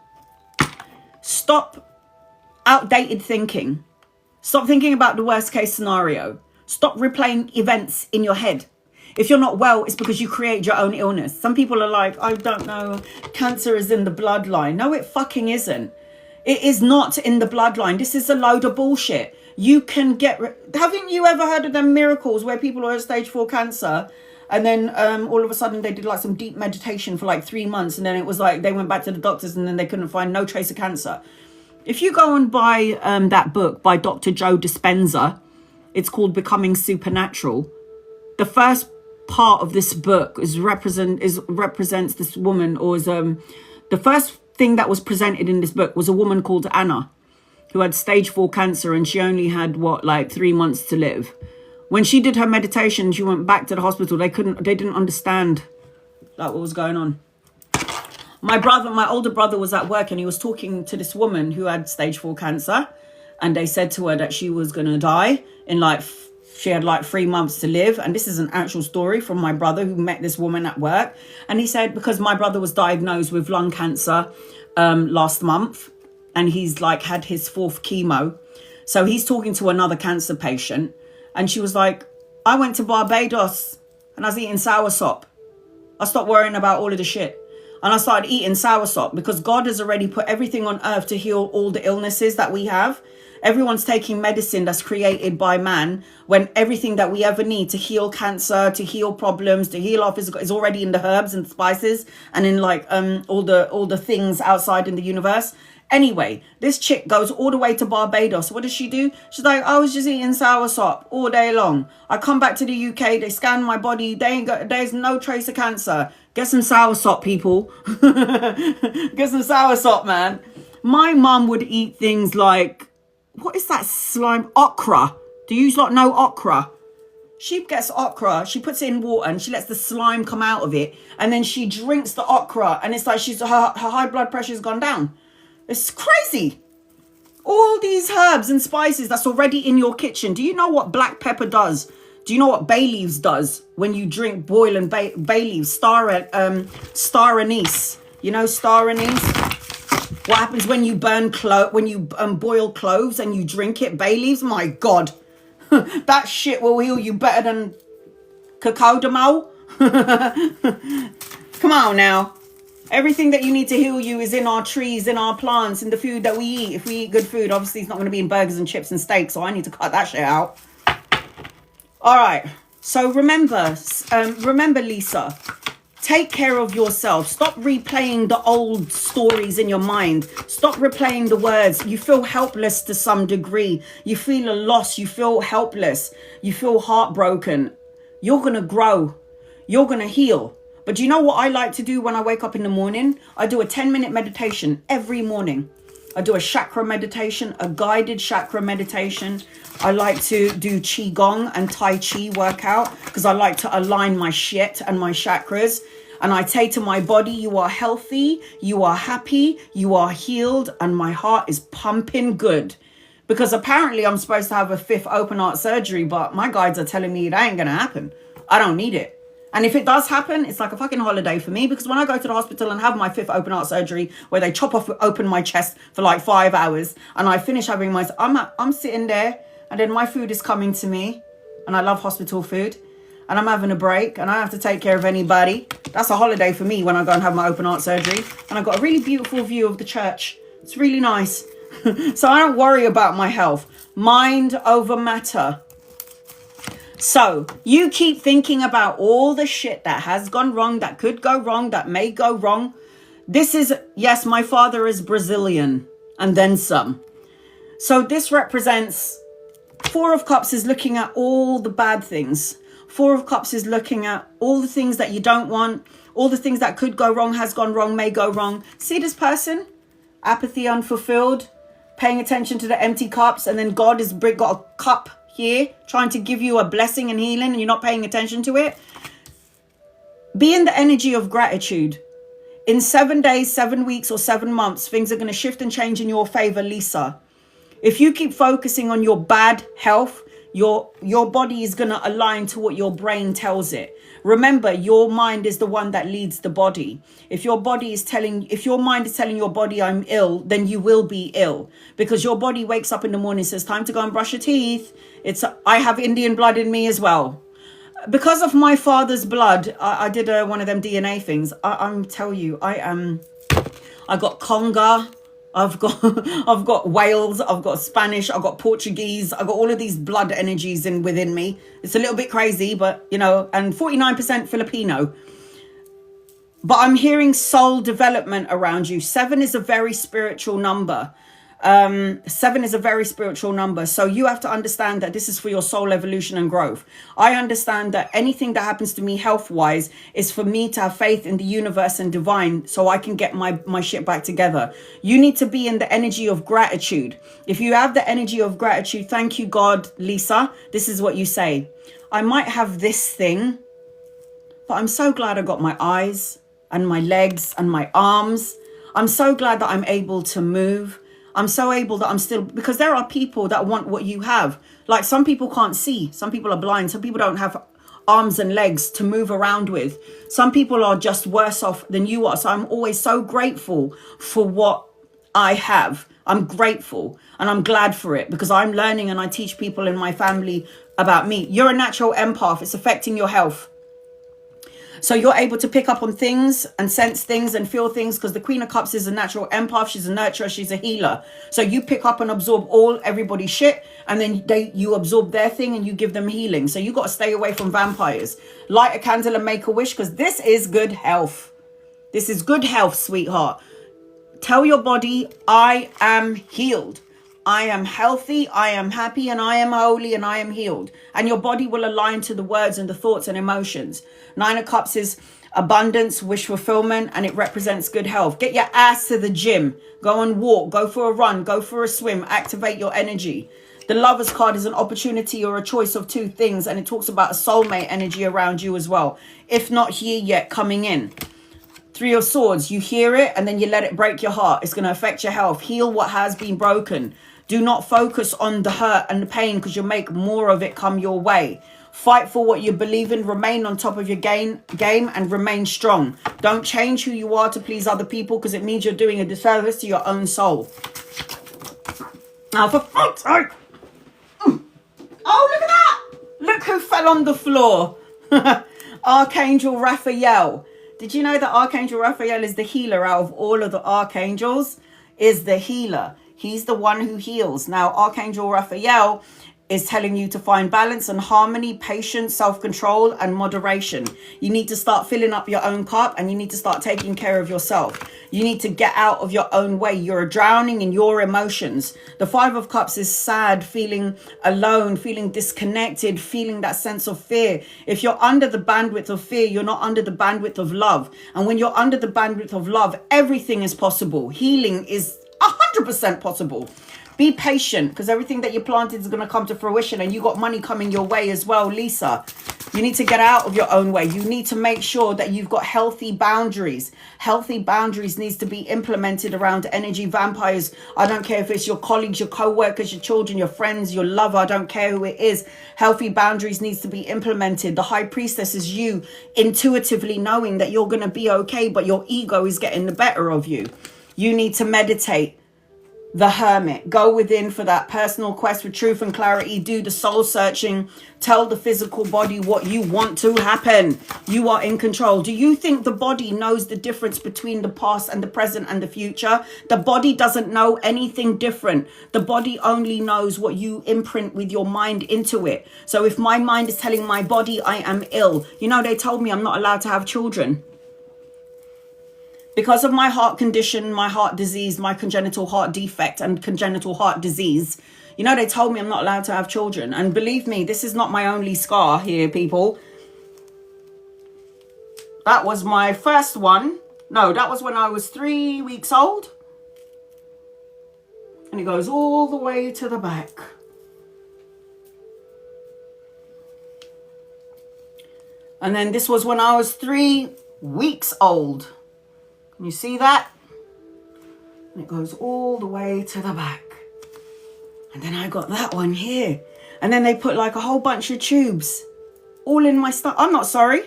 Stop outdated thinking. Stop thinking about the worst case scenario. Stop replaying events in your head. If you're not well, it's because you create your own illness. Some people are like, I don't know, cancer is in the bloodline. No, it fucking isn't. It is not in the bloodline. This is a load of bullshit. You can haven't you ever heard of them miracles where people are at stage 4 cancer and then all of a sudden they did like some deep meditation for like 3 months and then it was like they went back to the doctors and then they couldn't find no trace of cancer. If you go and buy that book by Dr. Joe Dispenza, it's called Becoming Supernatural. The first part of this book represents this woman, or is the first thing that was presented in this book was a woman called Anna, who had stage 4 cancer, and she only had 3 months to live. When she did her meditation, she went back to the hospital. They didn't understand what was going on. My older brother was at work and he was talking to this woman who had stage 4 cancer. And they said to her that she was going to die in she had 3 months to live. And this is an actual story from my brother who met this woman at work. And he said, because my brother was diagnosed with lung cancer last month. And he's had his 4th chemo. So he's talking to another cancer patient. And she was like, I went to Barbados and I was eating soursop. I stopped worrying about all of the shit. And I started eating soursop because God has already put everything on earth to heal all the illnesses that we have. Everyone's taking medicine that's created by man when everything that we ever need to heal cancer, to heal problems, to heal our physical is already in the herbs and spices and in all the things outside in the universe. Anyway, this chick goes all the way to Barbados. What does she do? She's like, I was just eating soursop all day long. I come back to the UK, they scan my body, there's no trace of cancer. Get some soursop, people. Get some soursop, man. My mum would eat things like, what is that slime? Okra. Do you lot know okra? She gets okra, she puts it in water and she lets the slime come out of it. And then she drinks the okra and it's like her high blood pressure has gone down. It's crazy. All these herbs and spices that's already in your kitchen. Do you know what black pepper does? Do you know what bay leaves does when you drink boil and bay leaves? Star anise. You know star anise? What happens when you boil cloves and you drink it? Bay leaves? My God. That shit will heal you better than cacao de mole. Come on now. Everything that you need to heal you is in our trees, in our plants, in the food that we eat. If we eat good food, obviously it's not going to be in burgers and chips and steaks, so I need to cut that shit out. All right. So remember, Lisa, take care of yourself. Stop replaying the old stories in your mind. Stop replaying the words. You feel helpless to some degree. You feel a loss. You feel helpless. You feel heartbroken. You're going to grow. You're going to heal. But do you know what I like to do when I wake up in the morning? I do a 10-minute meditation every morning. I do a chakra meditation, a guided chakra meditation. I like to do Qigong and Tai Chi workout because I like to align my shit and my chakras. And I say to my body, you are healthy, you are happy, you are healed, and my heart is pumping good. Because apparently I'm supposed to have a 5th open heart surgery, but my guides are telling me it ain't going to happen. I don't need it. And if it does happen, it's like a fucking holiday for me, because when I go to the hospital and have my 5th open heart surgery, where they chop open my chest for like 5 hours, and I finish having my, I'm sitting there, and then my food is coming to me, and I love hospital food, and I'm having a break, and I have to take care of anybody. That's a holiday for me when I go and have my open heart surgery, and I've got a really beautiful view of the church. It's really nice. So I don't worry about my health. Mind over matter. So you keep thinking about all the shit that has gone wrong, that could go wrong, that may go wrong. This is, yes, my father is Brazilian and then some. So this represents 4 of Cups is looking at all the bad things. 4 of Cups is looking at all the things that you don't want, all the things that could go wrong, has gone wrong, may go wrong. See this person? Apathy, unfulfilled, paying attention to the empty cups, and then God has got a cup here trying to give you a blessing and healing, and you're not paying attention to it. Be in the energy of gratitude. In 7 days, 7 weeks, or 7 months, things are going to shift and change in your favor, Lisa. If you keep focusing on your bad health, your body is going to align to what your brain tells it. Remember, your mind is the one that leads the body. If your mind is telling your body I'm ill, then you will be ill, because your body wakes up in the morning and says, time to go and brush your teeth. I have Indian blood in me as well. Because of my father's blood, I did one of them DNA things. I'm tell you, I got Conga, I've got Wales, I've got Spanish, I've got Portuguese, I've got all of these blood energies within me. It's a little bit crazy, but and 49% Filipino. But I'm hearing soul development around you. 7 is a very spiritual number. 7 is a very spiritual number. So you have to understand that this is for your soul evolution and growth. I understand that anything that happens to me health-wise is for me to have faith in the universe and divine, so I can get my shit back together. You need to be in the energy of gratitude. If you have the energy of gratitude, thank you, God, Lisa. This is what you say. I might have this thing, but I'm so glad I got my eyes and my legs and my arms. I'm so glad that I'm able to move. I'm so able that I'm still, because there are people that want what you have. Like, some people can't see. Some people are blind. Some people don't have arms and legs to move around with. Some people are just worse off than you are. So I'm always so grateful for what I have. I'm grateful and I'm glad for it, because I'm learning and I teach people in my family about me. You're a natural empath. It's affecting your health. So you're able to pick up on things and sense things and feel things, because the Queen of Cups is a natural empath. She's a nurturer. She's a healer. So you pick up and absorb everybody's shit, and then you absorb their thing and you give them healing. So you got to stay away from vampires. Light a candle and make a wish, because this is good health. This is good health, sweetheart. Tell your body, I am healed. I am healthy, I am happy, and I am holy, and I am healed. And your body will align to the words and the thoughts and emotions. 9 of Cups is abundance, wish fulfillment, and it represents good health. Get your ass to the gym. Go and walk. Go for a run. Go for a swim. Activate your energy. The Lover's card is an opportunity or a choice of 2 things, and it talks about a soulmate energy around you as well. If not here yet, coming in. 3 of Swords, you hear it and then you let it break your heart. It's going to affect your health. Heal what has been broken. Do not focus on the hurt and the pain, because you'll make more of it come your way. Fight for what you believe in. Remain on top of your game and remain strong. Don't change who you are to please other people, because it means you're doing a disservice to your own soul. Now, for fuck's sake. Oh, look at that. Look who fell on the floor. Archangel Raphael. Did you know that Archangel Raphael is the healer out of all of the archangels? Is the healer. He's the one who heals. Now, Archangel Raphael is telling you to find balance and harmony, patience, self-control, and moderation. You need to start filling up your own cup, and you need to start taking care of yourself. You need to get out of your own way. You're drowning in your emotions. The Five of Cups is sad, feeling alone, feeling disconnected, feeling that sense of fear. If you're under the bandwidth of fear, you're not under the bandwidth of love. And when you're under the bandwidth of love, everything is possible. Healing is 100% possible. Be patient, because everything that you planted is going to come to fruition, and you got money coming your way as well, Lisa. You need to get out of your own way. You need to make sure that you've got healthy boundaries. Healthy boundaries needs to be implemented around energy vampires. I don't care if it's your colleagues, your co-workers, your children, your friends, your lover. I don't care who it is. Healthy boundaries needs to be implemented. The High Priestess is you intuitively knowing that you're going to be okay, but your ego is getting the better of you. You need to meditate. The Hermit, go within for that personal quest for truth and clarity. Do the soul searching. Tell the physical body what you want to happen. You are in control. Do you think the body knows the difference between the past and the present and the future? The body doesn't know anything different. The body only knows what you imprint with your mind into it. So if my mind is telling my body I am ill, you know, they told me I'm not allowed to have children. Because of my heart condition, my heart disease, my congenital heart defect and congenital heart disease, you know, they told me I'm not allowed to have children. And believe me, this is not my only scar here, people. That was my first one. No, that was when I was 3 weeks old. And it goes all the way to the back. And then this was when I was 3 weeks old. You see that? And it goes all the way to the back. And then I got that one here. And then they put like a whole bunch of tubes all in my stomach. I'm not sorry.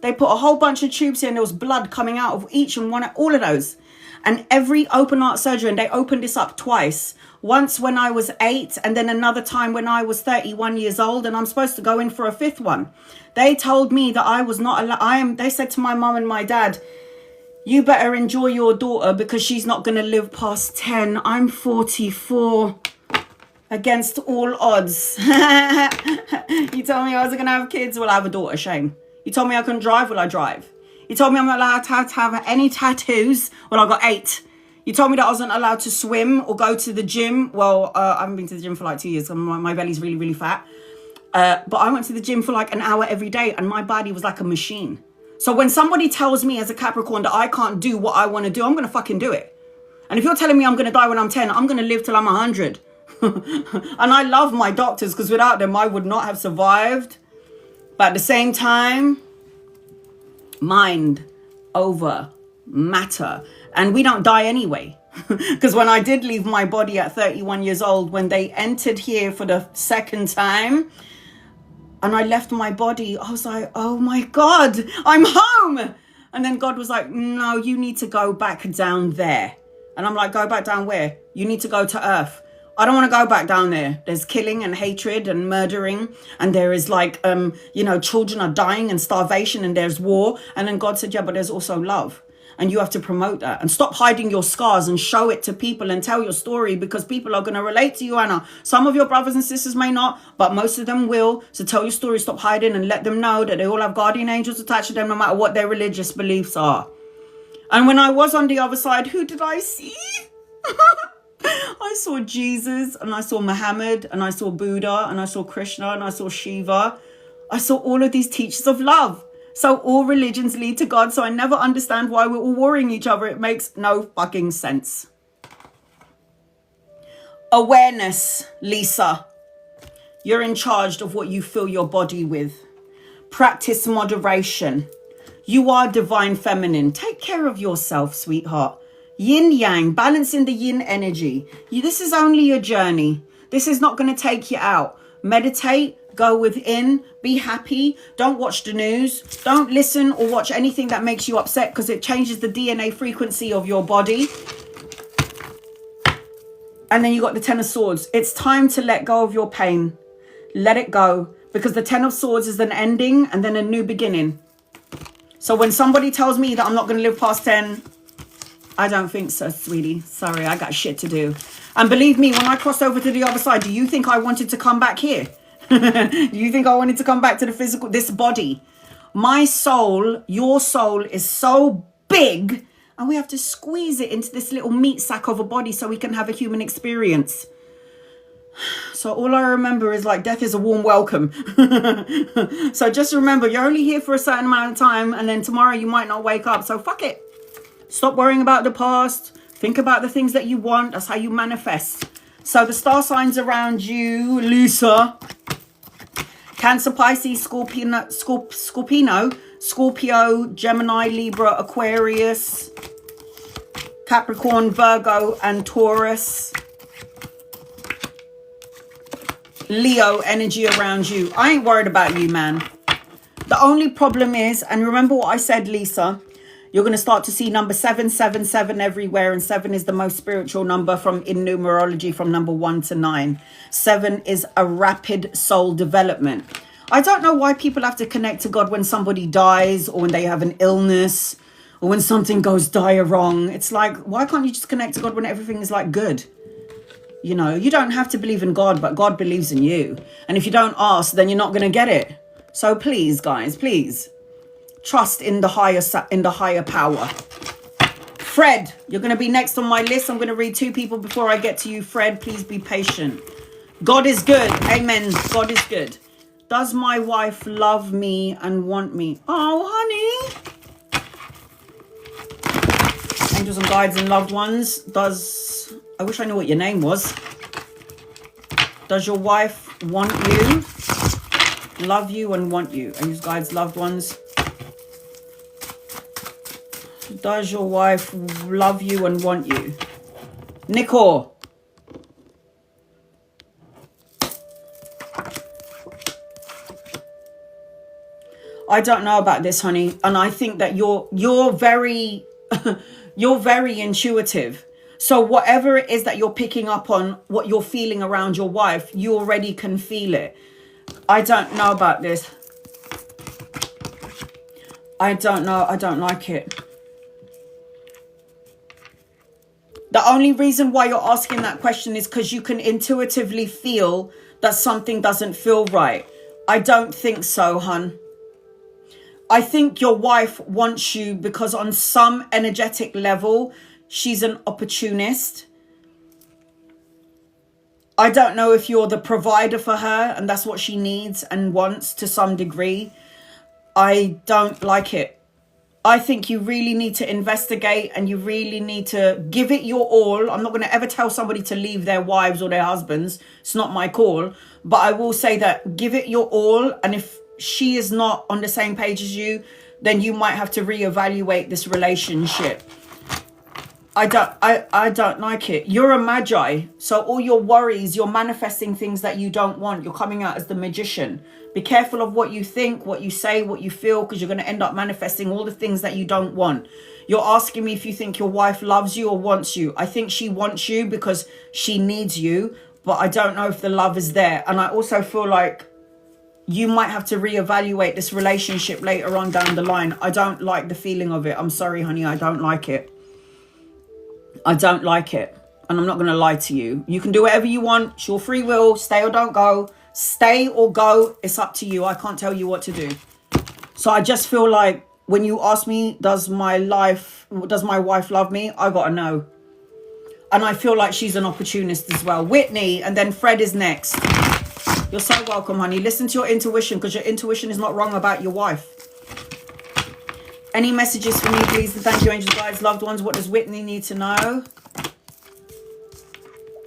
They put a whole bunch of tubes here, and there was blood coming out of each and one, all of those. And every open heart surgery, and they opened this up twice. Once when I was 8, and then another time when I was 31 years old, and I'm supposed to go in for a 5th one. They told me that I was not allowed. They said to my mum and my dad, you better enjoy your daughter because she's not going to live past 10. I'm 44. Against all odds. You told me I wasn't going to have kids. Well, I have a daughter, shame. You told me I couldn't drive. Well, I drive. You told me I'm not allowed to have any tattoos. Well, I got 8. You told me that I wasn't allowed to swim or go to the gym. Well, I haven't been to the gym for like 2 years. My belly's really, really fat. But I went to the gym for like an hour every day, and my body was like a machine. So when somebody tells me as a Capricorn that I can't do what I want to do, I'm going to fucking do it. And if you're telling me I'm going to die when I'm 10, I'm going to live till I'm 100. And I love my doctors, because without them, I would not have survived. But at the same time, mind over matter. And we don't die anyway. Because when I did leave my body at 31 years old, when they entered here for the 2nd time, and I left my body, I was like, oh my God, I'm home. And then God was like, no, you need to go back down there. And I'm like, go back down where? You need to go to earth. I don't want to go back down there. There's killing and hatred and murdering. And there is like, children are dying and starvation, and there's war. And then God said, yeah, but there's also love. And you have to promote that, and stop hiding your scars and show it to people and tell your story, because people are going to relate to you, Anna. Some of your brothers and sisters may not, but most of them will. So tell your story, stop hiding, and let them know that they all have guardian angels attached to them, no matter what their religious beliefs are. And when I was on the other side, who did I see? I saw Jesus, and I saw Muhammad, and I saw Buddha, and I saw Krishna, and I saw Shiva. I saw all of these teachers of love. So all religions lead to God. So I never understand why we're all warring each other. It makes no fucking sense. Awareness, Lisa. You're in charge of what you fill your body with. Practice moderation. You are divine feminine. Take care of yourself, sweetheart. Yin yang, balancing the yin energy. This is only a journey. This is not going to take you out. Meditate. Go within, be happy. Don't watch the news. Don't listen or watch anything that makes you upset, because it changes the DNA frequency of your body. And then you got the 10 of Swords. It's time to let go of your pain. Let it go, because the 10 of Swords is an ending and then a new beginning. So when somebody tells me that I'm not going to live past 10, I don't think so, sweetie. Sorry, I got shit to do. And believe me, when I crossed over to the other side, do you think I wanted to come back here? Do you think I wanted to come back to the physical, this body? My soul, your soul is so big, and we have to squeeze it into this little meat sack of a body so we can have a human experience. So all I remember is like death is a warm welcome. So just remember, you're only here for a certain amount of time, and then tomorrow you might not wake up. So fuck it. Stop worrying about the past. Think about the things that you want. That's how you manifest. So the star signs around you, Lisa: Cancer, Pisces, Scorpio, Gemini, Libra, Aquarius, Capricorn, Virgo, and Taurus. Leo energy around you. I ain't worried about you, man. The only problem is, and remember what I said, Lisa, you're going to start to see number 777 everywhere, and 7 is the most spiritual number in numerology, from number 1 to 9. 7 is a rapid soul development. I don't know why people have to connect to God when somebody dies, or when they have an illness, or when something goes dire wrong. It's like, why can't you just connect to God when everything is like good? You know, you don't have to believe in God, but God believes in you. And if you don't ask, then you're not going to get it. So please, guys, please trust in the higher power. Fred, you're going to be next on my list. I'm going to read 2 people before I get to you. Fred, please be patient. God is good. Amen. God is good. Does my wife love me and want me? Oh, honey. Angels and guides and loved ones. I wish I knew what your name was. Does your wife want you, love you, and want you? Angels, guides, loved ones. Does your wife love you and want you? Nicole. I don't know about this, honey. And I think that you're very you're very intuitive. So whatever it is that you're picking up on, what you're feeling around your wife, you already can feel it. I don't know about this. I don't know. I don't like it. The only reason why you're asking that question is because you can intuitively feel that something doesn't feel right. I don't think so, hun. I think your wife wants you because on some energetic level, she's an opportunist. I don't know if you're the provider for her and that's what she needs and wants to some degree. I don't like it. I think you really need to investigate and you really need to give it your all. I'm not going to ever tell somebody to leave their wives or their husbands. It's not my call. But I will say that give it your all. And if she is not on the same page as you, then you might have to reevaluate this relationship. I don't like it. You're a magi. So all your worries, you're manifesting things that you don't want. You're coming out as the magician. Be careful of what you think, what you say, what you feel, because you're going to end up manifesting all the things that you don't want. You're asking me if you think your wife loves you or wants you. I think she wants you because she needs you, but I don't know if the love is there. And I also feel like you might have to reevaluate this relationship later on down the line. I don't like the feeling of it. I'm sorry, honey. I don't like it. I don't like it. And I'm not going to lie to you. You can do whatever you want. It's your free will. Stay or don't go. Stay or go. It's up to you. I can't tell you what to do. So I just feel like when you ask me, does my wife love me? I got to know. And I feel like she's an opportunist as well. Whitney, and then Fred is next. You're so welcome, honey. Listen to your intuition, because your intuition is not wrong about your wife. Any messages for me, please? Thank you, angels, guides, loved ones. What does Whitney need to know?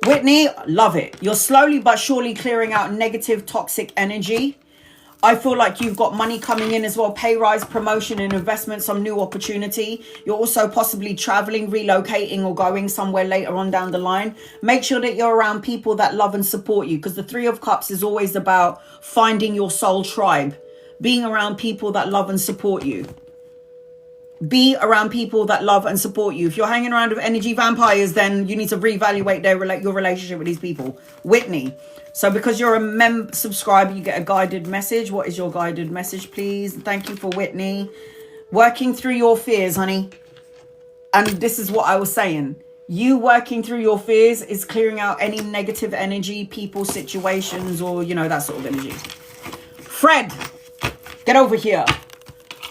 Whitney, love it. You're slowly but surely clearing out negative, toxic energy. I feel like you've got money coming in as well. Pay rise, promotion and investment, some new opportunity. You're also possibly traveling, relocating or going somewhere later on down the line. Make sure that you're around people that love and support you, because the 3 of Cups is always about finding your soul tribe. Being around people that love and support you. Be around people that love and support you. If you're hanging around with energy vampires, then you need to reevaluate your relationship with these people. Whitney. So because you're a subscriber, you get a guided message. What is your guided message, please? Thank you for Whitney. Working through your fears, honey. And this is what I was saying. You working through your fears is clearing out any negative energy, people, situations, or, you know, that sort of energy. Fred, get over here.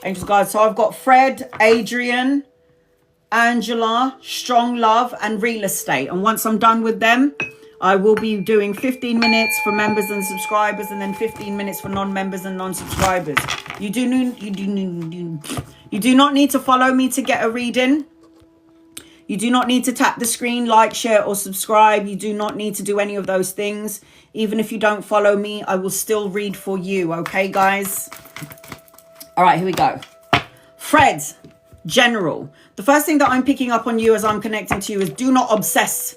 Angels, guys. So I've got Fred, Adrian, Angela, Strong Love, and Real Estate. And once I'm done with them, I will be doing 15 minutes for members and subscribers, and then 15 minutes for non-members and non-subscribers. You do not need to follow me to get a reading. You do not need to tap the screen, like, share, or subscribe. You do not need to do any of those things. Even if you don't follow me, I will still read for you. Okay, guys? All right, here we go. Fred, General. The first thing that I'm picking up on you as I'm connecting to you is do not obsess.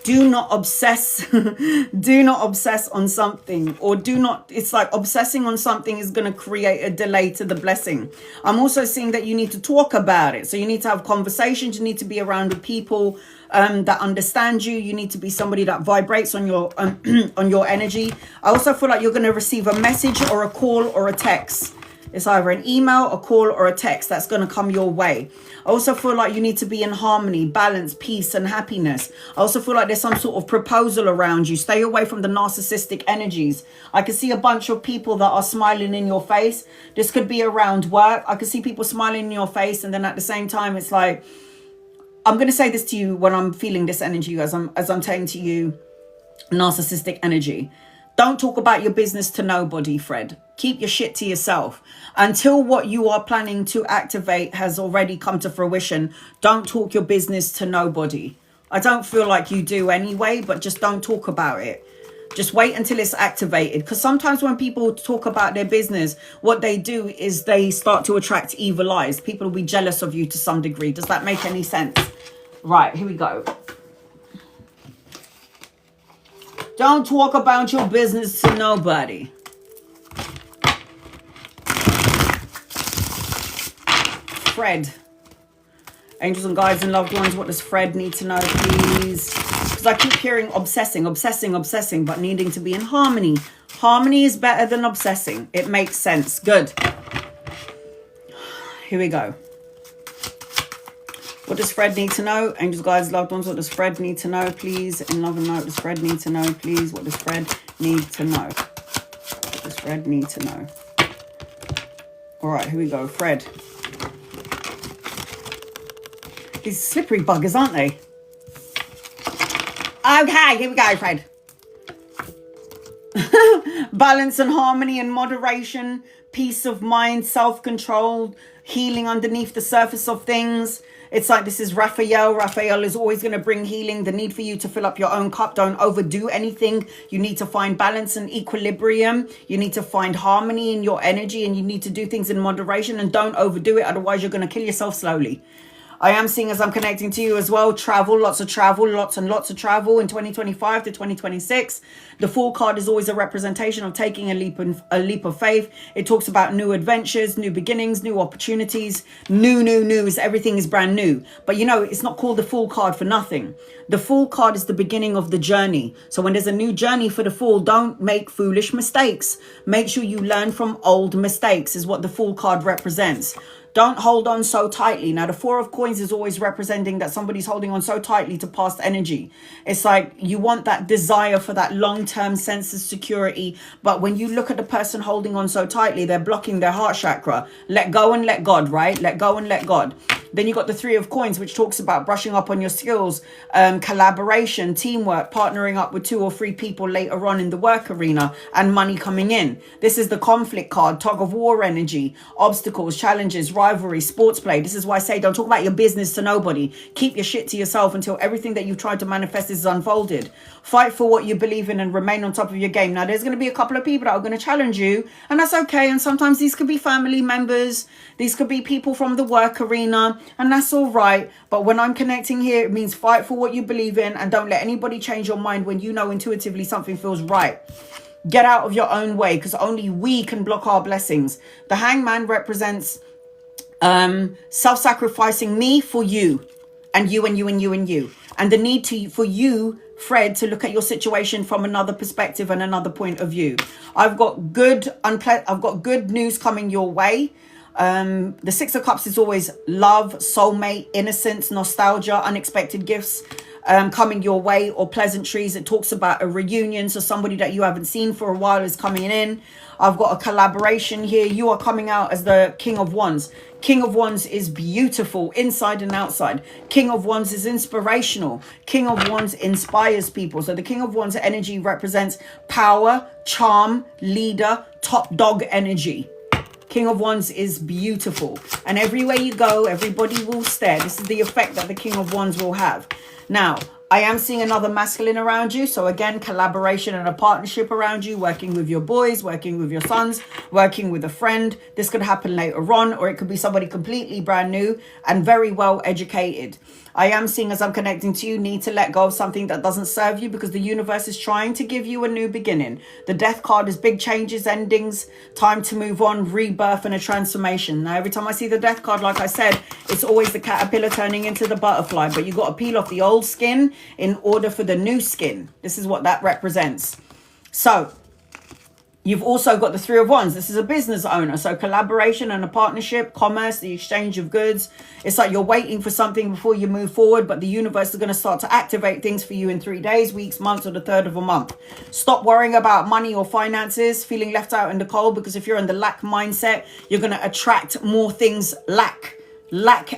Do not obsess. Do not obsess on something, or do not, it's like obsessing on something is going to create a delay to the blessing. I'm also seeing that you need to talk about it. So you need to have conversations. You need to be around with people that understand you. You need to be somebody that vibrates on your on your energy. I also feel like you're going to receive a message or a call or a text. It's either an email, a call, or a text that's going to come your way. I also feel like you need to be in harmony, balance, peace, and happiness. I also feel like there's some sort of proposal around you. Stay away from the narcissistic energies. I can see a bunch of people that are smiling in your face. This could be around work. I can see people smiling in your face, and then at the same time, it's like, I'm going to say this to you when I'm feeling this energy, as I'm saying to you, narcissistic energy. Don't talk about your business to nobody, Fred. Keep your shit to yourself. Until what you are planning to activate has already come to fruition, don't talk your business to nobody. I don't feel like you do anyway, but just don't talk about it. Just wait until it's activated. Because sometimes when people talk about their business, what they do is they start to attract evil eyes. People will be jealous of you to some degree. Does that make any sense? Right, here we go. Don't talk about your business to nobody. Fred. Angels and guides and loved ones, what does Fred need to know, please? Because I keep hearing obsessing, but needing to be in harmony. Harmony is better than obsessing. It makes sense. Good. Here we go. What does Fred need to know? Angels, guides, loved ones, what does Fred need to know, please? In love and light, what does Fred need to know, please? What does Fred need to know? What does Fred need to know? All right, here we go. Fred. These slippery buggers, aren't they? Okay, here we go, Fred. Balance and harmony and moderation, peace of mind, self-control, healing underneath the surface of things. It's like this is Raphael. Raphael is always going to bring healing. The need for you to fill up your own cup. Don't overdo anything. You need to find balance and equilibrium. You need to find harmony in your energy, and you need to do things in moderation, and don't overdo it. Otherwise, you're going to kill yourself slowly. I am seeing, as I'm connecting to you as well, travel, lots of travel, lots and lots of travel in 2025 to 2026. The Fool card is always a representation of taking a leap of faith. It talks about new adventures, new beginnings, new opportunities, new. Everything is brand new. But you know, it's not called the Fool card for nothing. The Fool card is the beginning of the journey. So when there's a new journey for the Fool, don't make foolish mistakes. Make sure you learn from old mistakes is what the Fool card represents. Don't hold on so tightly. Now, the Four of Coins is always representing that somebody's holding on so tightly to past energy. It's like you want that desire for that long-term sense of security. But when you look at the person holding on so tightly, they're blocking their heart chakra. Let go and let God, right? Let go and let God. Then you got the Three of Coins, which talks about brushing up on your skills, collaboration, teamwork, partnering up with 2 or 3 people later on in the work arena, and money coming in. This is the conflict card, tug of war energy, obstacles, challenges, rivalry, sports play. This is why I say don't talk about your business to nobody. Keep your shit to yourself until everything that you've tried to manifest is unfolded. Fight for what you believe in and remain on top of your game. Now, there's going to be a couple of people that are going to challenge you, and that's okay. And sometimes these could be family members. These could be people from the work arena, and that's all right. But when I'm connecting here, it means fight for what you believe in, and don't let anybody change your mind when you know intuitively something feels right. Get out of your own way, because only we can block our blessings. The Hangman represents self-sacrificing me for you, and you and you and you and you, and the need for you, Fred, to look at your situation from another perspective and another point of view. I've got good news coming your way. The Six of Cups is always love, soulmate, innocence, nostalgia, unexpected gifts coming your way, or pleasantries. It talks about a reunion, so somebody that you haven't seen for a while is coming in. I've got a collaboration here. You are coming out as the King of Wands. King of Wands is beautiful inside and outside. King of Wands is inspirational. King of Wands inspires people. So the King of Wands energy represents power, charm, leader, top dog energy. King of Wands is beautiful. And everywhere you go, everybody will stare. This is the effect that the King of Wands will have. Now, I am seeing another masculine around you. So again, collaboration and a partnership around you, working with your boys, working with your sons, working with a friend. This could happen later on, or it could be somebody completely brand new and very well educated. I am seeing, as I'm connecting to you, need to let go of something that doesn't serve you, because the universe is trying to give you a new beginning. The Death card is big changes, endings, time to move on, rebirth, and a transformation. Now, every time I see the Death card, like I said, it's always the caterpillar turning into the butterfly, but you've got to peel off the old skin in order for the new skin. This is what that represents. So you've also got the Three of Wands. This is a business owner. So collaboration and a partnership, commerce, the exchange of goods. It's like you're waiting for something before you move forward, but the universe is going to start to activate things for you in 3 days, weeks, months, or the third of a month. Stop worrying about money or finances, feeling left out in the cold, because if you're in the lack mindset, you're going to attract more things lack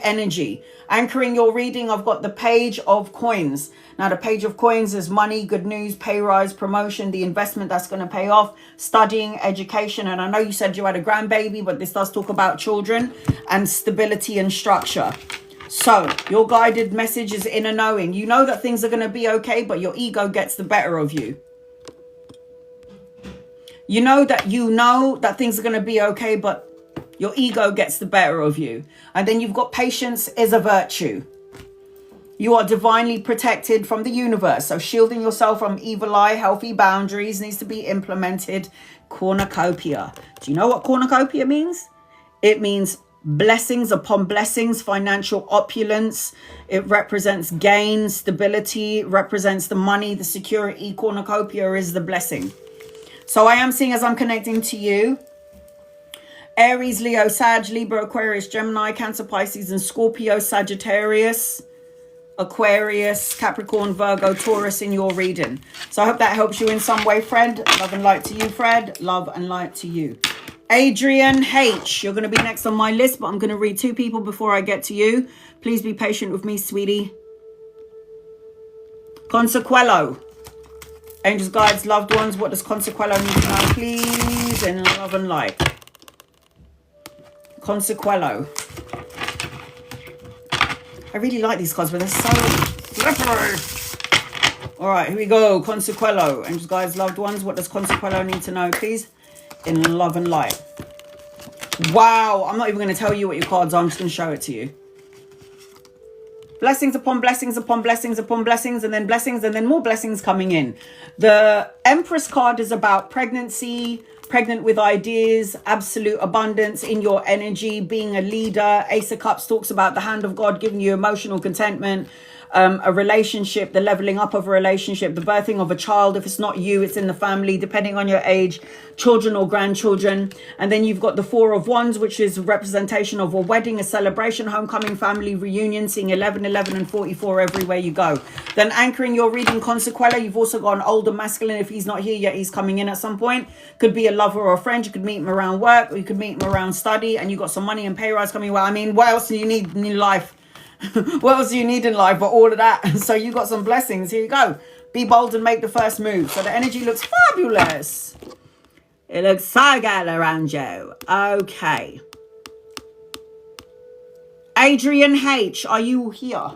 energy. Anchoring your reading, I've got the Page of Coins. Now, the Page of Coins is money, good news, pay rise, promotion, the investment that's going to pay off, studying, education. And I know you said you had a grandbaby, but this does talk about children and stability and structure. So your guided message is inner knowing. You know that things are going to be okay, but your ego gets the better of you. You know that things are going to be okay, but your ego gets the better of you. And then you've got patience is a virtue. You are divinely protected from the universe. So shielding yourself from evil eye, healthy boundaries needs to be implemented. Cornucopia. Do you know what cornucopia means? It means blessings upon blessings, financial opulence. It represents gain, stability. It represents the money, the security. Cornucopia is the blessing. So I am seeing, as I'm connecting to you, Aries, Leo, Sag, Libra, Aquarius, Gemini, Cancer, Pisces, and Scorpio, Sagittarius, Aquarius, Capricorn, Virgo, Taurus in your reading. So I hope that helps you in some way, Fred. Love and light to you, Fred. Love and light to you. Adrian H, you're going to be next on my list, but I'm going to read 2 people before I get to you. Please be patient with me, sweetie. Consequello. Angels, guides, loved ones. What does Consequello need to know, please? In love and light. Consequello. I really like these cards, but they're so slippery. All right, here we go. Consequello. Angels, guides, loved ones. What does Consequello need to know, please? In love and light. Wow. I'm not even going to tell you what your cards are. I'm just going to show it to you. Blessings upon blessings upon blessings upon blessings, and then more blessings coming in. The Empress card is about pregnancy, pregnant with ideas, absolute abundance in your energy, being a leader. Ace of Cups talks about the hand of God giving you emotional contentment, a relationship, the leveling up of a relationship, the birthing of a child. If it's not you, it's in the family, depending on your age, children or grandchildren. And then you've got the Four of Wands, which is a representation of a wedding, a celebration, homecoming, family reunion, seeing 11, 11 and 44 everywhere you go. Then anchoring your reading, Consequello, you've also got an older masculine. If he's not here yet, he's coming in at some point. Could be a lover or a friend. You could meet him around work, or you could meet him around study, and you got some money and pay rise coming. Well, I mean, what else do you need in your life? What else do you need in life but all of that? So you got some blessings. Here you go. Be bold and make the first move. So the energy looks fabulous. It looks so good around you. Okay. Adrian H, are you here?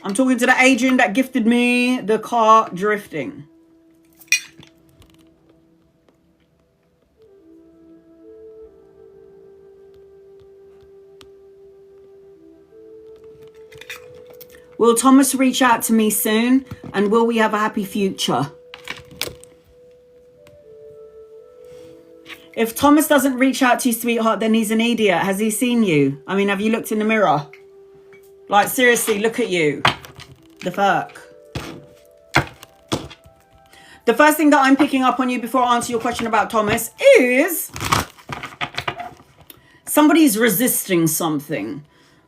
I'm talking to the Adrian that gifted me the car drifting. Will Thomas reach out to me soon? And will we have a happy future? If Thomas doesn't reach out to you, sweetheart, then he's an idiot. Has he seen you? I mean, have you looked in the mirror? Like, seriously, look at you. The fuck? The first thing that I'm picking up on you before I answer your question about Thomas is somebody's resisting something.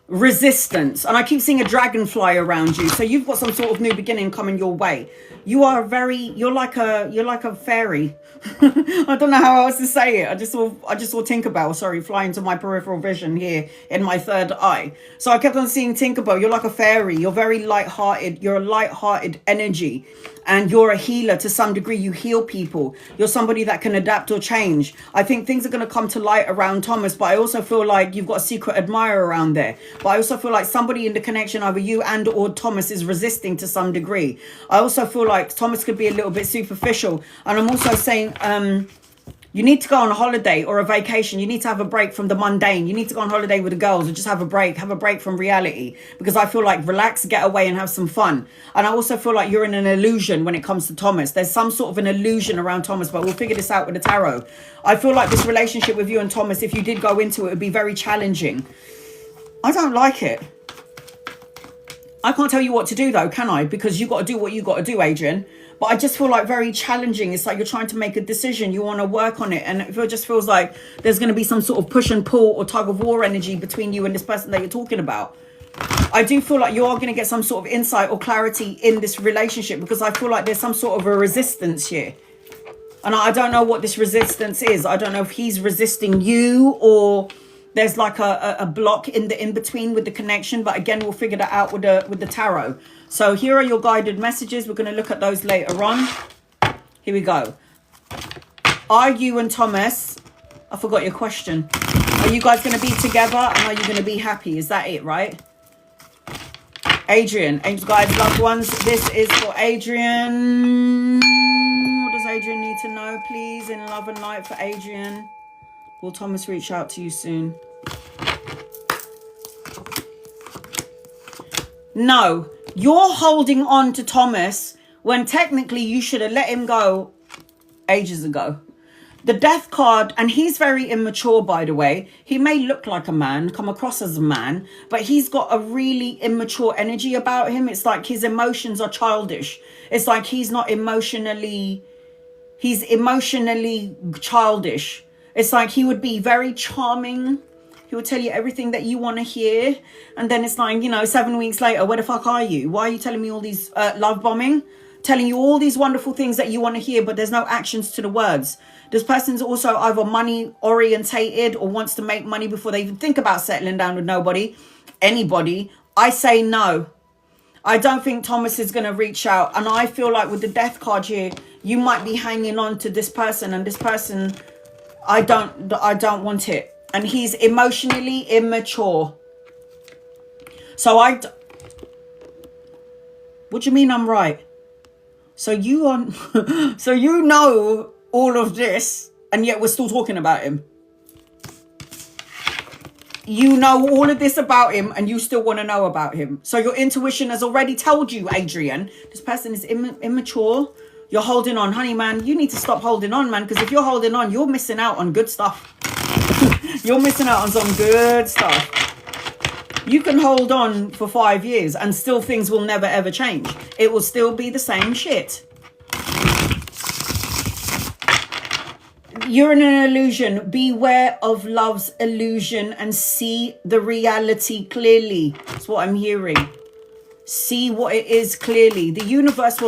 Resistance. And I keep seeing a dragonfly around you. So you've got some sort of new beginning coming your way. You're like a fairy. I don't know how else to say it. I just saw Tinkerbell, sorry, fly into my peripheral vision here in my third eye. So I kept on seeing Tinkerbell. You're like a fairy. You're very light-hearted. You're a light-hearted energy. And you're a healer to some degree. You heal people. You're somebody that can adapt or change. I think things are going to come to light around Thomas, but I also feel like you've got a secret admirer around there. But I also feel like somebody in the connection, either you and or Thomas, is resisting to some degree. I also feel like Thomas could be a little bit superficial. And I'm also saying you need to go on a holiday or a vacation. You need to have a break from the mundane. You need to go on holiday with the girls or just have a break from reality, because I feel like relax, get away and have some fun. And I also feel like you're in an illusion when it comes to Thomas. There's some sort of an illusion around Thomas, but we'll figure this out with the tarot. I feel like this relationship with you and Thomas, if you did go into it, would be very challenging. I don't like it. I can't tell you what to do though, can I? Because you got to do what you got to do, Adrian. But I just feel like very challenging. It's like you're trying to make a decision. You want to work on it. And it just feels like there's going to be some sort of push and pull or tug of war energy between you and this person that you're talking about. I do feel like you are going to get some sort of insight or clarity in this relationship, because I feel like there's some sort of a resistance here. And I don't know what this resistance is. I don't know if he's resisting you or there's like a block in the in-between with the connection. But again, we'll figure that out with the tarot. So here are your guided messages. We're going to look at those later on. Here we go. Are you and Thomas, I forgot your question. Are you guys going to be together and are you going to be happy? Is that it, right? Adrian, angels, guides, loved ones. This is for Adrian. What does Adrian need to know, please? In love and light for Adrian. Will Thomas reach out to you soon? No. You're holding on to Thomas when technically you should have let him go ages ago. The death card, and he's very immature, by the way. He may look like a man, come across as a man, but he's got a really immature energy about him. It's like his emotions are childish. It's like he's emotionally childish. It's like he would be very charming. He will tell you everything that you want to hear. And then it's like, 7 weeks later, where the fuck are you? Why are you telling me all these love bombing? Telling you all these wonderful things that you want to hear, but there's no actions to the words. This person's also either money orientated or wants to make money before they even think about settling down with anybody. I say no. I don't think Thomas is going to reach out. And I feel like with the death card here, you might be hanging on to this person, and this person, I don't want it. And he's emotionally immature. So what do you mean I'm right? So so you know all of this, and yet we're still talking about him. You know all of this about him, and you still want to know about him. So your intuition has already told you, Adrian, this person is immature. You're holding on. Honey, man, you need to stop holding on, man, because if you're holding on, you're missing out on good stuff. You're missing out on some good stuff. You can hold on for 5 years and still things will never ever change. It will still be the same shit. You're in an illusion. Beware of love's illusion and see the reality clearly. That's what I'm hearing. See what it is clearly. The universe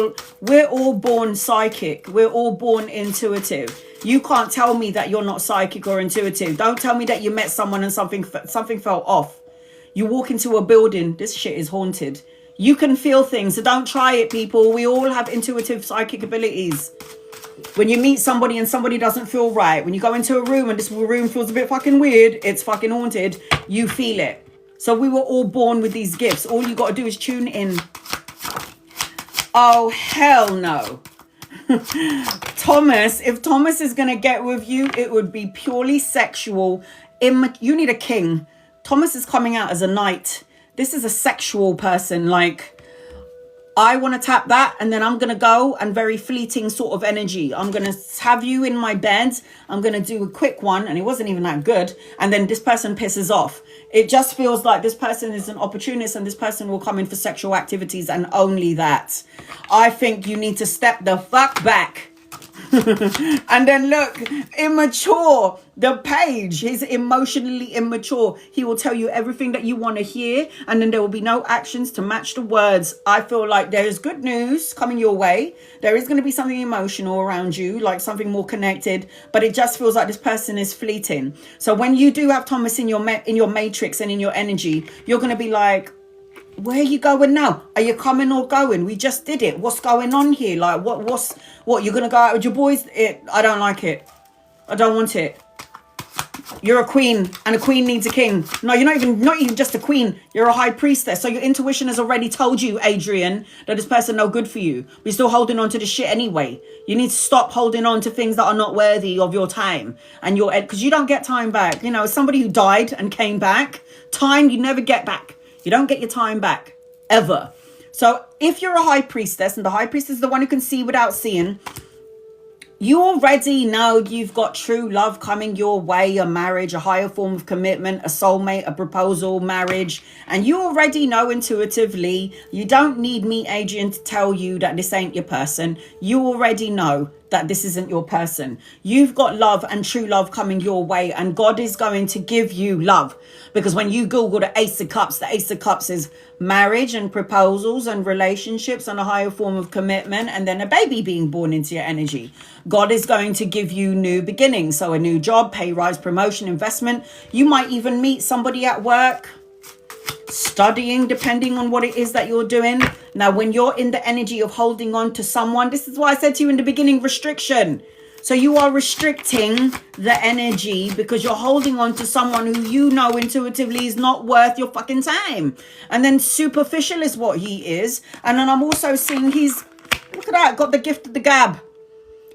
we're all born psychic. We're all born intuitive. You can't tell me that you're not psychic or intuitive. Don't tell me that you met someone and something felt off. You walk into a building, this shit is haunted. You can feel things, so don't try it, people. We all have intuitive psychic abilities. When you meet somebody and somebody doesn't feel right, when you go into a room and this room feels a bit fucking weird, it's fucking haunted, you feel it. So we were all born with these gifts. All you got to do is tune in. Oh, hell no. Thomas, if Thomas is going to get with you, it would be purely sexual. You need a king. Thomas is coming out as a knight. This is a sexual person. Like, I want to tap that, and then I'm going to go and very fleeting sort of energy. I'm going to have you in my bed. I'm going to do a quick one, and it wasn't even that good. And then this person pisses off. It just feels like this person is an opportunist, and this person will come in for sexual activities and only that. I think you need to step the fuck back. And then look, immature, the page, he's emotionally immature. He will tell you everything that you want to hear, and then there will be no actions to match the words. I feel like there is good news coming your way. There is going to be something emotional around you, like something more connected, but it just feels like this person is fleeting. So when you do have Thomas in your matrix and in your energy, you're going to be like, where are you going now? Are you coming or going? We just did it. What's going on here? Like, what? You're going to go out with your boys? I don't like it. I don't want it. You're a queen, and a queen needs a king. No, you're not even just a queen. You're a high priestess. So your intuition has already told you, Adrian, that this person no good for you. But you're still holding on to the shit anyway. You need to stop holding on to things that are not worthy of your time and because you don't get time back. You know, as somebody who died and came back, time you never get back. You don't get your time back, ever. So if you're a high priestess, and the high priestess is the one who can see without seeing, you already know you've got true love coming your way, a marriage, a higher form of commitment, a soulmate, a proposal, marriage. And you already know intuitively, you don't need me, Adrian, to tell you that this ain't your person. You already know that this isn't your person. You've got love and true love coming your way, and God is going to give you love. Because when you Google the Ace of Cups is marriage and proposals and relationships and a higher form of commitment, and then a baby being born into your energy. God is going to give you new beginnings. So a new job, pay rise, promotion, investment. You might even meet somebody at work, studying, depending on what it is that you're doing. Now, when you're in the energy of holding on to someone, this is why I said to you in the beginning, restriction. So you are restricting the energy because you're holding on to someone who you know intuitively is not worth your fucking time. And then superficial is what he is. And then I'm also seeing look at that, got the gift of the gab.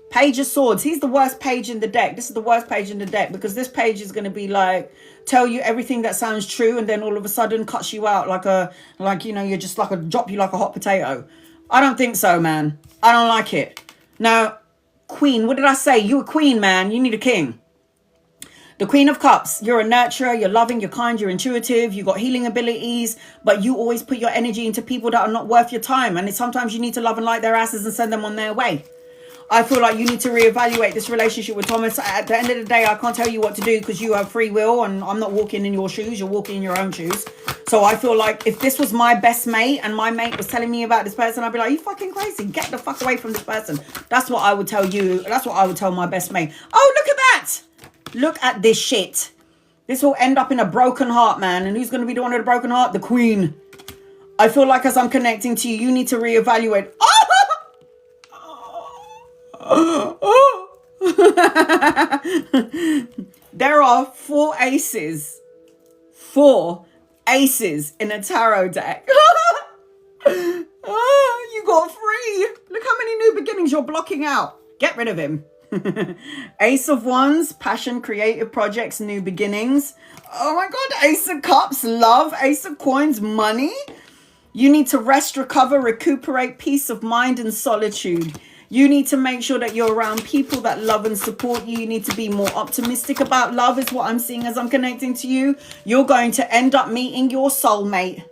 Page of Swords. He's the worst page in the deck. This is the worst page in the deck because this page is going to be like, tell you everything that sounds true, and then all of a sudden cuts you out you're just drop you like a hot potato. I don't think so, man. I don't like it. Now, Queen, what did I say? You're a queen, man. You need a king. The Queen of Cups. You're a nurturer. You're loving. You're kind. You're intuitive. You've got healing abilities, but you always put your energy into people that are not worth your time. And sometimes you need to love and light their asses and send them on their way. I feel like you need to reevaluate this relationship with Thomas. At the end of the day, I can't tell you what to do because you have free will, and I'm not walking in your shoes. You're walking in your own shoes. So I feel like if this was my best mate and my mate was telling me about this person, I'd be like, you fucking crazy. Get the fuck away from this person. That's what I would tell you. That's what I would tell my best mate. Oh, look at that. Look at this shit. This will end up in a broken heart, man. And who's going to be the one with a broken heart? The Queen. I feel like as I'm connecting to you, you need to reevaluate. There are 4 aces. 4 aces in a tarot deck. You got 3. Look how many new beginnings you're blocking out. Get rid of him. Ace of Wands, passion, creative projects, new beginnings. Oh my God, Ace of Cups, love. Ace of Coins, money. You need to rest, recover, recuperate, peace of mind and solitude. You need to make sure that you're around people that love and support you. You need to be more optimistic about love is what I'm seeing as I'm connecting to you. You're going to end up meeting your soulmate.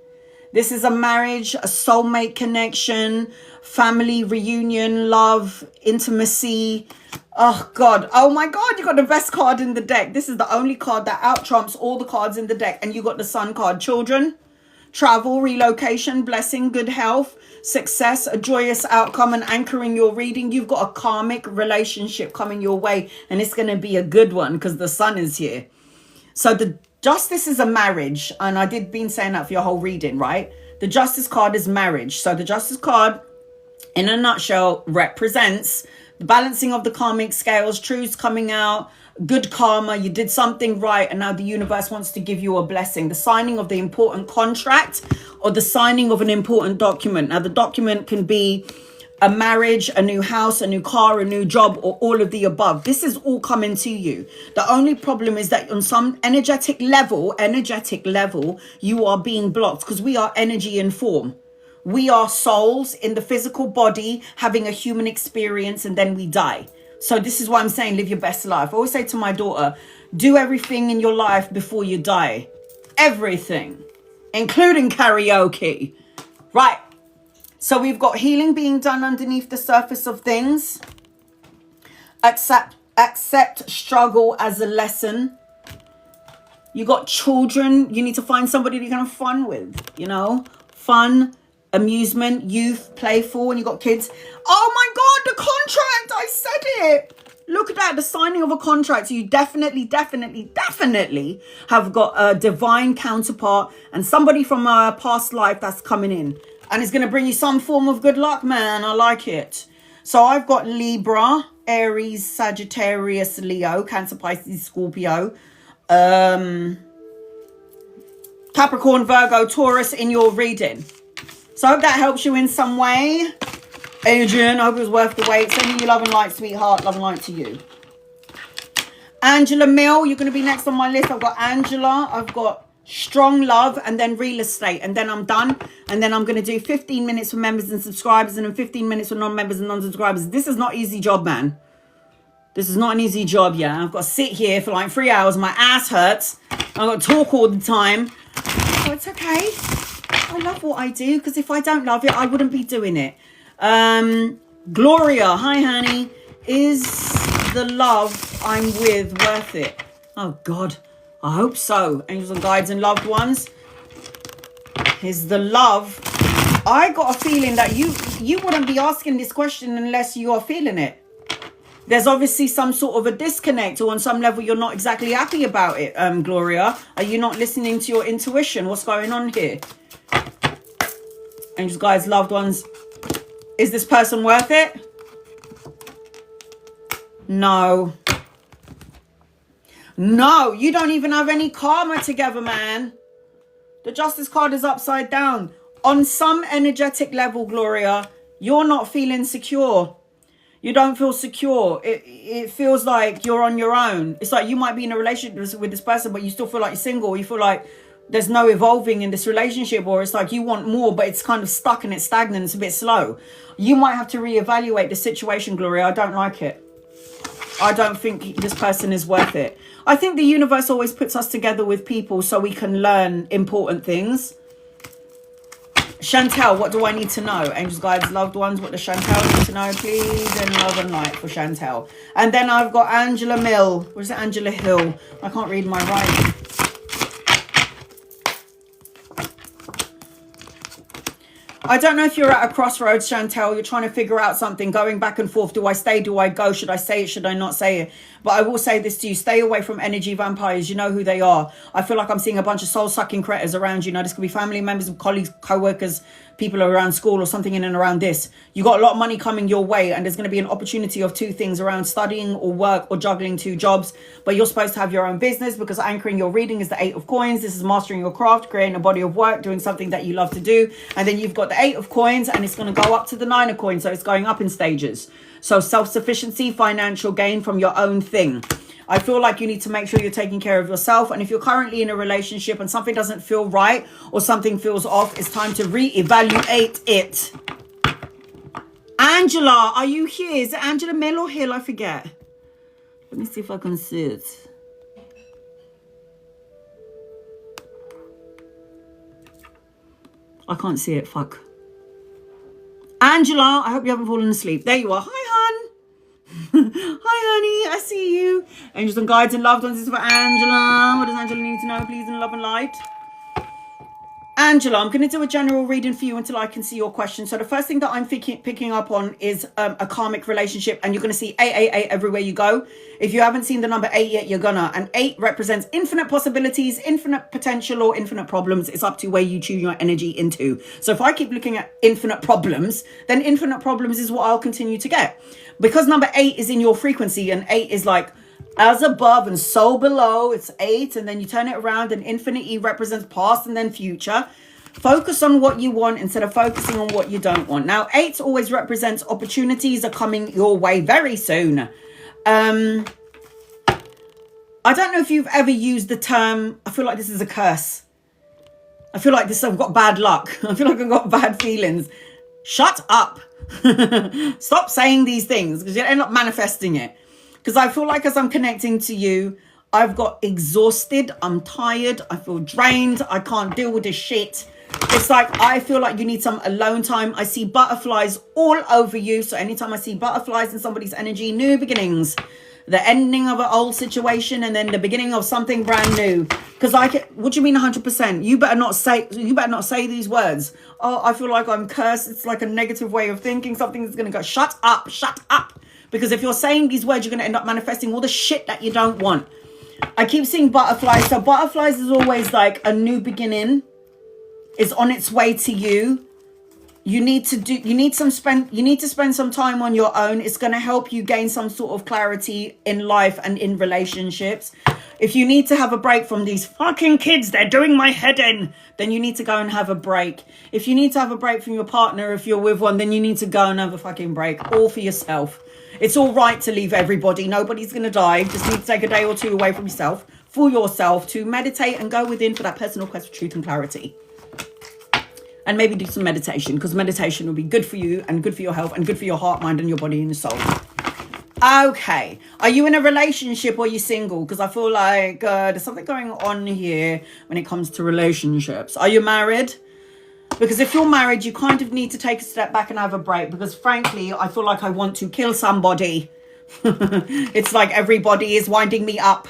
This is a marriage, a soulmate connection, family reunion, love, intimacy. Oh God. Oh my God. You got the best card in the deck. This is the only card that out trumps all the cards in the deck. And you got the Sun card. Children, travel, relocation, blessing, good health, success, a joyous outcome, and anchoring your reading. You've got a karmic relationship coming your way, and it's going to be a good one because the Sun is here. So the Justice is a marriage, and I did been saying that for your whole reading, right? The Justice card is marriage. So the Justice card, in a nutshell, represents the balancing of the karmic scales, truths coming out, good karma, you did something right, and now the universe wants to give you a blessing. The signing of the important contract or the signing of an important document. Now, the document can be a marriage, a new house, a new car, a new job, or all of the above. This is all coming to you. The only problem is that on some energetic level, you are being blocked because we are energy and form. We are souls in the physical body having a human experience, and then we die. So this is why I'm saying live your best life. I always say to my daughter, do everything in your life before you die. Everything, including karaoke. Right. So we've got healing being done underneath the surface of things. Accept struggle as a lesson. You got children. You need to find somebody that you can have fun with, you know, fun, amusement, youth, playful. And you got kids. Oh my God, the contract. I said it. Look at that, the signing of a contract. So you definitely have got a divine counterpart and somebody from a past life that's coming in. And it's going to bring you some form of good luck, man. I like it. So I've got Libra, Aries, Sagittarius, Leo, Cancer, Pisces, Scorpio, Capricorn, Virgo, Taurus in your reading. So I hope that helps you in some way. Adrian, I hope it was worth the wait. Sending you love and light, sweetheart. Love and light to you. Angela Mill, you're going to be next on my list. I've got Angela. I've got strong love and then real estate. And then I'm done. And then I'm going to do 15 minutes for members and subscribers and then 15 minutes for non-members and non-subscribers. This is not an easy job, man. This is not an easy job, yeah. I've got to sit here for like 3 hours. My ass hurts. I've got to talk all the time. Oh, it's okay. I love what I do because if I don't love it, I wouldn't be doing it. Gloria, hi honey. Is the love I'm with worth it? Oh God, I hope so. Angels and guides and loved ones. Is the love? I got a feeling that you wouldn't be asking this question unless you are feeling it. There's obviously some sort of a disconnect, or on some level you're not exactly happy about it, Gloria. Are you not listening to your intuition? What's going on here? Angels, guides, loved ones. Is this person worth it? No. No, you don't even have any karma together, man. The Justice card is upside down. On some energetic level, Gloria, you're not feeling secure. You don't feel secure. It feels like you're on your own. It's like you might be in a relationship with this person, but you still feel like you're single. You feel like there's no evolving in this relationship, or it's like you want more, but it's kind of stuck and it's stagnant. It's a bit slow. You might have to reevaluate the situation, Gloria. I don't like it. I don't think this person is worth it. I think the universe always puts us together with people so we can learn important things. Chantel, what do I need to know? Angels, guides, loved ones, what does Chantel need to know? Please, and love and light for Chantel. And then I've got Angela Mill. Where's it? Angela Hill. I can't read my writing. I don't know if you're at a crossroads, Chantel. You're trying to figure out something, going back and forth. Do I stay? Do I go? Should I say it? Should I not say it? But I will say this to you. Stay away from energy vampires. You know who they are. I feel like I'm seeing a bunch of soul-sucking critters around you. Now, this could be family members, colleagues, co-workers, people around school or something in and around this. You got a lot of money coming your way, and there's going to be an opportunity of two things around studying or work or juggling two jobs. But you're supposed to have your own business because anchoring your reading is the 8 of coins. This is mastering your craft, creating a body of work, doing something that you love to do. And then you've got the 8 of coins, and it's going to go up to the 9 of coins. So it's going up in stages. So self-sufficiency, financial gain from your own thing. I feel like you need to make sure you're taking care of yourself. And if you're currently in a relationship and something doesn't feel right or something feels off, it's time to reevaluate it. Angela, are you here? Is it Angela Mill or Hill? I forget. Let me see if I can see it. I can't see it. Fuck. Angela, I hope you haven't fallen asleep. There you are. Hi, hon. Hi, honey. I see you. Angels and guides and loved ones. This is for Angela. What does Angela need to know, please, in love and light? Angela, I'm going to do a general reading for you until I can see your question. So the first thing that I'm picking up on is a karmic relationship, and you're going to see 888 everywhere you go. If you haven't seen the number 8 yet, you're gonna. And 8 represents infinite possibilities, infinite potential, or infinite problems. It's up to where you tune your energy into. So if I keep looking at infinite problems, then infinite problems is what I'll continue to get. Because number 8 is in your frequency, and 8 is like as above and so below. It's 8, and then you turn it around, and infinity represents past and then future. Focus on what you want instead of focusing on what you don't want. Now, 8 always represents opportunities are coming your way very soon. I don't know if you've ever used the term, I feel like this is a curse. I feel like I've got bad luck. I feel like I've got bad feelings. Shut up. Stop saying these things because you end up manifesting it. Because I feel like as I'm connecting to you, I've got exhausted. I'm tired. I feel drained. I can't deal with this shit. It's like, I feel like you need some alone time. I see butterflies all over you. So anytime I see butterflies in somebody's energy, new beginnings, the ending of an old situation and then the beginning of something brand new. Because what do you mean 100%? You better not say these words. Oh, I feel like I'm cursed. It's like a negative way of thinking. Something's going to go, shut up. Because if you're saying these words, you're going to end up manifesting all the shit that you don't want. I keep seeing butterflies. So butterflies is always like a new beginning. Is on its way to you. You need to spend some time on your own. It's going to help you gain some sort of clarity in life and in relationships. If you need to have a break from these fucking kids, they're doing my head in, then you need to go and have a break. If you need to have a break from your partner, if you're with one, then you need to go and have a fucking break, all for yourself. It's all right to leave everybody. Nobody's going to die. You just need to take a day or two away from yourself, for yourself, to meditate and go within for that personal quest for truth and clarity. And maybe do some meditation, because meditation will be good for you and good for your health and good for your heart, mind and your body and your soul. Okay. Are you in a relationship or are you single? Because I feel like there's something going on here when it comes to relationships. Are you married? Because if you're married, you kind of need to take a step back and have a break. Because frankly, I feel like I want to kill somebody. It's like everybody is winding me up.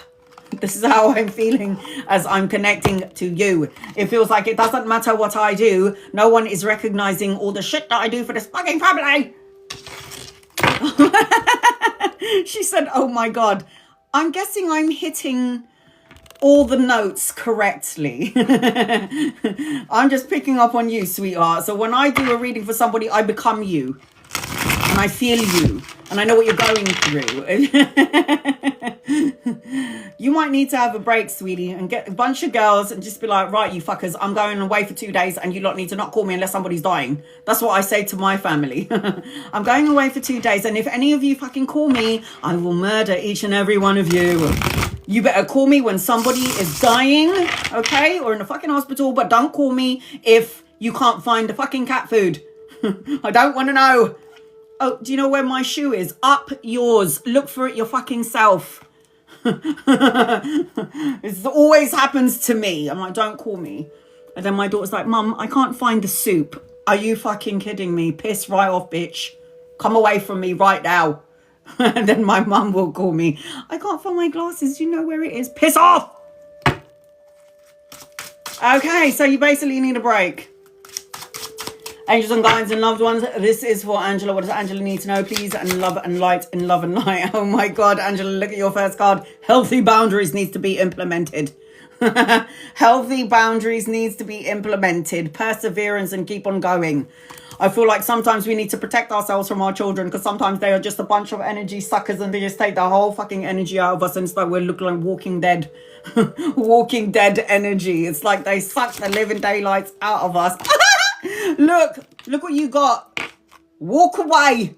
This is how I'm feeling as I'm connecting to you. It feels like it doesn't matter what I do. No one is recognizing all the shit that I do for this fucking family. She said, oh my God. I'm guessing I'm hitting all the notes correctly. I'm just picking up on you, sweetheart. So when I do a reading for somebody, I become you. And I feel you. And I know what you're going through. You might need to have a break, sweetie, and get a bunch of girls and just be like, right, you fuckers, I'm going away for 2 days and you lot need to not call me unless somebody's dying. That's what I say to my family. I'm going away for 2 days, and if any of you fucking call me, I will murder each and every one of you. You better call me when somebody is dying, okay? Or in a fucking hospital, but don't call me if you can't find the fucking cat food. I don't want to know. Oh, do you know where my shoe is? Up yours. Look for it your fucking self. It always happens to me. I'm like, don't call me. And then my daughter's like, Mum, I can't find the soup. Are you fucking kidding me? Piss right off, bitch. Come away from me right now. And then my mum will call me. I can't find my glasses. You know where it is? Piss off. Okay, so you basically need a break. Angels and guides and loved ones, this is for Angela. What does Angela need to know, please? And love and light and love and light. Oh my God, Angela, look at your first card. Healthy boundaries needs to be implemented. Healthy boundaries needs to be implemented. Perseverance and keep on going. I feel like sometimes we need to protect ourselves from our children, because sometimes they are just a bunch of energy suckers and they just take the whole fucking energy out of us, and it's like we're looking like Walking Dead. Walking Dead energy. It's like they suck the living daylights out of us. Look what you got. Walk away.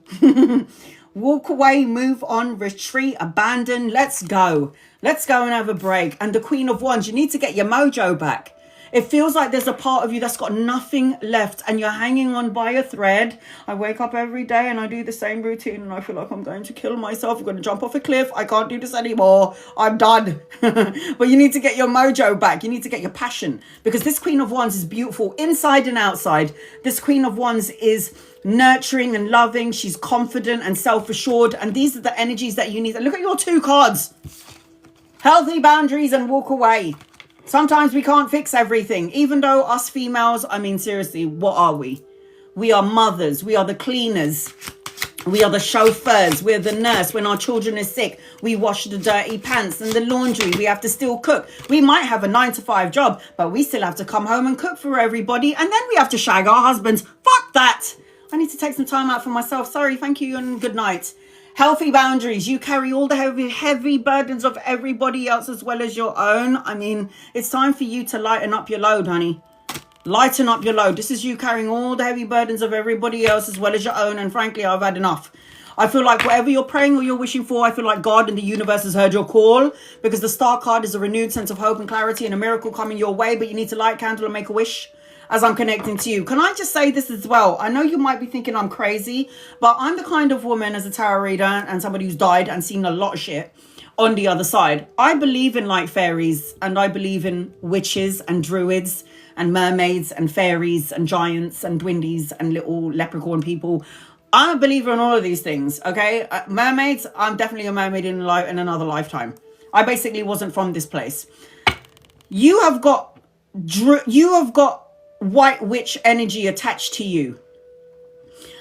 Walk away, move on, retreat, abandon. Let's go and have a break. And the Queen of Wands, you need to get your mojo back. It feels like there's a part of you that's got nothing left and you're hanging on by a thread. I wake up every day and I do the same routine and I feel like I'm going to kill myself. I'm going to jump off a cliff. I can't do this anymore. I'm done. But you need to get your mojo back. You need to get your passion, because this Queen of Wands is beautiful inside and outside. This Queen of Wands is nurturing and loving. She's confident and self-assured. And these are the energies that you need. And look at your 2 cards. Healthy boundaries and walk away. Sometimes we can't fix everything, even though us females, I mean, seriously, what are we? We are mothers. We are the cleaners. We are the chauffeurs. We're the nurse. When our children are sick, we wash the dirty pants and the laundry. We have to still cook. We might have a 9-to-5 job, but we still have to come home and cook for everybody. And then we have to shag our husbands. Fuck that. I need to take some time out for myself. Sorry, thank you, and good night. Healthy boundaries. You carry all the heavy burdens of everybody else as well as your own. I mean, it's time for you to lighten up your load, honey. Lighten up your load. This is you carrying all the heavy burdens of everybody else as well as your own. And frankly, I've had enough. I feel like whatever you're praying or you're wishing for, I feel like God and the universe has heard your call, because the Star card is a renewed sense of hope and clarity and a miracle coming your way. But you need to light a candle and make a wish as I'm connecting to you. Can I just say this as well? I know you might be thinking I'm crazy, but I'm the kind of woman, as a tarot reader and somebody who's died and seen a lot of shit on the other side. I believe in like fairies, and I believe in witches and druids and mermaids and fairies and giants and dwindies and little leprechaun people. I'm a believer in all of these things, okay? Mermaids, I'm definitely a mermaid in another lifetime. I basically wasn't from this place. You have got white witch energy attached to you.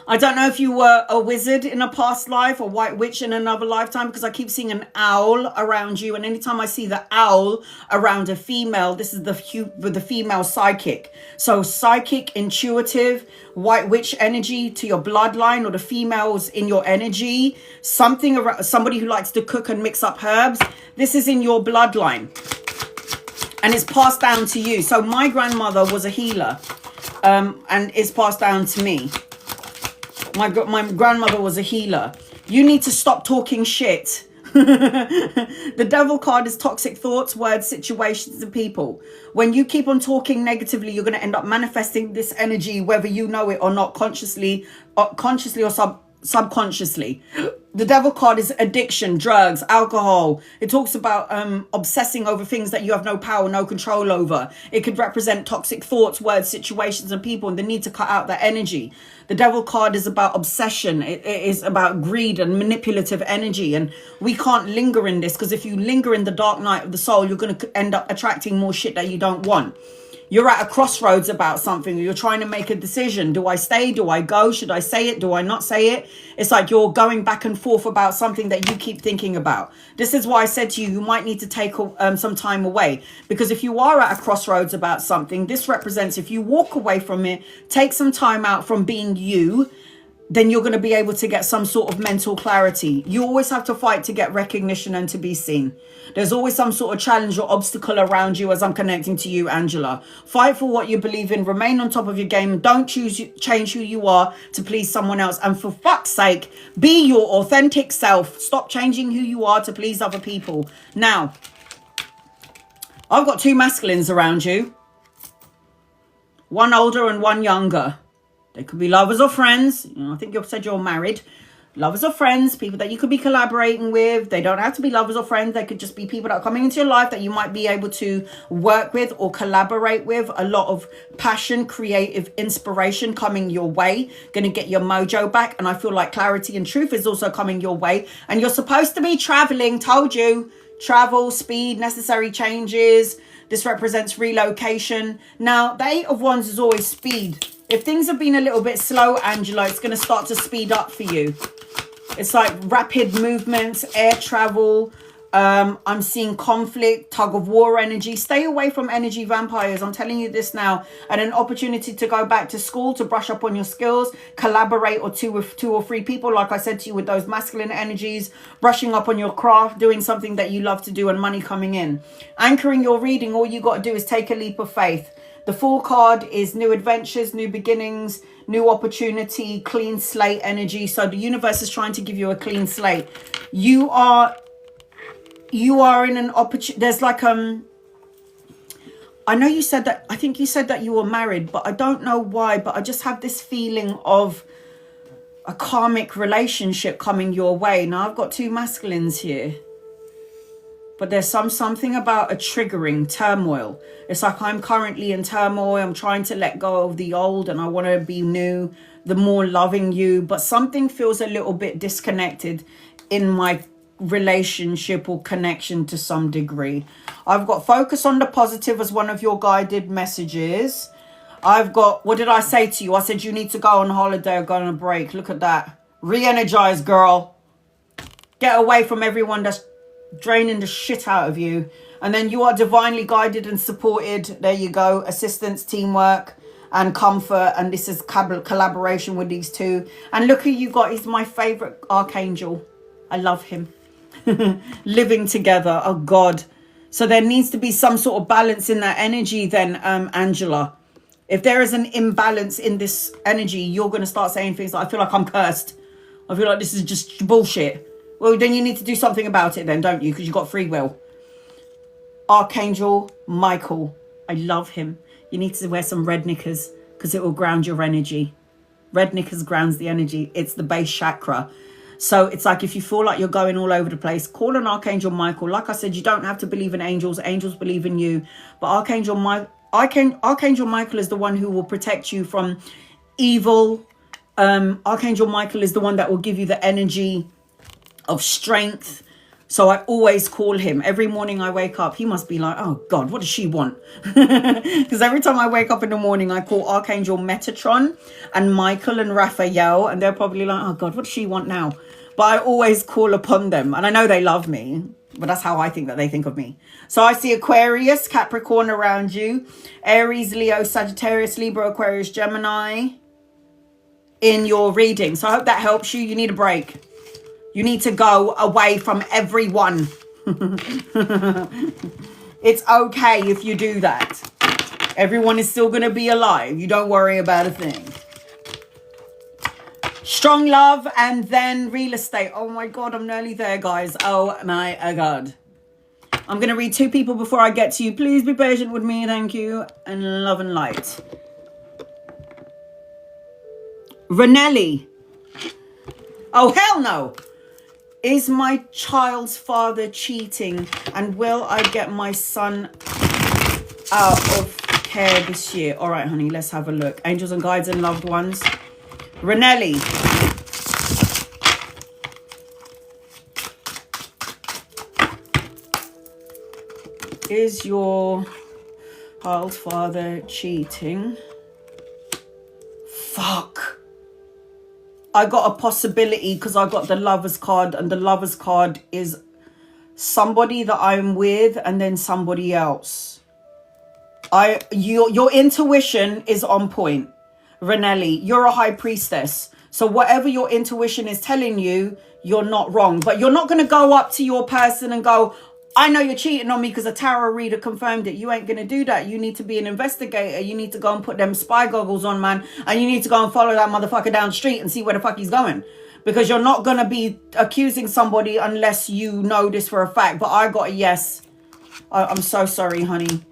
I don't know if you were a wizard in a past life or white witch in another lifetime, because I keep seeing an owl around you. And anytime I see the owl around a female, this is the female psychic. So psychic, intuitive, white witch energy to your bloodline, or the females in your energy. Something around somebody who likes to cook and mix up herbs. This is in your bloodline. And it's passed down to you. So my grandmother was a healer. And it's passed down to me. My grandmother was a healer. You need to stop talking shit. The devil card is toxic thoughts, words, situations, and people. When you keep on talking negatively, you're going to end up manifesting this energy, whether you know it or not, consciously or subconsciously. The devil card is addiction, drugs, alcohol. It talks about obsessing over things that you have no power, no control over. It could represent toxic thoughts, words, situations, and people, and the need to cut out that energy. The devil card is about obsession. It is about greed and manipulative energy. And we can't linger in this, because if you linger in the dark night of the soul, you're going to end up attracting more shit that you don't want. You're at a crossroads about something. You're trying to make a decision. Do I stay? Do I go? Should I say it? Do I not say it? It's like you're going back and forth about something that you keep thinking about. This is why I said to you, you might need to take some time away. Because if you are at a crossroads about something, this represents if you walk away from it, take some time out from being you, then you're going to be able to get some sort of mental clarity. You always have to fight to get recognition and to be seen. There's always some sort of challenge or obstacle around you as I'm connecting to you, Angela. Fight for what you believe in. Remain on top of your game. Don't change who you are to please someone else. And for fuck's sake, be your authentic self. Stop changing who you are to please other people. Now, I've got two masculines around you. One older and one younger. They could be lovers or friends. You know, I think you said you're married. Lovers or friends, people that you could be collaborating with. They don't have to be lovers or friends. They could just be people that are coming into your life that you might be able to work with or collaborate with. A lot of passion, creative inspiration coming your way. Going to get your mojo back. And I feel like clarity and truth is also coming your way. And you're supposed to be traveling. Told you. Travel, speed, necessary changes. This represents relocation. Now, the Eight of Wands is always speed. If things have been a little bit slow, Angela, it's going to start to speed up for you. It's like rapid movements, air travel. I'm seeing conflict, tug of war energy. Stay away from energy vampires. I'm telling you this now. And an opportunity to go back to school, to brush up on your skills, collaborate with two or three people. Like I said to you, with those masculine energies, brushing up on your craft, doing something that you love to do, and money coming in. Anchoring your reading, all you got to do is take a leap of faith. The Fool card is new adventures, new beginnings, new opportunity, clean slate energy. So the universe is trying to give you a clean slate. You are in an opportunity. There's like, I know you said that, I think you said that you were married, but I don't know why, but I just have this feeling of a karmic relationship coming your way. Now I've got two masculines here. But there's something about a triggering turmoil. It's like I'm currently in turmoil. I'm trying to let go of the old and I want to be new, the more loving you. But something feels a little bit disconnected in my relationship or connection to some degree. I've got focus on the positive as one of your guided messages. I've got, what did I say to you? I said you need to go on holiday or go on a break. Look at that. Re-energize, girl. Get away from everyone that's draining the shit out of you. And then you are divinely guided and supported. There you go. Assistance, teamwork and comfort. And this is collaboration with these two. And look who you got. He's my favorite archangel. I love him. Living together. Oh God. So there needs to be some sort of balance in that energy then, Angela. If there is an imbalance in this energy, you're going to start saying things like, I feel like I'm cursed. I feel like this is just bullshit. Well, then you need to do something about it then, don't you? Because you've got free will. Archangel Michael. I love him. You need to wear some red knickers because it will ground your energy. Red knickers grounds the energy. It's the base chakra. So it's like if you feel like you're going all over the place, call on Archangel Michael. Like I said, you don't have to believe in angels. Angels believe in you. But Archangel Michael is the one who will protect you from evil. Archangel Michael is the one that will give you the energy of strength. So I always call him. Every morning I wake up, he must be like, oh God, what does she want? Because every time I wake up in the morning, I call Archangel Metatron and Michael and Raphael, and they're probably like, oh God, what does she want now? But I always call upon them, and I know they love me, but that's how I think that they think of me. So I see Aquarius, Capricorn around you, Aries, Leo, Sagittarius, Libra, Aquarius, Gemini in your reading. So I hope that helps you. You need a break. You need to go away from everyone. It's okay if you do that. Everyone is still going to be alive. You don't worry about a thing. Strong love and then real estate. Oh my God, I'm nearly there, guys. Oh my God. I'm going to read 2 people before I get to you. Please be patient with me. Thank you. And love and light. Renelli. Oh, hell no. Is my child's father cheating, and will I get my son out of care this year? All right, honey, let's have a look. Angels and guides and loved ones. Renelli. Is your child's father cheating? Fuck. I got a possibility because I got the Lover's card, and the Lover's card is somebody that I'm with and then somebody else. Your intuition is on point, Renelli. You're a high priestess. So whatever your intuition is telling you, you're not wrong. But you're not going to go up to your person and go, I know you're cheating on me because a tarot reader confirmed it. You ain't going to do that. You need to be an investigator. You need to go and put them spy goggles on, man. And you need to go and follow that motherfucker down the street and see where the fuck he's going. Because you're not going to be accusing somebody unless you know this for a fact. But I got a yes. I'm so sorry, honey.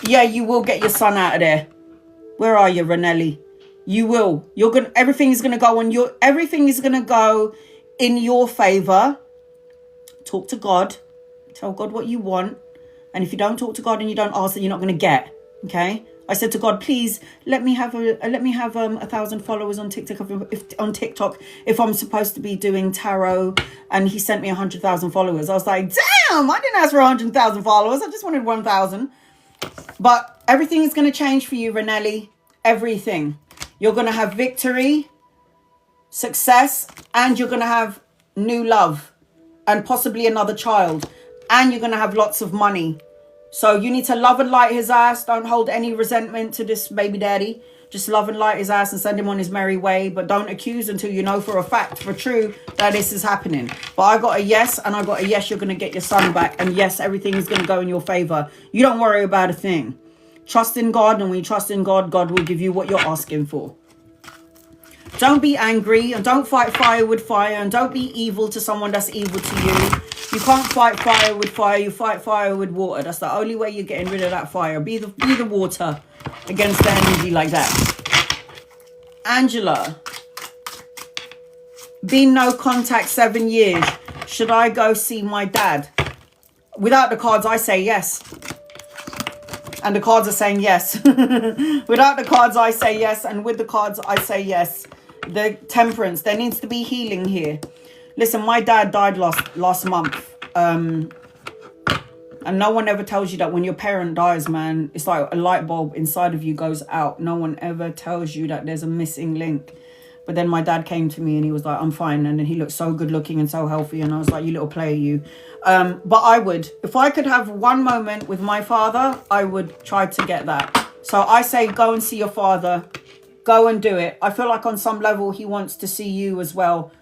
Yeah, you will get your son out of there. Where are you, Renelli? You will. Everything is going to go on your... Everything is going to go in your favor. Talk to God. Tell God what you want. And if you don't talk to God and you don't ask, then you're not going to get. Okay? I said to God, please let me have 1,000 followers on TikTok if I'm supposed to be doing tarot. And he sent me 100,000 followers. I was like, damn, I didn't ask for 100,000 followers. I just wanted 1,000. But everything is going to change for you, Renelli. Everything. You're going to have victory, success, and you're going to have new love and possibly another child. And you're going to have lots of money. So you need to love and light his ass. Don't hold any resentment to this baby daddy. Just love and light his ass and send him on his merry way. But don't accuse until you know for a fact, for true, that this is happening. But I got a yes, and I got a yes, you're going to get your son back. And yes, everything is going to go in your favor. You don't worry about a thing. Trust in God, and when you trust in God, God will give you what you're asking for. Don't be angry, and don't fight fire with fire, and don't be evil to someone that's evil to you. You can't fight fire with fire. You fight fire with water. That's the only way you're getting rid of that fire. Be the water against the energy like that. Angela. Been no contact 7 years. Should I go see my dad? Without the cards, I say yes. And the cards are saying yes. Without the cards, I say yes. And with the cards, I say yes. The temperance. There needs to be healing here. Listen, my dad died last month. And no one ever tells you that when your parent dies, man, it's like a light bulb inside of you goes out. No one ever tells you that there's a missing link. But then my dad came to me and he was like, I'm fine. And then he looked so good looking and so healthy. And I was like, you little player, you. But I would. If I could have one moment with my father, I would try to get that. So I say, go and see your father. Go and do it. I feel like on some level, he wants to see you as well.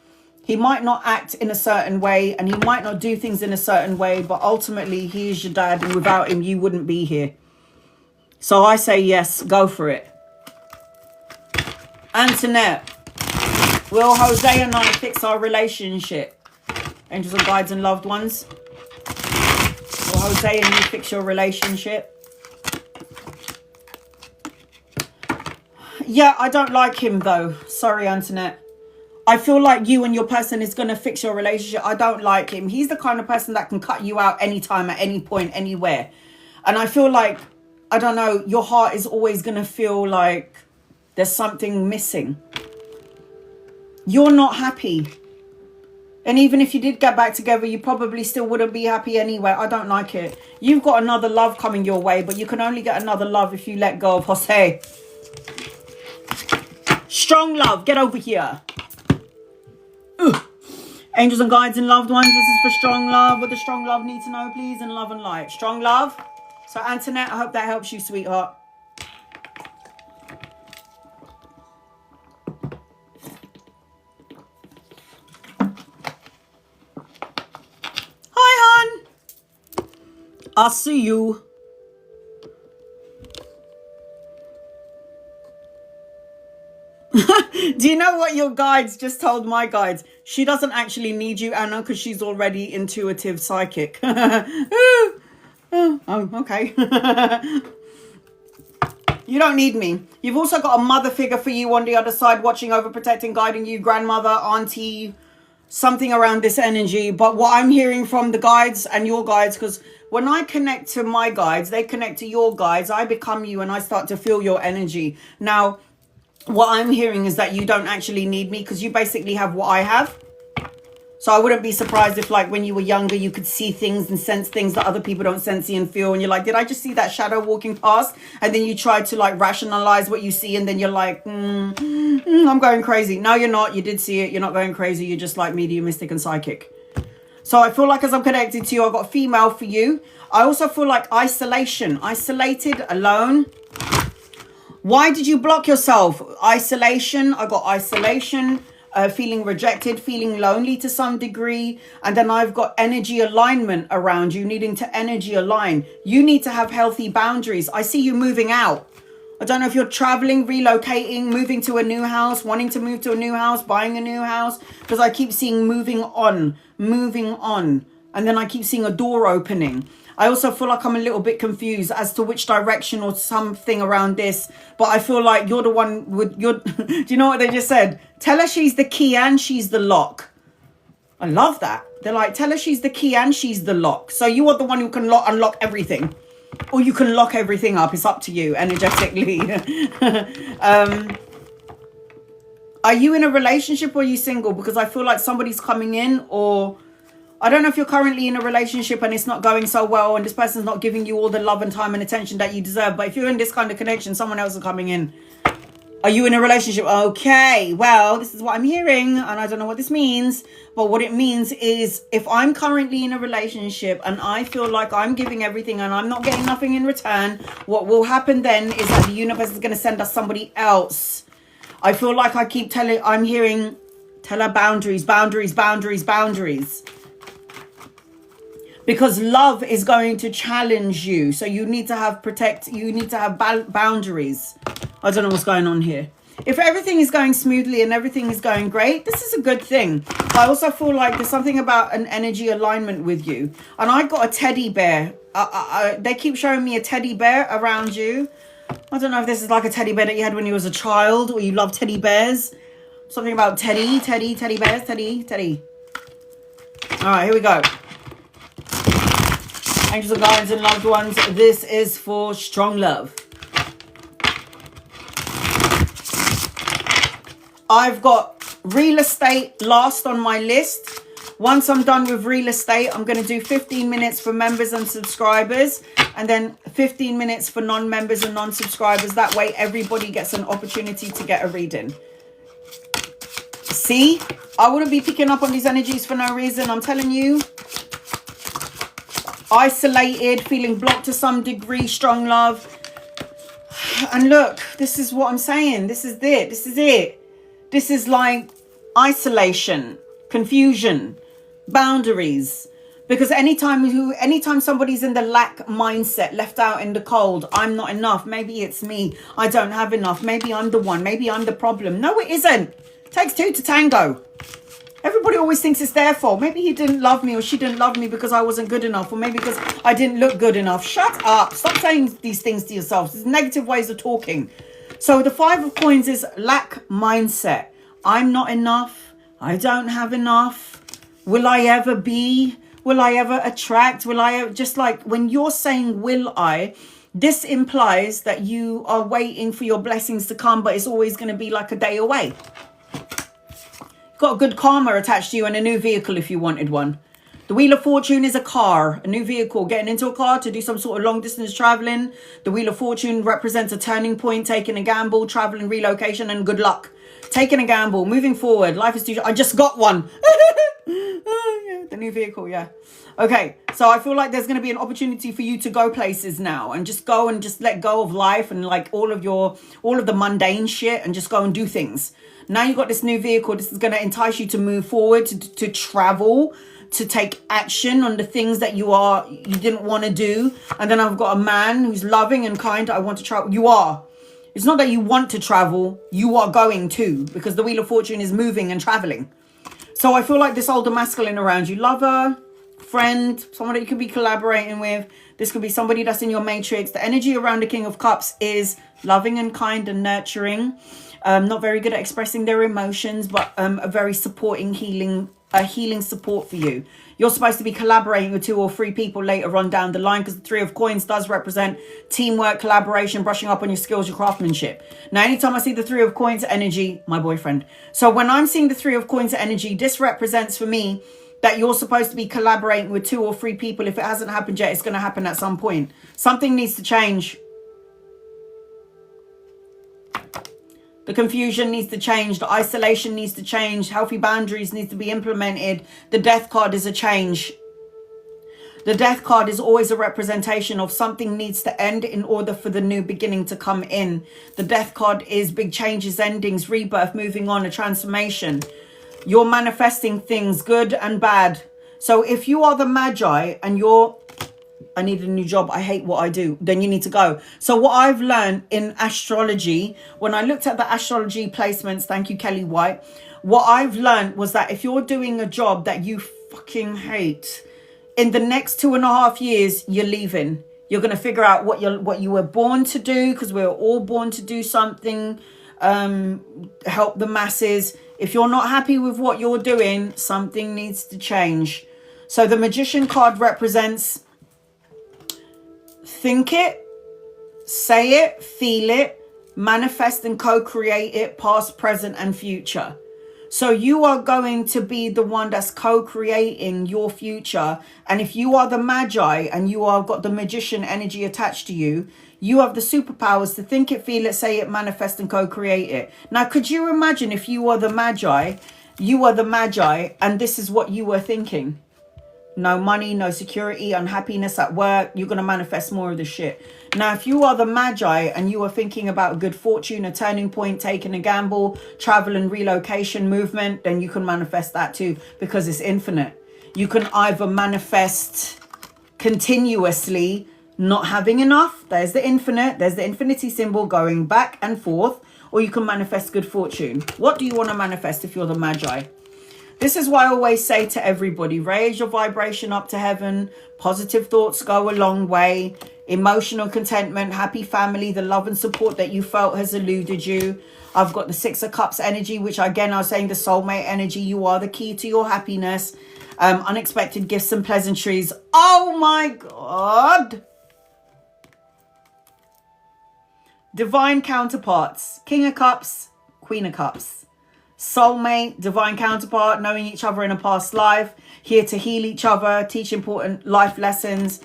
He might not act in a certain way and he might not do things in a certain way, but ultimately he is your dad, and without him, you wouldn't be here. So I say yes, go for it. Antoinette, will Jose and I fix our relationship? Angels and guides and loved ones. Will Jose and you fix your relationship? Yeah, I don't like him though. Sorry, Antoinette. I feel like you and your person is going to fix your relationship. I don't like him. He's the kind of person that can cut you out anytime, at any point, anywhere. And I feel like I don't know, your heart is always going to feel like there's something missing. You're not happy. And even if you did get back together, you probably still wouldn't be happy anyway. I don't like it. You've got another love coming your way, but you can only get another love if you let go of Jose. Strong love, get over here. Ugh. Angels and guides and loved ones, this is for strong love. What does strong love need to know, please? And love and light. Strong love. So Antoinette, I hope that helps you, sweetheart. I'll see you. Do you know what your guides just told my guides? She doesn't actually need you, Anna, because she's already intuitive psychic. Oh, okay. You don't need me. You've also got a mother figure for you on the other side, watching over, protecting, guiding you, grandmother, auntie, something around this energy. But what I'm hearing from the guides and your guides, because when I connect to my guides, they connect to your guides, I become you and I start to feel your energy. Now, what I'm hearing is that you don't actually need me because you basically have what I have. So I wouldn't be surprised if, like, when you were younger, you could see things and sense things that other people don't sense, see, and feel. And you're like, did I just see that shadow walking past? And then you try to, like, rationalize what you see. And then you're like, I'm going crazy. No, you're not. You did see it. You're not going crazy. You're just, like, mediumistic and psychic. So I feel like as I'm connected to you, I've got female for you. I also feel like isolation. Isolated, alone. Why did you block yourself? Isolation. I got isolation. Feeling rejected, feeling lonely to some degree. And then I've got energy alignment around you, needing to energy align. You need to have healthy boundaries. I see you moving out. I don't know if you're traveling, relocating, moving to a new house, wanting to move to a new house, buying a new house. Because I keep seeing moving on. And then I keep seeing a door opening. I also feel like I'm a little bit confused as to which direction or something around this. But I feel like you're the one with your... Do you know what they just said? Tell her she's the key and she's the lock. I love that. They're like, tell her she's the key and she's the lock. So you are the one who can unlock everything. Or you can lock everything up. It's up to you energetically. Are you in a relationship or are you single? Because I feel like somebody's coming in, or... I don't know if you're currently in a relationship and it's not going so well and this person's not giving you all the love and time and attention that you deserve. But if you're in this kind of connection, someone else is coming in. Are you in a relationship? Okay, well, this is what I'm hearing and I don't know what this means. But what it means is if I'm currently in a relationship and I feel like I'm giving everything and I'm not getting nothing in return, what will happen then is that the universe is going to send us somebody else. I feel like I'm hearing, tell her boundaries. Because love is going to challenge you. So you need to have boundaries. I don't know what's going on here. If everything is going smoothly and everything is going great, this is a good thing. But I also feel like there's something about an energy alignment with you. And I got a teddy bear. They keep showing me a teddy bear around you. I don't know if this is like a teddy bear that you had when you was a child or you love teddy bears. Something about teddy bears. All right, here we go. Angels and guides and loved ones, this is for strong love. I've got real estate last on my list. Once I'm done with real estate, I'm going to do 15 minutes for members and subscribers and then 15 minutes for non-members and non-subscribers. That way everybody gets an opportunity to get a reading. See, I wouldn't be picking up on these energies for no reason. I'm telling you. Isolated, feeling blocked to some degree, strong love. And look, this is what I'm saying. This is it. This is like isolation, confusion, boundaries. Because anytime somebody's in the lack mindset, left out in the cold, I'm not enough. Maybe it's me. I don't have enough. Maybe I'm the one. Maybe I'm the problem. No, it isn't. It takes two to tango. Everybody always thinks it's their fault. Maybe he didn't love me or she didn't love me because I wasn't good enough, or maybe because I didn't look good enough. Shut up. Stop saying these things to yourselves. There's negative ways of talking. So the 5 of coins is lack mindset. I'm not enough. I don't have enough. Will I ever be? Will I ever attract? Will I ever? Just like when you're saying will I, This implies that you are waiting for your blessings to come, but it's always going to be like a day away. Got good karma attached to you and a new vehicle if you wanted one. The Wheel of Fortune is a car, a new vehicle, getting into a car to do some sort of long distance traveling. The Wheel of Fortune represents a turning point, taking a gamble, traveling, relocation, and good luck. Taking a gamble, moving forward. Life is too short. I just got one. The new vehicle, yeah. Okay, so I feel like there's going to be an opportunity for you to go places now and just go and just let go of life and like all of the mundane shit and just go and do things. Now you've got this new vehicle. This is going to entice you to move forward, to travel, to take action on the things that you didn't want to do. And then I've got a man who's loving and kind. I want to travel. You are. It's not that you want to travel. You are going to, because the Wheel of Fortune is moving and traveling. So I feel like this older masculine around you, lover, friend, someone that you could be collaborating with. This could be somebody that's in your matrix. The energy around the King of Cups is loving and kind and nurturing. Not very good at expressing their emotions, but a very supporting, healing support for you. You're supposed to be collaborating with 2 or 3 people later on down the line, because the 3 of Coins does represent teamwork, collaboration, brushing up on your skills, your craftsmanship. Now, anytime I see the 3 of Coins energy, my boyfriend. So when I'm seeing the 3 of Coins energy, this represents for me that you're supposed to be collaborating with 2 or 3 people. If it hasn't happened yet, it's going to happen at some point. Something needs to change. The confusion needs to change. The isolation needs to change. Healthy boundaries need to be implemented. The Death card is a change. The Death card is always a representation of something needs to end in order for the new beginning to come in. The Death card is big changes, endings, rebirth, moving on, a transformation. You're manifesting things, good and bad. So if you are the Magi and I need a new job, I hate what I do, then you need to go. So what I've learned in astrology, when I looked at the astrology placements, thank you, Kellee White, what I've learned was that if you're doing a job that you fucking hate, in the next 2.5 years, you're leaving. You're going to figure out what you were born to do, because we're all born to do something, help the masses. If you're not happy with what you're doing, something needs to change. So the Magician card represents think it, say it, feel it, manifest and co-create it, past, present, and future. So you are going to be the one that's co-creating your future. And if you are the Magi and you are got the Magician energy attached to you, you have the superpowers to think it, feel it, say it, manifest, and co-create it. Now, could you imagine if you were the Magi, and this is what you were thinking? No money, no security, unhappiness at work. You're going to manifest more of the shit. Now, if you are the Magi and you are thinking about good fortune, a turning point, taking a gamble, travel and relocation movement, then you can manifest that too, because it's infinite. You can either manifest continuously not having enough. There's the infinite. There's the infinity symbol going back and forth. Or you can manifest good fortune. What do you want to manifest if you're the Magi? This is why I always say to everybody, raise your vibration up to heaven. Positive thoughts go a long way. Emotional contentment, happy family, the love and support that you felt has eluded you. I've got the 6 of Cups energy, which again, I was saying the soulmate energy. You are the key to your happiness. Unexpected gifts and pleasantries. Oh my God. Divine counterparts. King of Cups, Queen of Cups. Soulmate, divine counterpart, knowing each other in a past life, here to heal each other, teach important life lessons,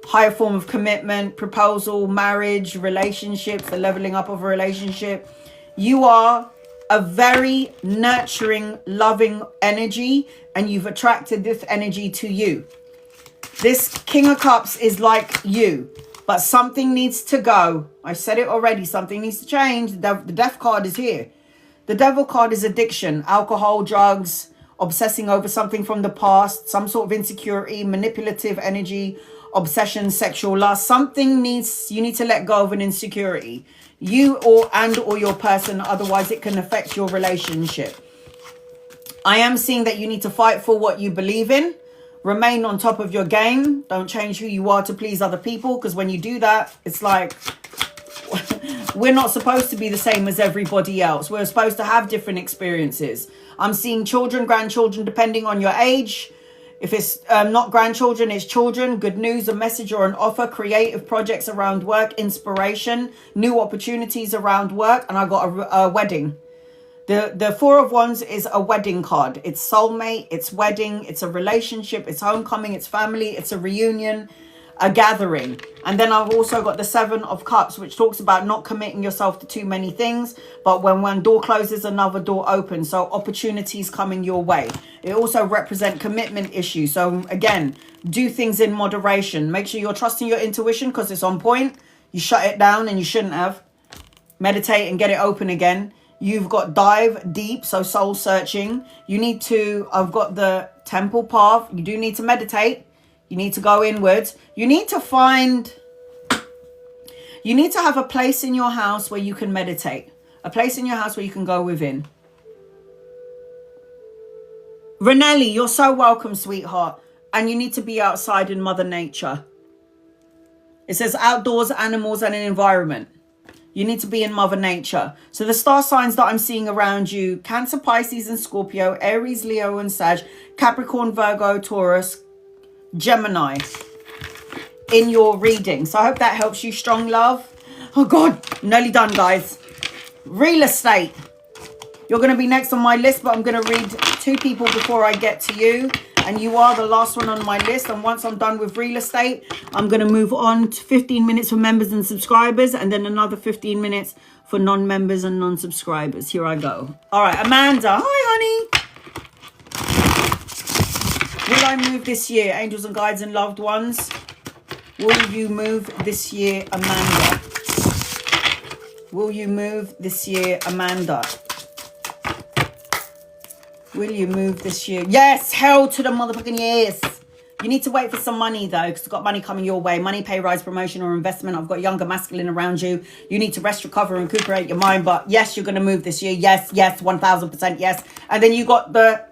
higher form of commitment, proposal, marriage, relationships, the leveling up of a relationship. You are a very nurturing, loving energy, and you've attracted this energy to you. This King of Cups is like you, but something needs to go. I said it already, something needs to change. The Death card is here. The Devil card is addiction, alcohol, drugs, obsessing over something from the past, some sort of insecurity, manipulative energy, obsession, sexual lust. Something you need to let go of an insecurity. You or your person, otherwise it can affect your relationship. I am seeing that you need to fight for what you believe in. Remain on top of your game. Don't change who you are to please other people, because when you do that, it's like we're not supposed to be the same as everybody else. We're supposed to have different experiences. I'm seeing children, grandchildren, depending on your age. If it's not grandchildren, it's children, good news, a message or an offer, creative projects around work, inspiration, new opportunities around work. And I got a wedding. The Four of Wands is a wedding card. It's soulmate, it's wedding, it's a relationship, it's homecoming, it's family, it's a reunion, a gathering. And then I've also got the Seven of Cups, which talks about not committing yourself to too many things, but when one door closes, another door opens. So opportunities coming your way. It also represents commitment issues. So again, do things in moderation. Make sure you're trusting your intuition because it's on point. You shut it down and you shouldn't have. Meditate and get it open again. You've got dive deep, so soul searching. You need to, I've got the temple path. You do need to meditate. You need to go inwards. You need to have a place in your house where you can meditate. A place in your house where you can go within. Renelli, you're so welcome, sweetheart. And you need to be outside in Mother Nature. It says outdoors, animals, and an environment. You need to be in Mother Nature. So the star signs that I'm seeing around you, Cancer, Pisces, and Scorpio, Aries, Leo, and Sag, Capricorn, Virgo, Taurus, Gemini in your reading. So I hope that helps you, strong love. Oh God, nearly done, guys. Real estate. You're going to be next on my list, but I'm going to read 2 people before I get to you. And you are the last one on my list. And once I'm done with real estate, I'm going to move on to 15 minutes for members and subscribers. And then another 15 minutes for non-members and non-subscribers. Here I go. All right, Amanda. Hi, honey. Will I move this year? Angels and guides and loved ones. Will you move this year, Amanda? Will you move this year, Amanda? Will you move this year? Yes, hell to the motherfucking yes. You need to wait for some money though, because you've got money coming your way. Money, pay rise, promotion or investment. I've got younger masculine around you. You need to rest, recover and recuperate your mind. But yes, you're going to move this year. Yes, yes, 1000% yes. And then you got the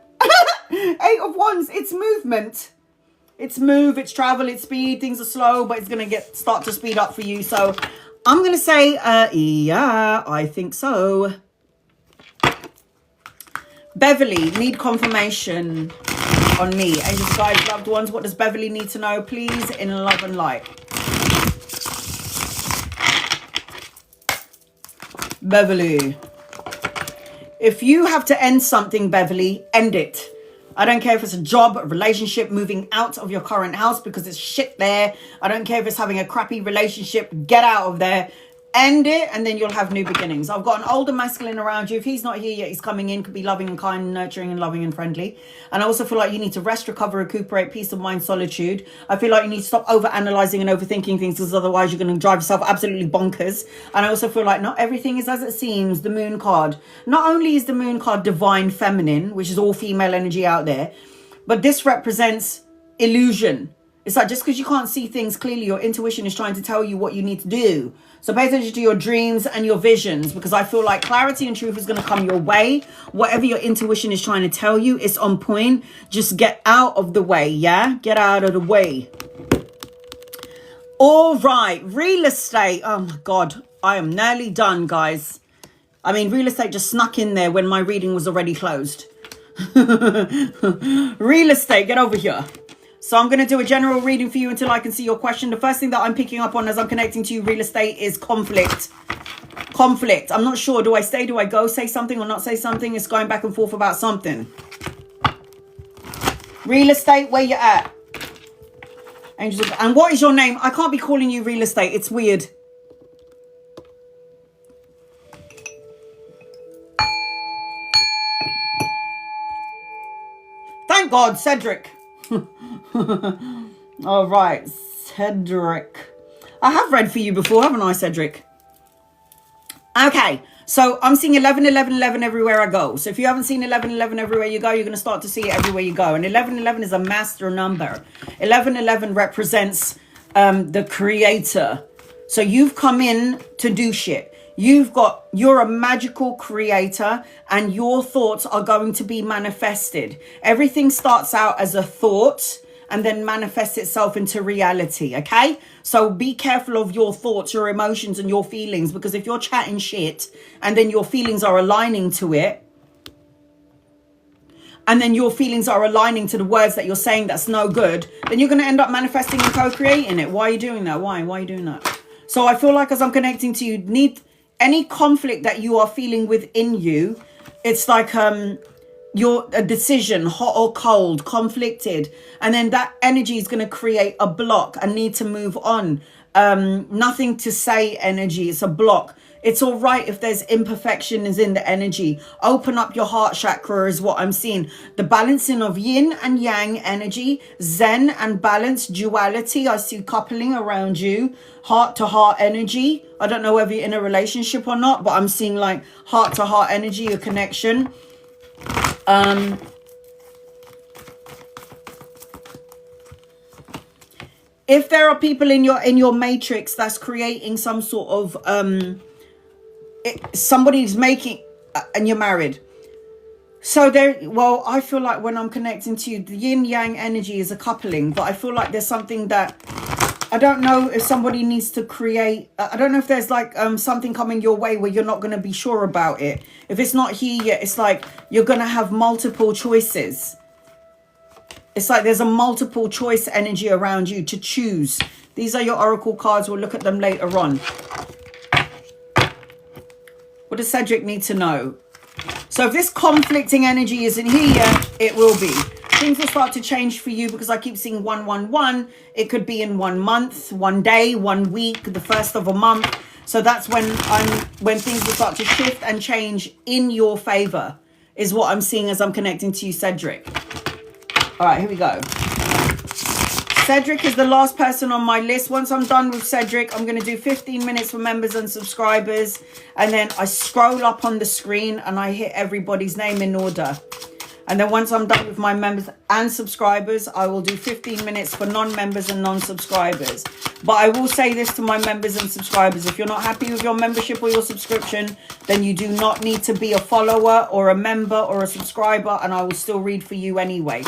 8 of Wands. It's movement. It's move, it's travel, it's speed. Things are slow, but it's going to start to speed up for you. So I'm going to say, yeah, I think so. Beverly, need confirmation on me. Angels, guides, loved ones. What does Beverly need to know, please, in love and light? Beverly. If you have to end something, Beverly, end it. I don't care if it's a job, a relationship, moving out of your current house because it's shit there. I don't care if it's having a crappy relationship. Get out of there. End it, and then you'll have new beginnings. I've got an older masculine around you. If he's not here yet, he's coming in. Could be loving and kind, nurturing and loving and friendly. And I also feel like you need to rest, recover, recuperate, peace of mind, solitude. I feel like you need to stop over-analyzing and overthinking things, because otherwise you're going to drive yourself absolutely bonkers. And I also feel like not everything is as it seems. The moon card. Not only is the moon card divine feminine, which is all female energy out there, but this represents illusion. It's like just because you can't see things clearly, your intuition is trying to tell you what you need to do. So pay attention to your dreams and your visions, because I feel like clarity and truth is going to come your way. Whatever your intuition is trying to tell you, it's on point. Just get out of the way, yeah? Get out of the way. All right, real estate. Oh my God, I am nearly done, guys. I mean, real estate just snuck in there when my reading was already closed. Real estate, get over here. So I'm going to do a general reading for you until I can see your question. The first thing that I'm picking up on as I'm connecting to you, real estate, is conflict. Conflict. I'm not sure. Do I stay? Do I go? Say something or not say something? It's going back and forth about something. Real estate, where you at? Angels. And what is your name? I can't be calling you real estate. It's weird. Thank God, Cedric. All right, Cedric. I have read for you before, haven't I, Cedric? Okay, so I'm seeing 11, 11, 11 everywhere I go. So if you haven't seen 11, 11 everywhere you go, you're going to start to see it everywhere you go. And 11, 11 is a master number. 11, 11 represents the creator. So you've come in to do shit. You're a magical creator, and your thoughts are going to be manifested. Everything starts out as a thought and then manifests itself into reality, okay? So be careful of your thoughts, your emotions and your feelings, because if you're chatting shit and then your feelings are aligning to it, and then your feelings are aligning to the words that you're saying that's no good, then you're going to end up manifesting and co-creating it. Why are you doing that? Why are you doing that? So I feel like as I'm connecting to you, need any conflict that you are feeling within you, it's like you're a decision, hot or cold, conflicted, and then that energy is going to create a block, a need to move on, nothing to say energy. It's a block. It's all right if there's imperfections in the energy. Open up your heart chakra is what I'm seeing. The balancing of yin and yang energy, zen and balance, duality. I see coupling around you, heart to heart energy. I don't know whether you're in a relationship or not, but I'm seeing like heart to heart energy, a connection. If there are people in your matrix that's creating some sort of somebody's making, and you're married, so well, I feel like when I'm connecting to you, the yin yang energy is a coupling, but I feel like there's something that I don't know if somebody needs to create. I don't know if there's like something coming your way where you're not going to be sure about it. If it's not here yet, it's like you're going to have multiple choices. It's like there's a multiple choice energy around you to choose. These are your oracle cards. We'll look at them later on. What does Cedric need to know? So if this conflicting energy isn't here yet, it will be. Things will start to change for you because I keep seeing 111. It could be in 1 month, 1 day, 1 week, the first of a month. So that's when things will start to shift and change in your favor, is what I'm seeing as I'm connecting to you, Cedric. All right, here we go. Cedric is the last person on my list. Once I'm done with Cedric, I'm going to do 15 minutes for members and subscribers. And then I scroll up on the screen and I hit everybody's name in order. And then once I'm done with my members and subscribers, I will do 15 minutes for non-members and non-subscribers. But I will say this to my members and subscribers. If you're not happy with your membership or your subscription, then you do not need to be a follower or a member or a subscriber. And I will still read for you anyway.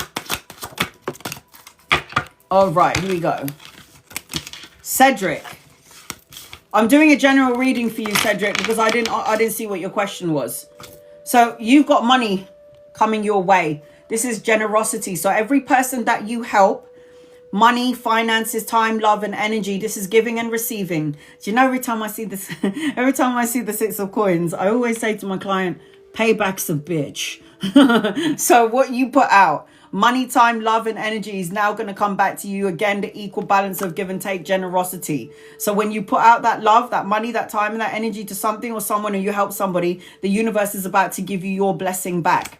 All right, here we go. Cedric. I'm doing a general reading for you, Cedric, because I didn't see what your question was. So you've got money coming your way. This is generosity. So every person that you help, money, finances, time, love, and energy, this is giving and receiving. Do you know, every time I see this, every time I see the 6 of coins, I always say to my client, payback's a bitch. So what you put out, money, time, love, and energy is now going to come back to you again, the equal balance of give and take, generosity. So when you put out that love, that money, that time, and that energy to something or someone, or you help somebody, the universe is about to give you your blessing back.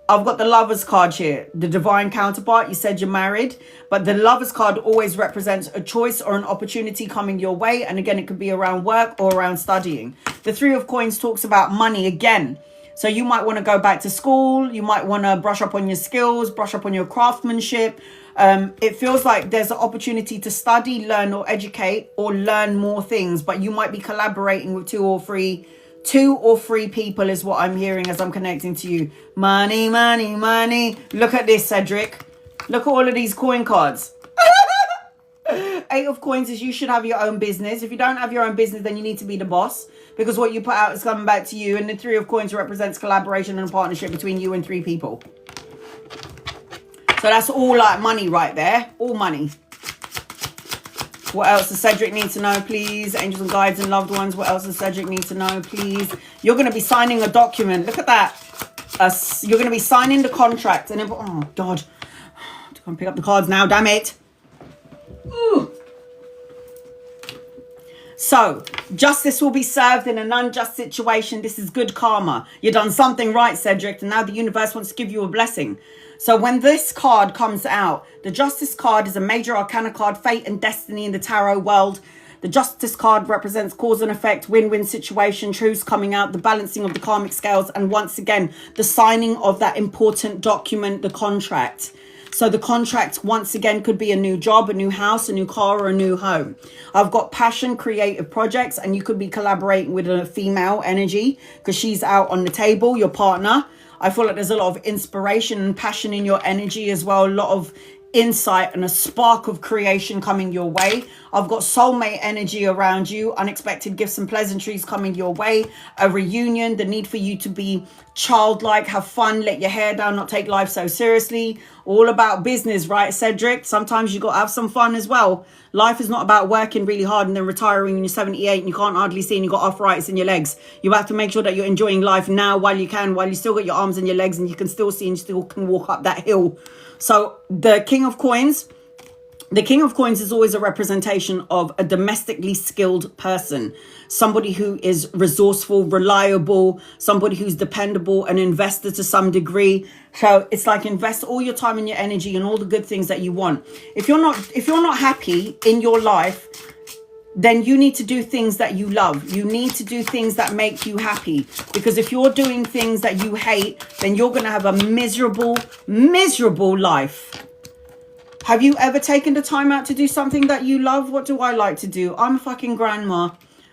I've got the Lovers card here, the divine counterpart. You said you're married, but the Lovers card always represents a choice or an opportunity coming your way. And again, it could be around work or around studying. The 3 of coins talks about money again. So you might want to go back to school. You might want to brush up on your skills, brush up on your craftsmanship. It feels like there's an opportunity to study, learn, or educate, or learn more things. But you might be collaborating with two or three people is what I'm hearing as I'm connecting to you. Money, money, money. Look at this, Cedric. Look at all of these coin cards. 8 of coins is you should have your own business. If you don't have your own business, then you need to be the boss, because what you put out is coming back to you. And the 3 of coins represents collaboration and partnership between you and 3 people. So that's all like money right there. All money. What else does Cedric need to know, please? Angels and guides and loved ones. What else does Cedric need to know, please? You're going to be signing a document. Look at that. You're going to be signing the contract. And then, oh, God. I can't pick up the cards now, damn it. Ooh. So, justice will be served in an unjust situation. This is good karma. You've done something right, Cedric, and now the universe wants to give you a blessing. So when this card comes out, the Justice card is a major arcana card, fate and destiny in the tarot world. The Justice card represents cause and effect, win-win situation, truths coming out, the balancing of the karmic scales, and once again, the signing of that important document, the contract. So the contract, once again, could be a new job, a new house, a new car, or a new home. I've got passion, creative projects, and you could be collaborating with a female energy because she's out on the table, your partner. I feel like there's a lot of inspiration and passion in your energy as well. A lot of insight and a spark of creation coming your way. I've got soulmate energy around you, unexpected gifts and pleasantries coming your way, a reunion, the need for you to be childlike, have fun, let your hair down, not take life so seriously. All about business, right, Cedric? Sometimes you got to have some fun as well. Life is not about working really hard and then retiring when you're 78 and you can't hardly see and you got arthritis in your legs. You have to make sure that you're enjoying life now while you can, while you still got your arms and your legs and you can still see and you still can walk up that hill. So the King of Coins is always a representation of a domestically skilled person, somebody who is resourceful, reliable, somebody who's dependable, an investor to some degree. So it's like invest all your time and your energy and all the good things that you want. If you're not happy in your life, then you need to do things that you love. You need to do things that make you happy. Because if you're doing things that you hate, then you're going to have a miserable, miserable life. Have you ever taken the time out to do something that you love? What do I like to do? I'm a fucking grandma.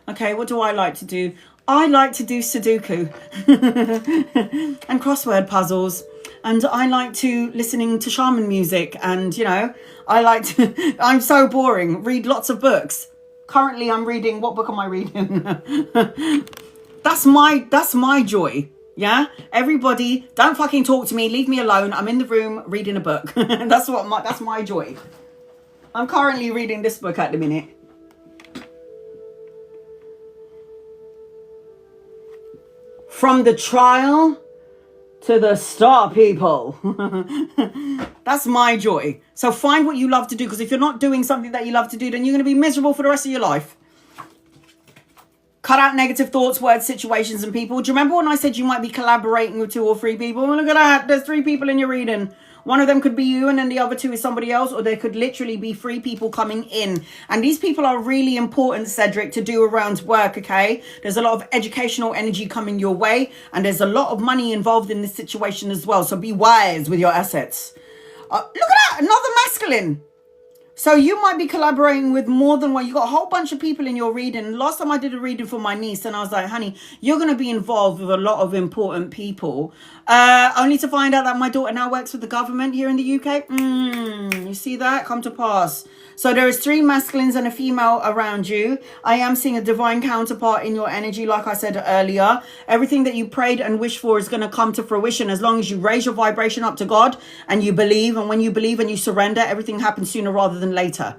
Okay, what do I like to do? I like to do Sudoku and crossword puzzles. And I like to listening to shaman music. And, you know, I like to, I'm so boring, read lots of books. Currently, I'm reading, what book am I reading? That's my joy. Yeah, everybody, don't fucking talk to me. Leave me alone. I'm in the room reading a book. That's my joy. I'm currently reading this book at the minute. From the trial to the star, people. That's my joy. So find what you love to do, because if you're not doing something that you love to do, then you're going to be miserable for the rest of your life. Cut out negative thoughts, words, situations, and people. Do you remember when I said you might be collaborating with 2 or 3 people? Well, look at that. There's 3 people in your reading. One of them could be you and then the other 2 is somebody else, or there could literally be 3 people coming in. And these people are really important, Cedric, to do around work, okay? There's a lot of educational energy coming your way, and there's a lot of money involved in this situation as well. So be wise with your assets. Look at that. Another masculine. So you might be collaborating with more than one. You got a whole bunch of people in your reading. Last time I did a reading for my niece and I was like, honey, you're going to be involved with a lot of important people. Only to find out that my daughter now works for the government here in the UK. You see that? Come to pass. So there is 3 masculines and a female around you. I am seeing a divine counterpart in your energy, like I said earlier. Everything that you prayed and wished for is going to come to fruition as long as you raise your vibration up to God and you believe. And when you believe and you surrender, everything happens sooner rather than later.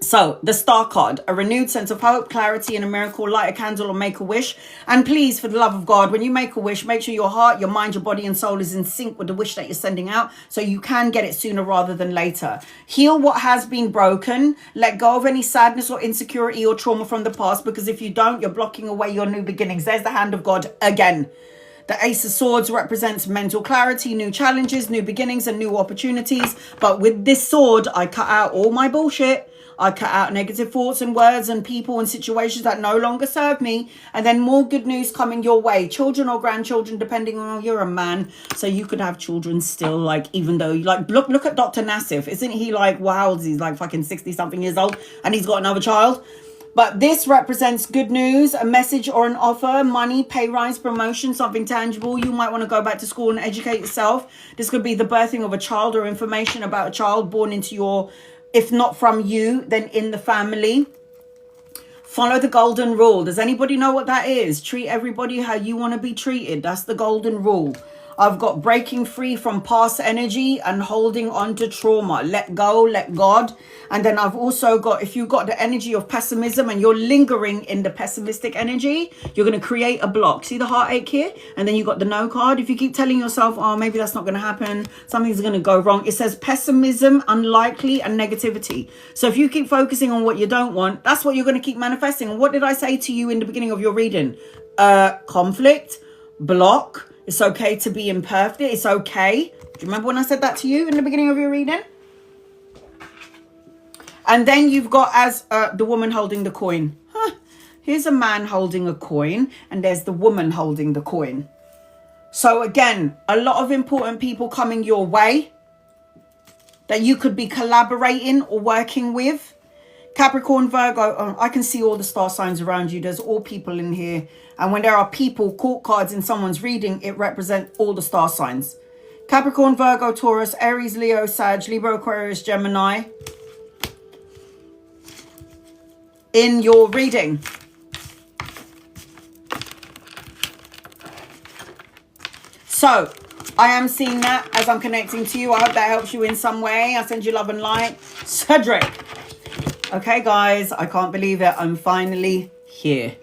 So the star card, a renewed sense of hope, clarity, and a miracle. Light a candle or make a wish. And please, for the love of God, when you make a wish, make sure your heart, your mind, your body and soul is in sync with the wish that you're sending out, so you can get it sooner rather than later. Heal what has been broken. Let go of any sadness or insecurity or trauma from the past, because if you don't, you're blocking away your new beginnings. There's the hand of God again. The Ace of Swords represents mental clarity, new challenges, new beginnings, and new opportunities. But with this sword, I cut out all my bullshit. I cut out negative thoughts and words and people and situations that no longer serve me. And then more good news coming your way. Children or grandchildren, depending on, you're a man, so you could have children still, like, even though, like, look at Dr. Nassif. Isn't he like, wow, he's like fucking 60-something years old and he's got another child? But this represents good news, a message or an offer, money, pay rise, promotion, something tangible. You might want to go back to school and educate yourself. This could be the birthing of a child or information about a child born into your, if not from you, then in the family. Follow the golden rule. Does anybody know what that is? Treat everybody how you want to be treated. That's the golden rule. I've got breaking free from past energy and holding on to trauma. Let go, let God. And then I've also got, if you've got the energy of pessimism and you're lingering in the pessimistic energy, you're going to create a block. See the heartache here? And then you got the no card. If you keep telling yourself, oh, maybe that's not going to happen, something's going to go wrong. It says pessimism, unlikely, and negativity. So if you keep focusing on what you don't want, that's what you're going to keep manifesting. And what did I say to you in the beginning of your reading? Conflict, block. It's okay to be imperfect. It's okay. Do you remember when I said that to you in the beginning of your reading? And then you've got as the woman holding the coin. Here's a man holding a coin and there's the woman holding the coin. So again, a lot of important people coming your way that you could be collaborating or working with. Capricorn, Virgo, I can see all the star signs around you. There's all people in here. And when there are people, court cards in someone's reading, it represents all the star signs. Capricorn, Virgo, Taurus, Aries, Leo, Sag, Libra, Aquarius, Gemini. In your reading. So, I am seeing that as I'm connecting to you. I hope that helps you in some way. I send you love and light. Cedric. Okay, guys, I can't believe it. I'm finally here.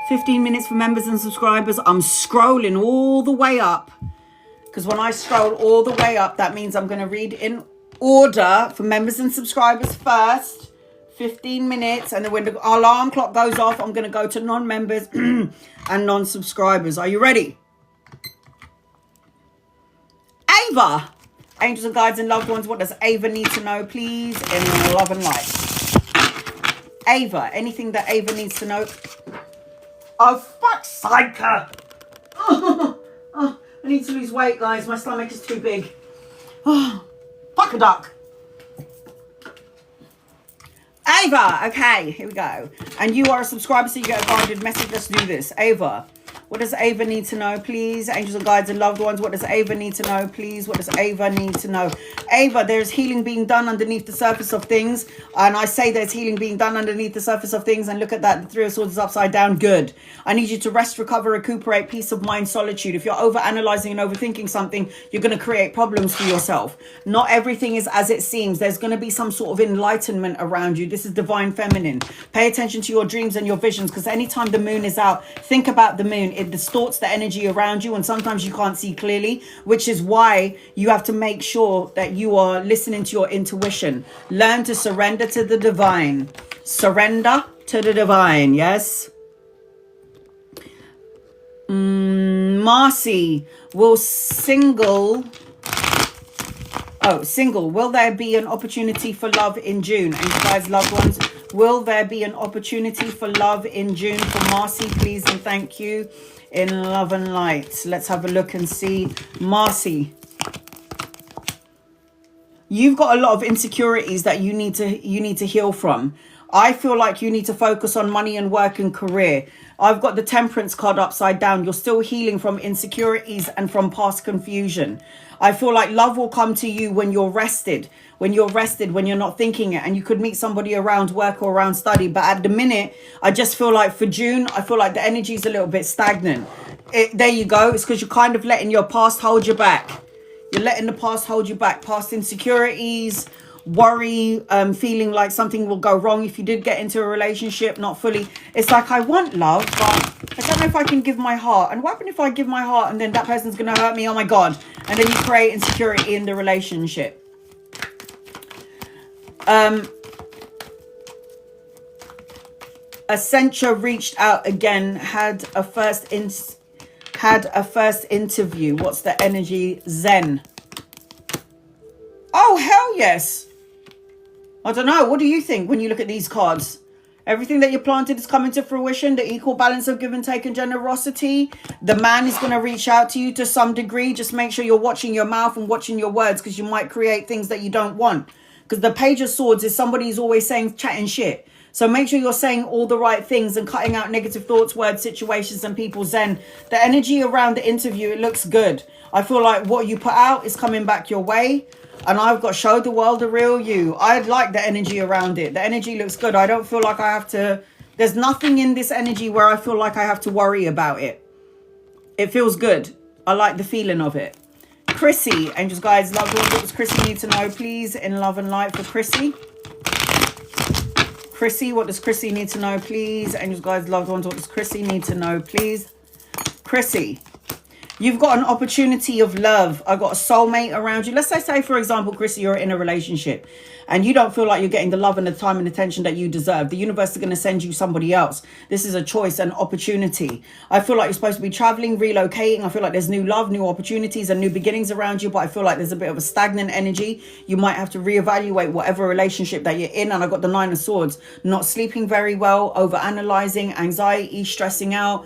15 minutes for members and subscribers. I'm scrolling all the way up. Because when I scroll all the way up, that means I'm going to read in order for members and subscribers first. 15 minutes. And then when the alarm clock goes off, I'm going to go to non-members and non-subscribers. Are you ready? Ava. Angels and guides and loved ones. What does Ava need to know, please? In love and light. Ava. Anything that Ava needs to know. Oh, fuck's sake. Oh, I need to lose weight, guys. My stomach is too big. Oh, fuck a duck. Ava, okay, here we go. And you are a subscriber, so you get a guided message. Let's do this. Ava, what does Ava need to know, please? Angels and guides and loved ones, what does Ava need to know, please? What does Ava need to know? Ava, there's healing being done underneath the surface of things. And I say there's healing being done underneath the surface of things. And look at that, the Three of Swords is upside down. Good. I need you to rest, recover, recuperate, peace of mind, solitude. If you're over-analyzing and overthinking something, you're going to create problems for yourself. Not everything is as it seems. There's going to be some sort of enlightenment around you. This is divine feminine. Pay attention to your dreams and your visions, because anytime the moon is out, think about the moon. It distorts the energy around you, and sometimes you can't see clearly, which is why you have to make sure that you are listening to your intuition. Learn to surrender to the divine. Surrender to the divine. Yes. Marcy, single. Will there be an opportunity for love in June? And you guys, loved ones, will there be an opportunity for love in June for Marcy, please and thank you? In love and light. Let's have a look and see. Marcy, you've got a lot of insecurities that you need to heal from. I feel like you need to focus on money and work and career. I've got the Temperance card upside down. You're still healing from insecurities and from past confusion. I feel like love will come to you when you're rested. When you're rested, when you're not thinking it. And you could meet somebody around work or around study. But at the minute, I just feel like for June, I feel like the energy is a little bit stagnant. There you go. It's because you're kind of letting your past hold you back. You're letting the past hold you back. Past insecurities, worry, feeling like something will go wrong if you did get into a relationship, not fully. It's like, I want love, but I don't know if I can give my heart. And what happens if I give my heart and then that person's going to hurt me? Oh my God. And then you create insecurity in the relationship. Accenture reached out again, had a first interview. What's the energy? Zen. Oh, hell yes. I don't know. What do you think when you look at these cards? Everything that you planted is coming to fruition. The equal balance of give and take and generosity. The man is going to reach out to you to some degree. Just make sure you're watching your mouth and watching your words, because you might create things that you don't want. Because the Page of Swords is somebody who's always saying, chatting shit. So make sure you're saying all the right things and cutting out negative thoughts, words, situations, and people. Zen. The energy around the interview, it looks good. I feel like what you put out is coming back your way. And I've got showed the world the real you. I like the energy around it. The energy looks good. I don't feel like I have to. There's nothing in this energy where I feel like I have to worry about it. It feels good. I like the feeling of it. Chrissy, angels, guides, loved ones, what does Chrissy need to know, please? In love and light for Chrissy. Chrissy, what does Chrissy need to know, please? Angels, guides, loved ones, what does Chrissy need to know, please? Chrissy, you've got an opportunity of love. I've got a soulmate around you. Let's say, for example, Chrissy, you're in a relationship and you don't feel like you're getting the love and the time and attention that you deserve. The universe is going to send you somebody else. This is a choice, an opportunity. I feel like you're supposed to be traveling, relocating. I feel like there's new love, new opportunities and new beginnings around you. But I feel like there's a bit of a stagnant energy. You might have to reevaluate whatever relationship that you're in. And I got the Nine of Swords. Not sleeping very well, over-analyzing, anxiety, stressing out.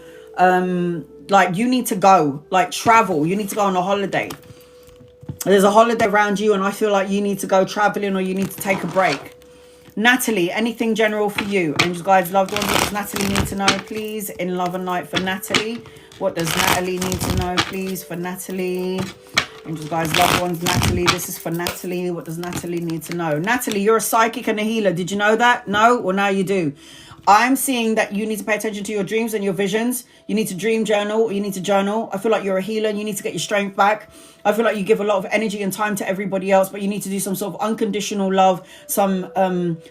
Like you need to go, like travel. You need to go on a holiday. There's a holiday around you and I feel like you need to go traveling or you need to take a break. Natalie, anything general for you? Angels, guides, loved ones, what does Natalie need to know, please? In love and light for Natalie. What does Natalie need to know, please, for Natalie? Angels, guys, loved ones, Natalie. This is for Natalie. What does Natalie need to know? Natalie, you're a psychic and a healer. Did you know that? No? Well, now you do. I'm seeing that you need to pay attention to your dreams and your visions. You need to dream journal, or you need to journal. I feel like you're a healer and you need to get your strength back. I feel like you give a lot of energy and time to everybody else, but you need to do some sort of unconditional love, some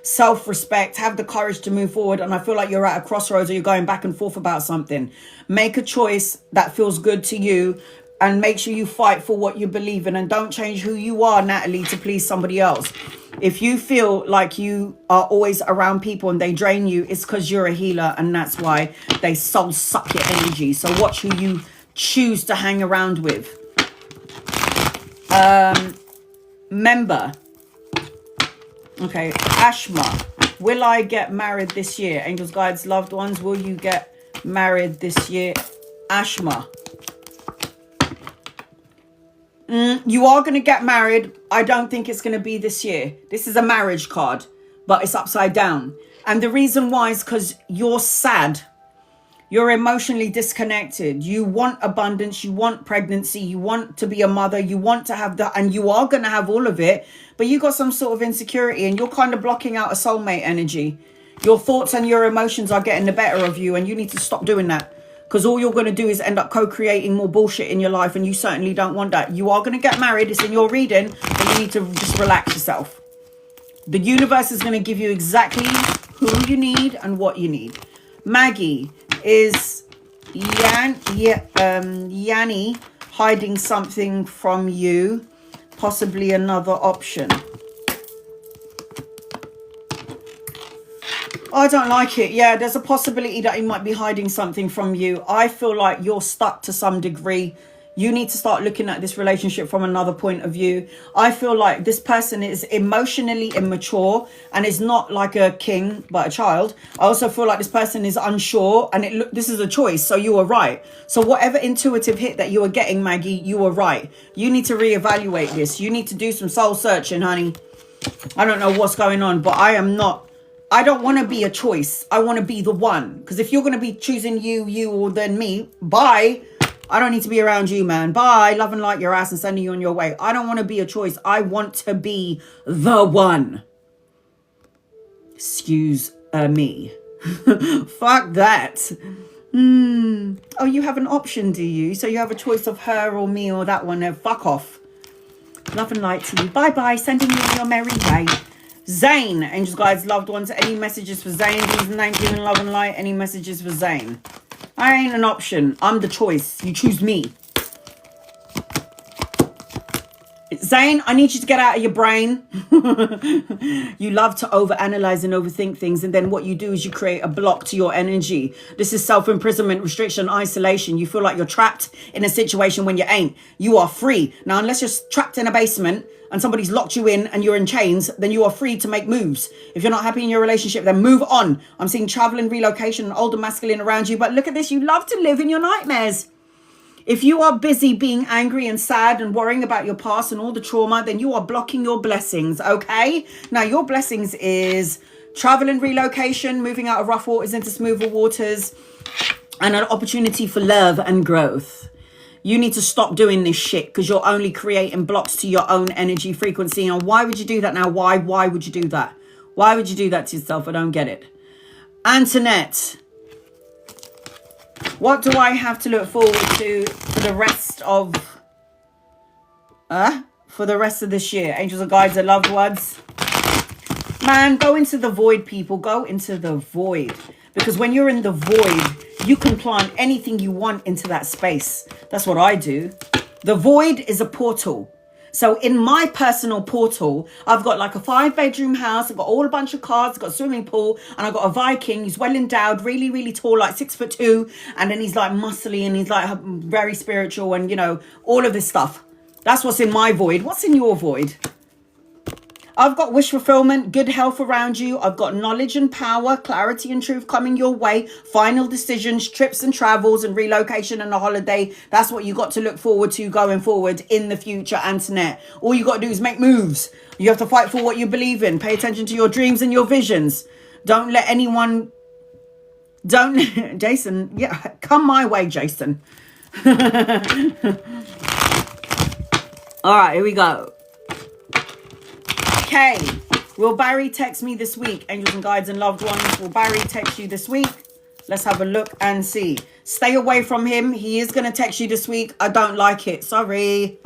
self-respect, have the courage to move forward. And I feel like you're at a crossroads, or you're going back and forth about something. Make a choice that feels good to you, and make sure you fight for what you believe in, and don't change who you are, Natalie, to please somebody else. If you feel like you are always around people and they drain you, it's because you're a healer, and that's why they soul suck your energy. So watch who you choose to hang around with. Member. Okay, Ashma. Will I get married this year? Angels, guides, loved ones, will you get married this year? Ashma. You are going to get married. I don't think it's going to be this year. This is a marriage card, but it's upside down. And the reason why is because you're sad. You're emotionally disconnected. You want abundance. You want pregnancy. You want to be a mother. You want to have that. And you are going to have all of it. But you got some sort of insecurity, and you're kind of blocking out a soulmate energy. Your thoughts and your emotions are getting the better of you, and you need to stop doing that. Because all you're going to do is end up co-creating more bullshit in your life, and you certainly don't want that. You are going to get married. It's in your reading, but you need to just relax yourself. The universe is going to give you exactly who you need and what you need. Maggie, is Yanni hiding something from you? Possibly another option. I don't like it. Yeah, there's a possibility that he might be hiding something from you. I feel like you're stuck to some degree. You need to start looking at this relationship from another point of view. I feel like this person is emotionally immature and is not like a king, but a child. I also feel like this person is unsure, and this is a choice. So you were right. So whatever intuitive hit that you were getting, Maggie, you were right. You need to reevaluate this. You need to do some soul searching, honey. I don't know what's going on, but I don't want to be a choice. I want to be the one. Because if you're going to be choosing you, or then me, bye. I don't need to be around you, man. Bye. Love and light your ass and sending you on your way. I don't want to be a choice. I want to be the one. Excuse me. Fuck that. Oh, you have an option, do you? So you have a choice of her or me or that one. Now, fuck off. Love and light to you. Bye-bye. Sending you on your merry way. Zane. Angels, guides, loved ones. Any messages for Zane? These names giving love and light. Any messages for Zane? I ain't an option. I'm the choice. You choose me. Zane, I need you to get out of your brain. You love to overanalyze and overthink things. And then what you do is you create a block to your energy. This is self-imprisonment, restriction, isolation. You feel like you're trapped in a situation when you ain't. You are free. Now, unless you're trapped in a basement and somebody's locked you in and you're in chains, then you are free to make moves. If you're not happy in your relationship, then move on. I'm seeing travel and relocation and older masculine around you. But look at this. You love to live in your nightmares. If you are busy being angry and sad and worrying about your past and all the trauma, then you are blocking your blessings, okay? Now, your blessings is travel and relocation, moving out of rough waters into smoother waters, and an opportunity for love and growth. You need to stop doing this shit because you're only creating blocks to your own energy frequency. And why would you do that now? Why would you do that? Why would you do that to yourself? I don't get it. Antoinette, what do I have to look forward to for the rest of this year? Angels and guides and loved ones. Man, go into the void, people. Go into the void. Because when you're in the void, you can plant anything you want into that space. That's what I do. The void is a portal. So in my personal portal, I've got like a 5-bedroom house. I've got all a bunch of cars. I've got a swimming pool. And I've got a Viking. He's well endowed, really, really tall, like 6'2". And then he's like muscly and he's like very spiritual and, you know, all of this stuff. That's what's in my void. What's in your void? I've got wish fulfillment, good health around you. I've got knowledge and power, clarity and truth coming your way. Final decisions, trips and travels and relocation and a holiday. That's what you got to look forward to going forward in the future, Antoinette. All you got to do is make moves. You have to fight for what you believe in. Pay attention to your dreams and your visions. Don't let anyone Don't, Jason, yeah, come my way, Jason. All right, here we go. Okay, will Barry text me this week? Angels and guides and loved ones, will Barry text you this week? Let's have a look and see. Stay away from him. He is going to text you this week. I don't like it. Sorry.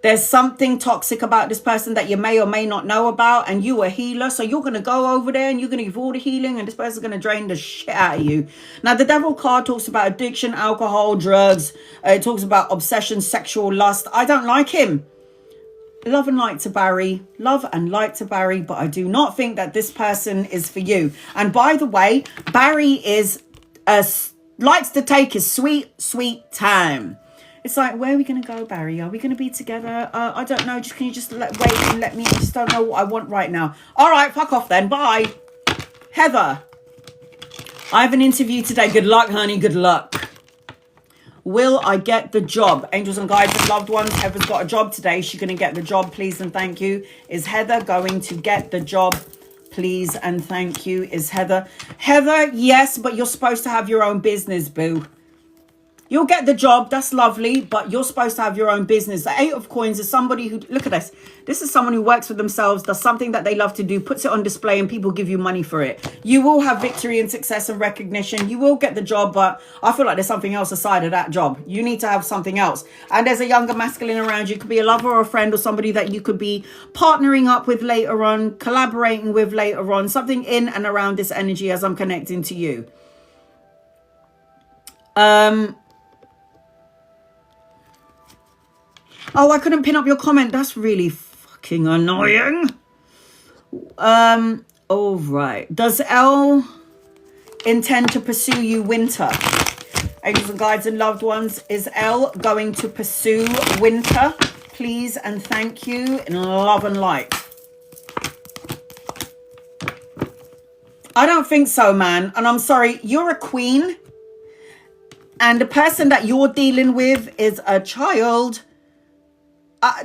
There's something toxic about this person that you may or may not know about, and you a healer, so you're going to go over there and you're going to give all the healing, and this person's going to drain the shit out of you. Now, the devil card talks about addiction, alcohol, drugs. It talks about obsession, sexual lust. I don't like him. Love and light to Barry. Love and light to Barry, but I do not think that this person is for you. And by the way, Barry likes to take his sweet, sweet time. It's like, where are we going to go, Barry? Are we going to be together? I don't know. Can you just wait and let me? I just don't know what I want right now. All right, fuck off then. Bye. Heather, I have an interview today. Good luck, honey. Good luck. Will I get the job? Angels and guides and loved ones. Heather's got a job today. She's going to get the job, please and thank you. Is Heather going to get the job? Please and thank you. Is Heather? Heather, yes, but you're supposed to have your own business, boo. You'll get the job. That's lovely. But you're supposed to have your own business. The 8 of coins is somebody who, look at this. This is someone who works for themselves, does something that they love to do, puts it on display, and people give you money for it. You will have victory and success and recognition. You will get the job, but I feel like there's something else aside of that job. You need to have something else. And there's a younger masculine around you. It could be a lover or a friend or somebody that you could be partnering up with later on, collaborating with later on. Something in and around this energy as I'm connecting to you. Oh, I couldn't pin up your comment. That's really fucking annoying. All right. Does Elle intend to pursue you winter? Angels and guides and loved ones, is Elle going to pursue winter? Please and thank you in love and light. I don't think so, man. And I'm sorry, you're a queen. And the person that you're dealing with is a child.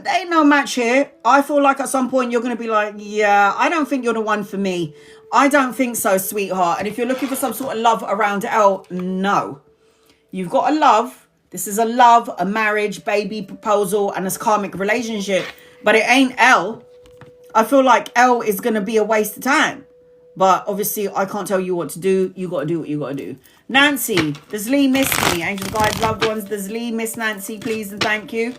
There ain't no match here. I feel like at some point you're going to be like, yeah, I don't think you're the one for me. I don't think so, sweetheart. And if you're looking for some sort of love around Elle, no. You've got a love. This is a love, a marriage, baby, proposal, and a karmic relationship. But it ain't Elle. I feel like Elle is going to be a waste of time. But obviously, I can't tell you what to do. You got to do what you got to do. Nancy, does Lee miss me? Angels, guides, loved ones, does Lee miss Nancy? Please and thank you.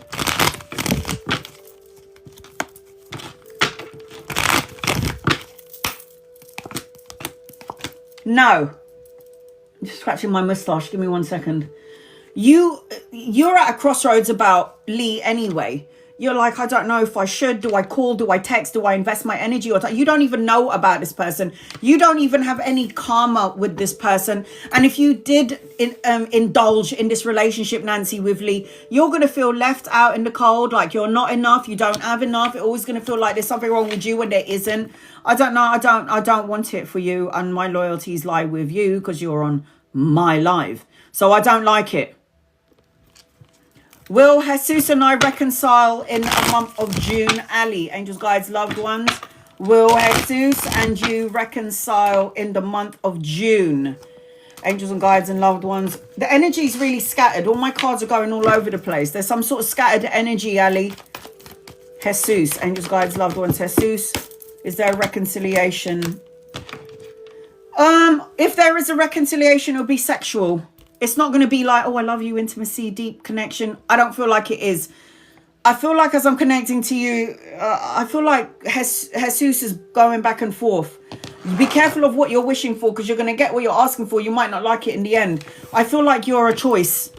No. I'm just scratching my moustache. Give me 1 second. You're at a crossroads about Lee anyway. You're like, I don't know if I should. Do I call? Do I text? Do I invest my energy? Or you don't even know about this person. You don't even have any karma with this person. And if you did indulge in this relationship, Nancy, with Lee, you're going to feel left out in the cold, like you're not enough. You don't have enough. You're always going to feel like there's something wrong with you when there isn't. I don't know. I don't want it for you. And my loyalties lie with you because you're on my live. So I don't like it. Will Jesus and I reconcile in a month of June? Ali, angels, guides, loved ones. Will Jesus and you reconcile in the month of June? Angels and guides and loved ones. The energy is really scattered. All my cards are going all over the place. There's some sort of scattered energy, Ali. Jesus, angels, guides, loved ones. Jesus, is there a reconciliation? If there is a reconciliation, it'll be sexual. It's not going to be like, oh, I love you, intimacy, deep connection. I don't feel like it is. I feel like as I'm connecting to you, I feel like Jesus is going back and forth. Be careful of what you're wishing for because you're going to get what you're asking for. You might not like it in the end. I feel like you're a choice.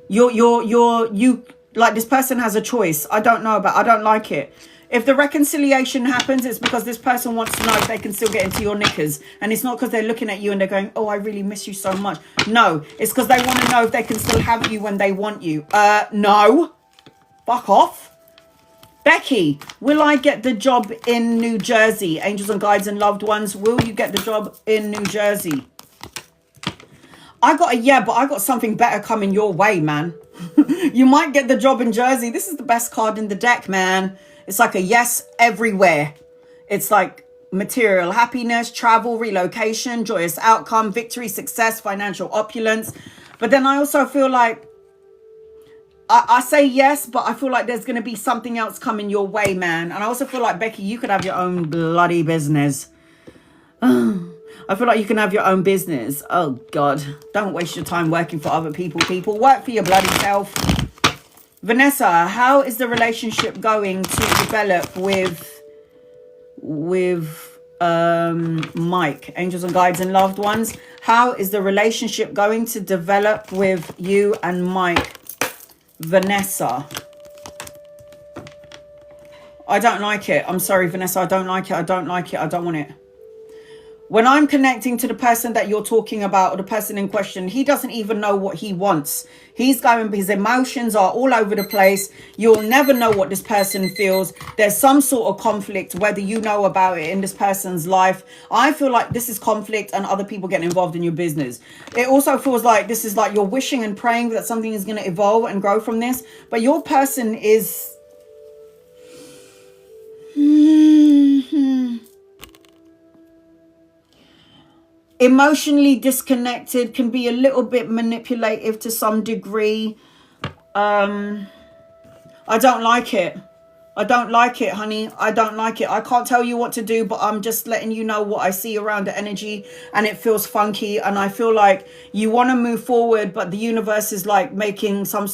You like this person has a choice. I don't like it. If the reconciliation happens, it's because this person wants to know if they can still get into your knickers. And it's not because they're looking at you and they're going, oh, I really miss you so much. No, it's because they want to know if they can still have you when they want you. No. Fuck off. Becky, will I get the job in New Jersey? Angels and guides and loved ones, will you get the job in New Jersey? I got a yeah, but I got something better coming your way, man. You might get the job in Jersey. This is the best card in the deck, man. It's like a yes everywhere. It's like material happiness, travel, relocation, joyous outcome, victory, success, financial opulence. But then I also feel like, I say yes, but I feel like there's going to be something else coming your way, man. And I also feel like, Becky, you could have your own bloody business. I feel like you can have your own business. Oh, God. Don't waste your time working for other people. People, work for your bloody self. Vanessa, how is the relationship going to develop with Mike? Angels and guides and loved ones. How is the relationship going to develop with you and Mike? Vanessa, I don't like it. I'm sorry, Vanessa. I don't like it. I don't like it. I don't want it. When I'm connecting to the person that you're talking about, or the person in question, he doesn't even know what he wants. His emotions are all over the place. You'll never know what this person feels. There's some sort of conflict, whether you know about it in this person's life. I feel like this is conflict and other people getting involved in your business. It also feels like this is like you're wishing and praying that something is going to evolve and grow from this. But your person is... emotionally disconnected, can be a little bit manipulative to some degree. I don't like it. I don't like it, honey. I don't like it. I can't tell you what to do, but I'm just letting you know what I see around the energy, and it feels funky. And I feel like you want to move forward, but the universe is like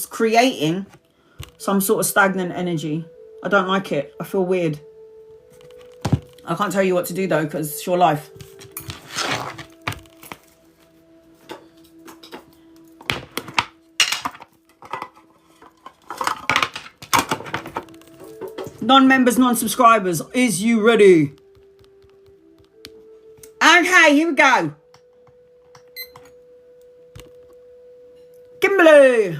creating some sort of stagnant energy. I don't like it. I feel weird. I can't tell you what to do though, because it's your life. Non-members, non-subscribers, is you ready? Okay, here we go. Kimberly.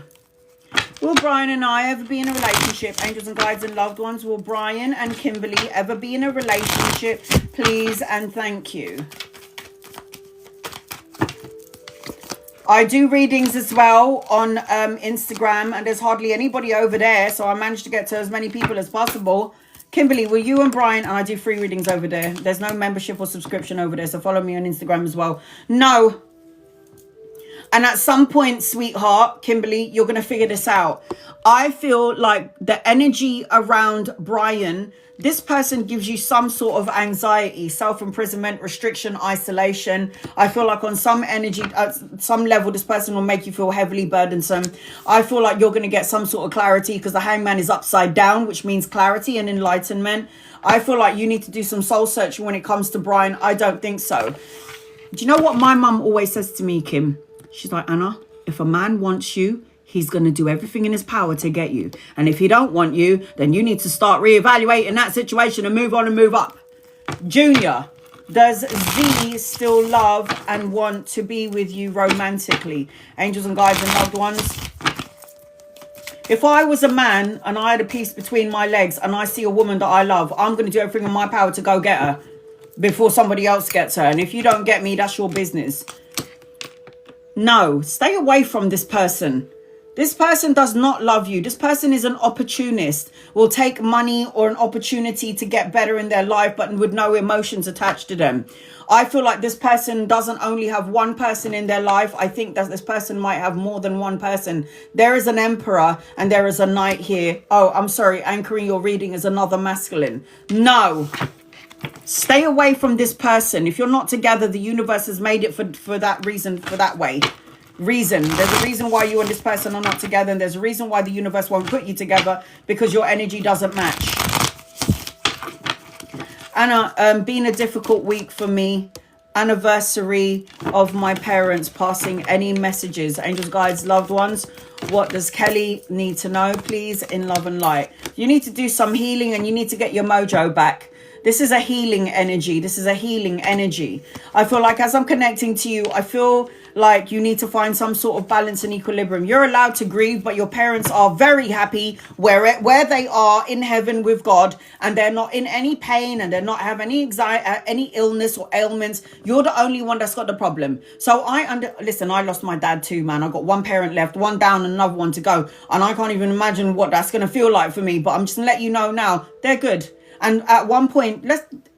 Will Brian and I ever be in a relationship? Angels and guides and loved ones, will Brian and Kimberly ever be in a relationship? Please and thank you. I do readings as well on Instagram, and there's hardly anybody over there, so I managed to get to as many people as possible. Kimberly, will you and Brian, and I do free readings over there. There's no membership or subscription over there, so follow me on Instagram as well. No. And at some point, sweetheart, Kimberly, you're going to figure this out. I feel like the energy around Brian, this person gives you some sort of anxiety, self-imprisonment, restriction, isolation. I feel like on some energy, at some level, this person will make you feel heavily burdensome. I feel like you're going to get some sort of clarity because the hangman is upside down, which means clarity and enlightenment. I feel like you need to do some soul searching when it comes to Brian. I don't think so. Do you know what my mum always says to me, Kim? She's like, Anna, if a man wants you, he's going to do everything in his power to get you. And if he don't want you, then you need to start reevaluating that situation and move on and move up. Junior, does Z still love and want to be with you romantically? Angels and guides and loved ones. If I was a man and I had a piece between my legs and I see a woman that I love, I'm going to do everything in my power to go get her before somebody else gets her. And if you don't get me, that's your business. No, stay away from this person. This person does not love you. This person is an opportunist, will take money or an opportunity to get better in their life, but with no emotions attached to them. I feel like this person doesn't only have one person in their life. I think that this person might have more than one person. There is an emperor and there is a knight here. Oh, I'm sorry. Anchoring your reading is another masculine. No. Stay away from this person. If you're not together, the universe has made it for that reason, for that way. There's a reason why you and this person are not together, and there's a reason why the universe won't put you together, because your energy doesn't match. Anna, been a difficult week for me. Anniversary of my parents passing. Any messages? Angels, guides, loved ones. What does Kelly need to know? Please, in love and light. You need to do some healing and you need to get your mojo back. This is a healing energy. This is a healing energy. I feel like as I'm connecting to you, I feel like you need to find some sort of balance and equilibrium. You're allowed to grieve, but your parents are very happy where they are in heaven with God, and they're not in any pain, and they're not have any anxiety, any illness or ailments. You're the only one that's got the problem. So listen, I lost my dad too, man. I got one parent left, one down, and another one to go. And I can't even imagine what that's going to feel like for me, but I'm just going to let you know now, they're good. And at one point,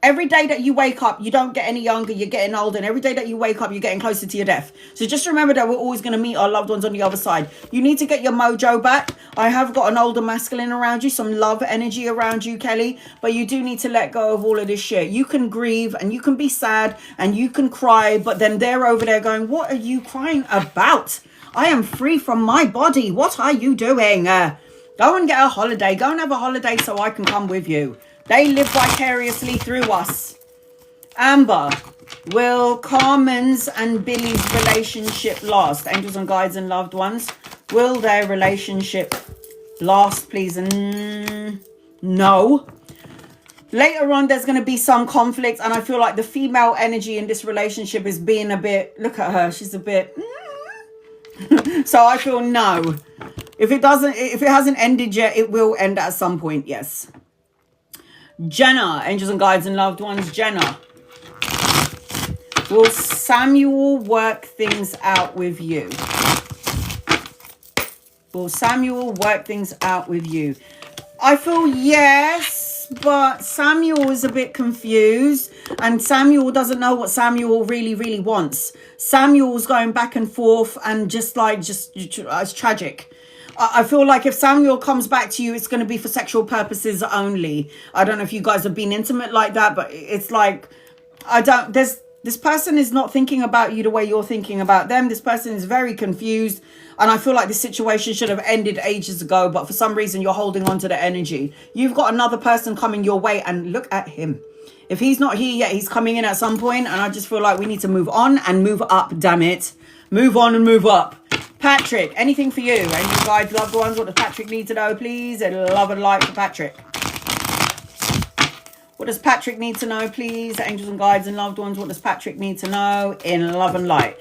every day that you wake up, you don't get any younger, you're getting older. And every day that you wake up, you're getting closer to your death. So just remember that we're always going to meet our loved ones on the other side. You need to get your mojo back. I have got an older masculine around you, some love energy around you, Kelly. But you do need to let go of all of this shit. You can grieve and you can be sad and you can cry. But then they're over there going, what are you crying about? I am free from my body. What are you doing? Go and get a holiday. Go and have a holiday so I can come with you. They live vicariously through us. Amber, will Carmen's and Billy's relationship last? Angels and guides and loved ones. Will their relationship last, please? No. Later on, there's going to be some conflict. And I feel like the female energy in this relationship is being a bit... Look at her. She's a bit... So I feel no. If it hasn't ended yet, it will end at some point, yes. Jenna, angels and guides and loved ones. Jenna, will Samuel work things out with you? Will Samuel work things out with you? I feel yes, but Samuel is a bit confused and Samuel doesn't know what Samuel really wants. Samuel's going back and forth and it's tragic. I feel like if Samuel comes back to you, it's going to be for sexual purposes only. I don't know if you guys have been intimate like that, but it's like, this person is not thinking about you the way you're thinking about them. This person is very confused. And I feel like this situation should have ended ages ago, but for some reason you're holding on to the energy. You've got another person coming your way and look at him. If he's not here yet, he's coming in at some point, and I just feel like we need to move on and move up, damn it. Move on and move up. Patrick, anything for you? Angels, guides, loved ones, what does Patrick need to know, please? A love and light for Patrick. What does Patrick need to know, please? Angels and guides and loved ones, what does Patrick need to know in love and light?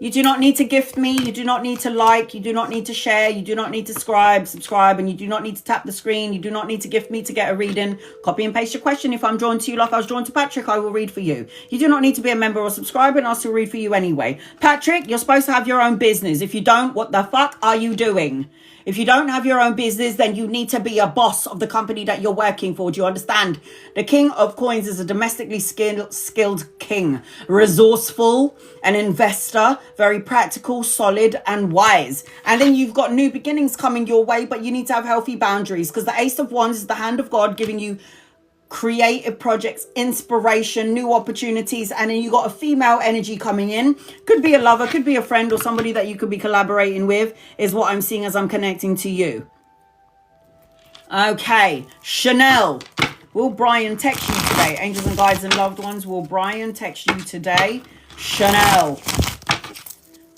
You do not need to gift me. You do not need to like. You do not need to share. You do not need to subscribe. And you do not need to tap the screen. You do not need to gift me to get a reading. Copy and paste your question. If I'm drawn to you like I was drawn to Patrick, I will read for you. You do not need to be a member or subscriber, and I'll still read for you anyway. Patrick, you're supposed to have your own business. If you don't, what the fuck are you doing? If you don't have your own business, then you need to be a boss of the company that you're working for. Do you understand? The King of Coins is a domestically skilled king, resourceful, an investor, very practical, solid, and wise. And then you've got new beginnings coming your way, but you need to have healthy boundaries, because the Ace of Wands is the hand of God giving you creative projects, inspiration, new opportunities, and then you got a female energy coming in. Could be a lover, could be a friend, or somebody that you could be collaborating with, is what I'm seeing as I'm connecting to you. Okay, Chanel, will Brian text you today? Angels and guides and loved ones, will Brian text you today? Chanel,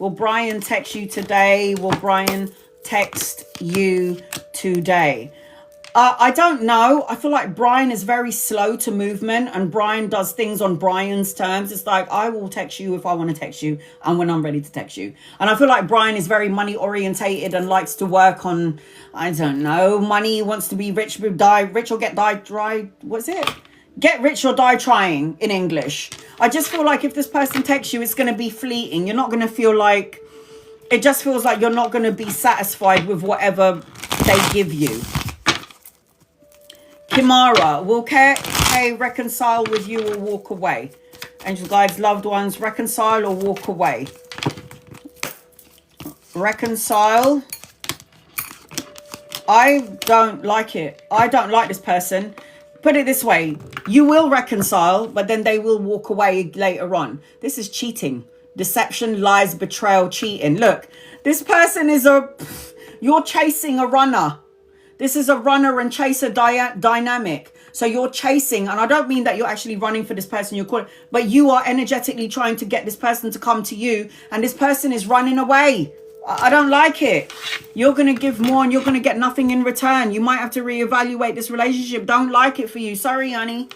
will Brian text you today? Will Brian text you today? I don't know. I feel like Brian is very slow to movement, and Brian does things on Brian's terms. It's like, I will text you if I want to text you and when I'm ready to text you. And I feel like Brian is very money orientated and likes to work on, I don't know, money, wants to be rich, rich or get die. What's it? Get rich or die trying in English. I just feel like if this person texts you, it's going to be fleeting. You're not going to feel like, it just feels like you're not going to be satisfied with whatever they give you. Kimara, will Kay reconcile with you or walk away? Angel guides, loved ones, reconcile or walk away? Reconcile. I don't like it. I don't like this person. Put it this way. You will reconcile, but then they will walk away later on. This is cheating. Deception, lies, betrayal, cheating. Look, this person is you're chasing a runner. This is a runner and chaser dynamic. So you're chasing, and I don't mean that you're actually running for this person you're calling, but you are energetically trying to get this person to come to you, and this person is running away. I don't like it. You're going to give more and you're going to get nothing in return. You might have to reevaluate this relationship. Don't like it for you. Sorry, honey.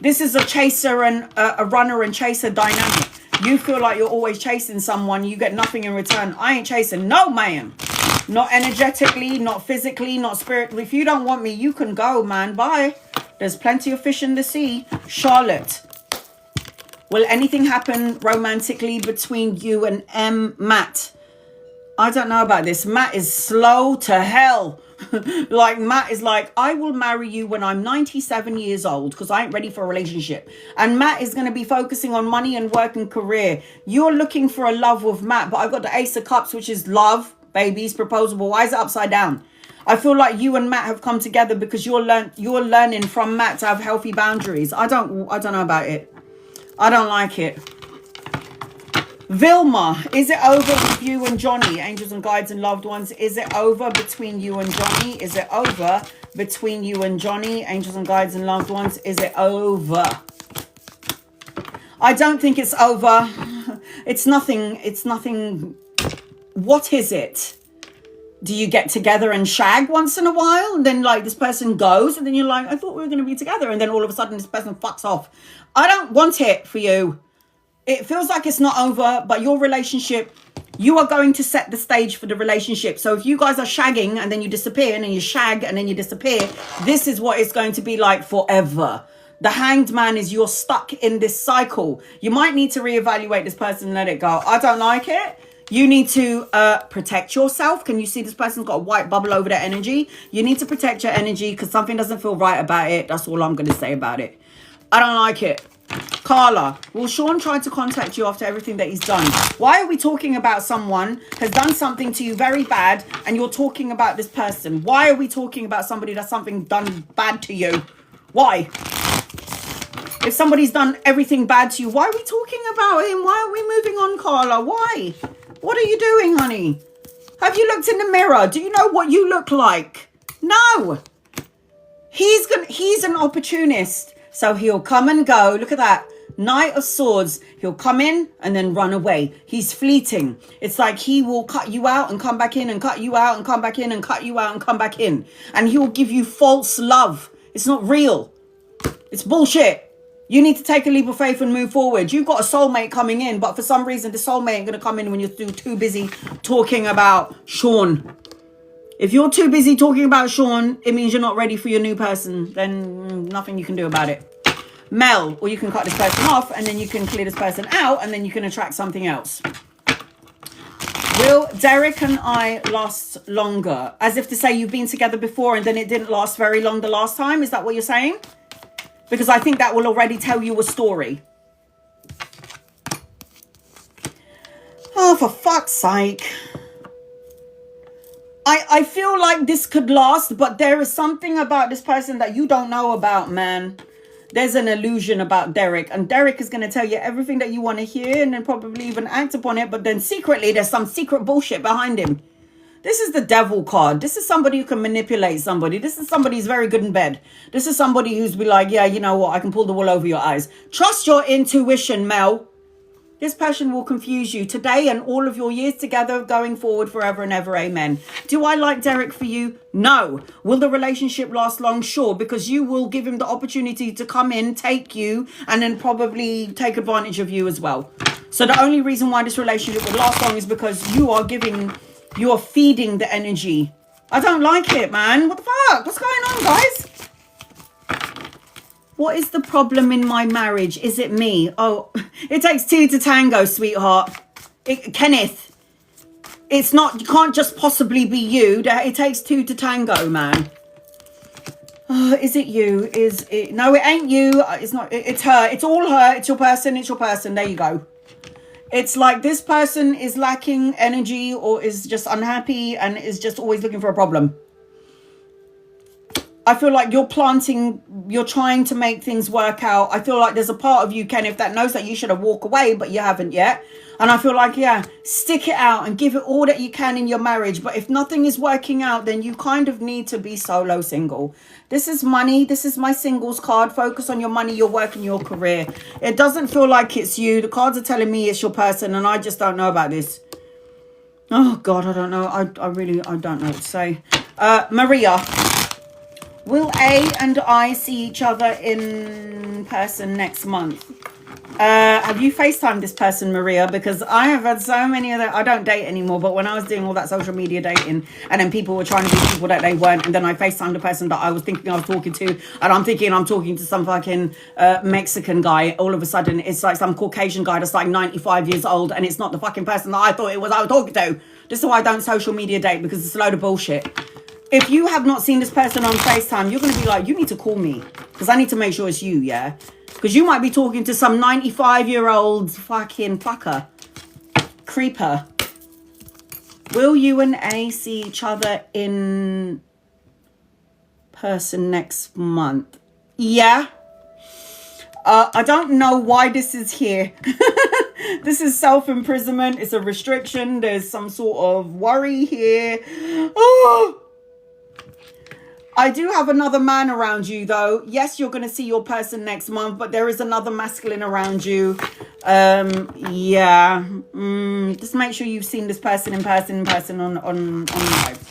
This is a chaser and a runner and chaser dynamic. You feel like you're always chasing someone. You get nothing in return. I ain't chasing no man. Not energetically, not physically, not spiritually. If you don't want me, you can go, man. Bye. There's plenty of fish in the sea. Charlotte, will anything happen romantically between you and Matt? I don't know about this. Matt is slow to hell. Like, Matt is like, I will marry you when I'm 97 years old because I ain't ready for a relationship. And Matt is going to be focusing on money and work and career. You're looking for a love with Matt, but I've got the Ace of Cups, which is love, babies, proposal. But why is it upside down? I feel like you and Matt have come together because you're learning from Matt to have healthy boundaries. I don't know about it. I don't like it. Vilma, is it over with you and Johnny? Angels and guides and loved ones. Is it over between you and Johnny? Is it over between you and Johnny? Angels and guides and loved ones. Is it over? I don't think it's over. It's nothing. It's nothing. What is it? Do you get together and shag once in a while? And then like this person goes and then you're like, I thought we were going to be together. And then all of a sudden this person fucks off. I don't want it for you. It feels like it's not over, but your relationship, you are going to set the stage for the relationship. So if you guys are shagging and then you disappear and then you shag and then you disappear, this is what it's going to be like forever. The Hanged Man is you're stuck in this cycle. You might need to reevaluate this person and let it go. I don't like it. You need to protect yourself. Can you see this person's got a white bubble over their energy? You need to protect your energy because something doesn't feel right about it. That's all I'm going to say about it. I don't like it. Carla, will Sean try to contact you after everything that he's done? Why are we talking about someone has done something to you very bad and you're talking about this person? Why are we talking about somebody that's something done bad to you? Why? If somebody's done everything bad to you, why are we talking about him? Why are we moving on, Carla? Why? What are you doing, honey? Have you looked in the mirror? Do you know what you look like? No. He's an opportunist. So he'll come and go. Look at that. Knight of Swords. He'll come in and then run away. He's fleeting. It's like he will cut you out and come back in and cut you out and come back in and cut you out and come back in. And he will give you false love. It's not real. It's bullshit. You need to take a leap of faith and move forward. You've got a soulmate coming in, but for some reason, the soulmate ain't going to come in when you're too busy talking about Sean. If you're too busy talking about Sean, it means you're not ready for your new person. Then nothing you can do about it. Mel, or you can cut this person off and then you can clear this person out and then you can attract something else. Will Derek and I last longer? As if to say you've been together before and then it didn't last very long the last time. Is that what you're saying? Because I think that will already tell you a story. Oh, for fuck's sake. I feel like this could last, but there is something about this person that you don't know about, man. There's an illusion about Derek, and Derek is going to tell you everything that you want to hear and then probably even act upon it, but then secretly there's some secret bullshit behind him. This is the devil card. This is somebody who can manipulate somebody. This is somebody who's very good in bed. This is somebody who's be like, yeah, you know what? I can pull the wool over your eyes. Trust your intuition, Mel. This passion will confuse you today and all of your years together going forward forever and ever. Amen. Do I like Derek for you? No. Will the relationship last long? Sure, because you will give him the opportunity to come in, take you, and then probably take advantage of you as well. So the only reason why this relationship will last long is because you are feeding the energy. I don't like it, man. What the fuck? What's going on, guys? What is the problem in my marriage? Is it me? Oh, it takes two to tango, sweetheart. Kenneth, it's not, you can't just possibly be you. It takes two to tango, man. Oh, is it you? Is it? No, it ain't you. It's not, it's her. It's all her. It's your person. It's your person. There you go. It's like this person is lacking energy or is just unhappy and is just always looking for a problem. I feel like you're trying to make things work out. I feel like there's a part of you, Kenneth, that knows that you should have walked away, but you haven't yet. And I feel like, yeah, stick it out and give it all that you can in your marriage. But if nothing is working out, then you kind of need to be solo single. This is money. This is my singles card. Focus on your money, your work, and your career. It doesn't feel like it's you. The cards are telling me it's your person, and I just don't know about this. Oh, God, I don't know. I don't know what to say. Maria. Will A and I see each other in person next month? Have you FaceTimed this person, Maria? Because I have had so many of that. I don't date anymore, but when I was doing all that social media dating and then people were trying to be people that they weren't, and then I FaceTimed the person that I was thinking I was talking to, and I'm thinking I'm talking to some fucking Mexican guy. All of a sudden, it's like some Caucasian guy that's like 95 years old, and it's not the fucking person that I thought it was I was talking to. This is why I don't social media date, because it's a load of bullshit. If you have not seen this person on FaceTime, you're going to be like, you need to call me, because I need to make sure it's you, yeah? Because you might be talking to some 95-year-old fucking fucker. Creeper. Will you and A see each other in person next month? Yeah. I don't know why this is here. This is self-imprisonment. It's a restriction. There's some sort of worry here. Oh! I do have another man around you, though. Yes, you're going to see your person next month, but there is another masculine around you. Yeah. Just make sure you've seen this person in person on live.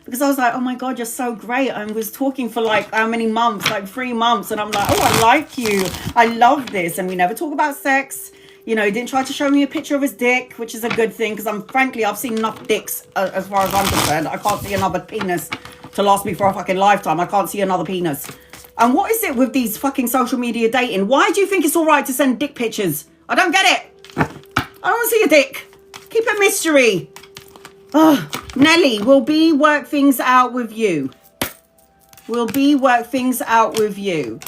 Because I was like, oh my God, you're so great. I was talking for like how many months? Like 3 months. And I'm like, oh, I like you. I love this. And we never talk about sex. You know, he didn't try to show me a picture of his dick, which is a good thing. Because frankly, I've seen enough dicks as far as I'm concerned. I can't see another penis to last me for a fucking lifetime. I can't see another penis. And what is it with these fucking social media dating? Why do you think it's all right to send dick pictures? I don't get it. I don't want to see a dick. Keep it mystery. Oh, Nelly, will B work things out with you? Will B work things out with you?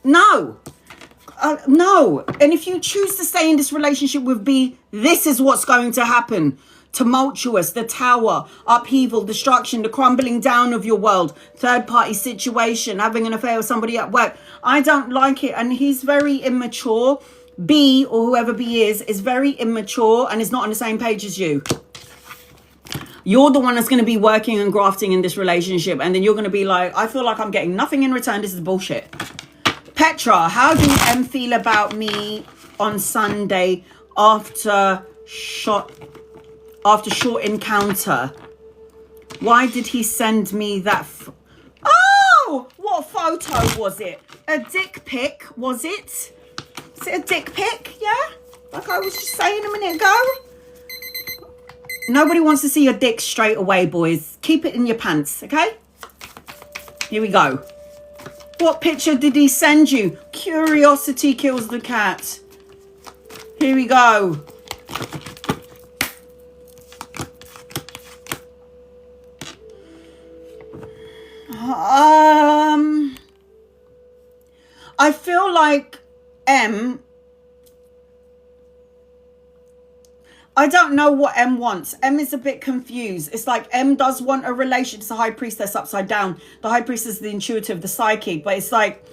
No. No. And if you choose to stay in this relationship with B, this is what's going to happen. Tumultuous, the tower, upheaval, destruction, the crumbling down of your world, third-party situation, having an affair with somebody at work. I don't like it. And he's very immature. B, or whoever B is very immature and is not on the same page as you. You're the one that's going to be working and grafting in this relationship. And then you're going to be like, I feel like I'm getting nothing in return. This is bullshit. Petra, how do M feel about me on Sunday after short encounter? Why did he send me that? Oh, what photo was it? A dick pic, was it? Is it a dick pic? Yeah? Like I was just saying a minute ago. Nobody wants to see your dick straight away, boys. Keep it in your pants, okay? Here we go. What picture did he send you? Curiosity kills the cat. Here we go. I feel like M, I don't know what M wants. M is a bit confused. It's like M does want a relation. It's the high priestess upside down. The high priestess is the intuitive, the psychic. But it's like,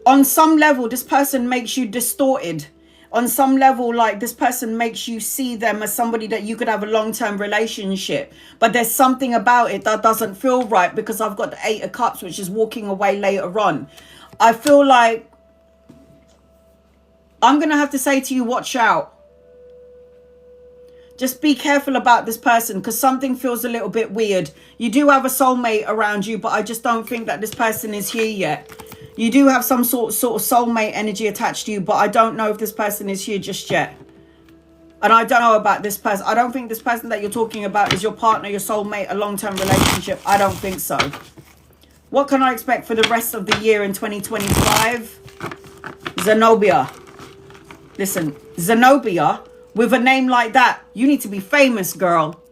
on some level, this person makes you distorted. On some level, like, this person makes you see them as somebody that you could have a long-term relationship. But there's something about it that doesn't feel right, because I've got the 8 of Cups, which is walking away later on. I feel like I'm going to have to say to you, watch out. Just be careful about this person, because something feels a little bit weird. You do have a soulmate around you, but I just don't think that this person is here yet. You do have some sort of soulmate energy attached to you, but I don't know if this person is here just yet. And I don't know about this person. I don't think this person that you're talking about is your partner, your soulmate, a long-term relationship. I don't think so. What can I expect for the rest of the year in 2025? Zenobia. Listen, Zenobia, with a name like that, you need to be famous, girl.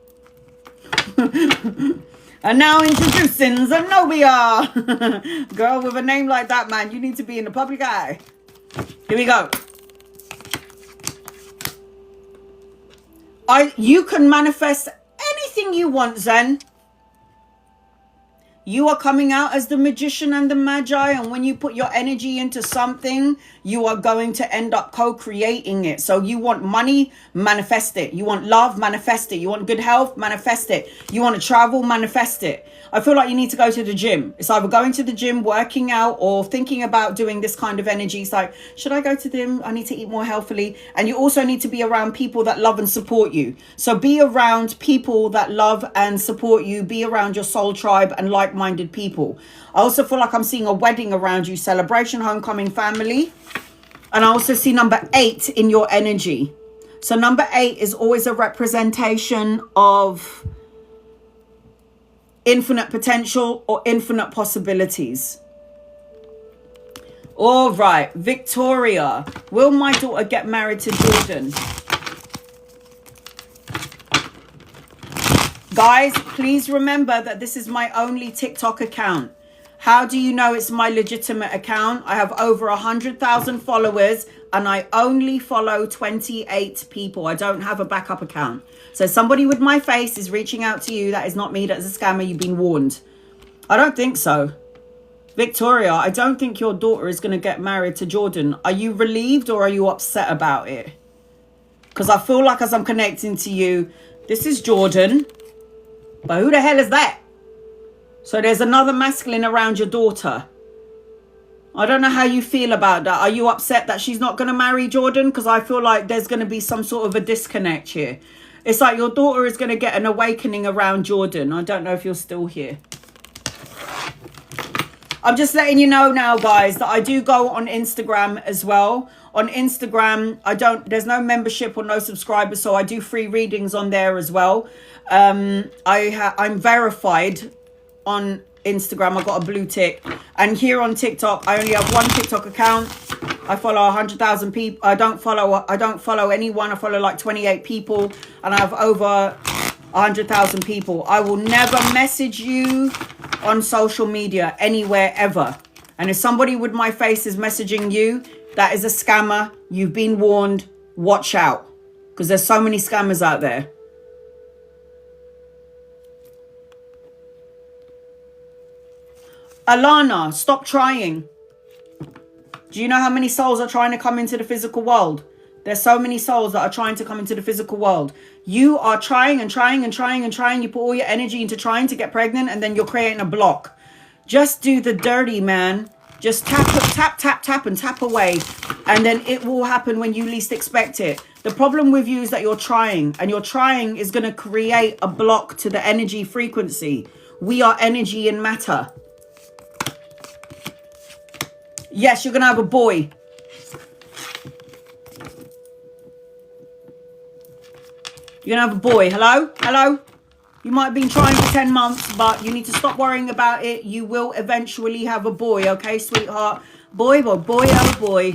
And now introducing Zenobia. Girl, with a name like that, man, you need to be in the public eye. Here we go. You can manifest anything you want, Zen. You are coming out as the magician and the magi, and when you put your energy into something, you are going to end up co-creating it. So you want money, manifest it. You want love, manifest it. You want good health, manifest it. You want to travel, manifest it. I feel like you need to go to the gym. It's either going to the gym, working out, or thinking about doing this kind of energy. It's like, should I go to the gym? I need to eat more healthily. And you also need to be around people that love and support you. So be around people that love and support you. Be around your soul tribe and like-minded people. I also feel like I'm seeing a wedding around you, celebration, homecoming, family. And I also see number 8 in your energy. So number 8 is always a representation of infinite potential or infinite possibilities. All right, Victoria. Will my daughter get married to Jordan? Guys, please remember that this is my only TikTok account. How do you know it's my legitimate account? I have over 100,000 followers and I only follow 28 people. I don't have a backup account. So somebody with my face is reaching out to you. That is not me. That is a scammer. You've been warned. I don't think so. Victoria, I don't think your daughter is going to get married to Jordan. Are you relieved or are you upset about it? Because I feel like as I'm connecting to you, this is Jordan. But who the hell is that? So there's another masculine around your daughter. I don't know how you feel about that. Are you upset that she's not going to marry Jordan? Because I feel like there's going to be some sort of a disconnect here. It's like your daughter is going to get an awakening around Jordan. I don't know if you're still here. I'm just letting you know now, guys, that I do go on Instagram as well. On Instagram, there's no membership or no subscribers, so I do free readings on there as well. I'm verified on Instagram. I got a blue tick. And here on TikTok, I only have one TikTok account. I follow 100,000 people. I don't follow anyone. I follow like 28 people and I have over 100,000 people. I will never message you on social media anywhere ever. And if somebody with my face is messaging you, that is a scammer. You've been warned. Watch out, because there's so many scammers out there. Alana, stop trying. Do you know how many souls are trying to come into the physical world? There's so many souls that are trying to come into the physical world. You are trying and trying and trying and trying. You put all your energy into trying to get pregnant and then you're creating a block. Just do the dirty, man. Just tap, and tap away. And then it will happen when you least expect it. The problem with you is that you're trying. And your trying is going to create a block to the energy frequency. We are energy and matter. Yes, you're going to have a boy. You're going to have a boy. Hello? Hello? You might have been trying for 10 months, but you need to stop worrying about it. You will eventually have a boy, okay, sweetheart? Boy, boy, boy, oh boy.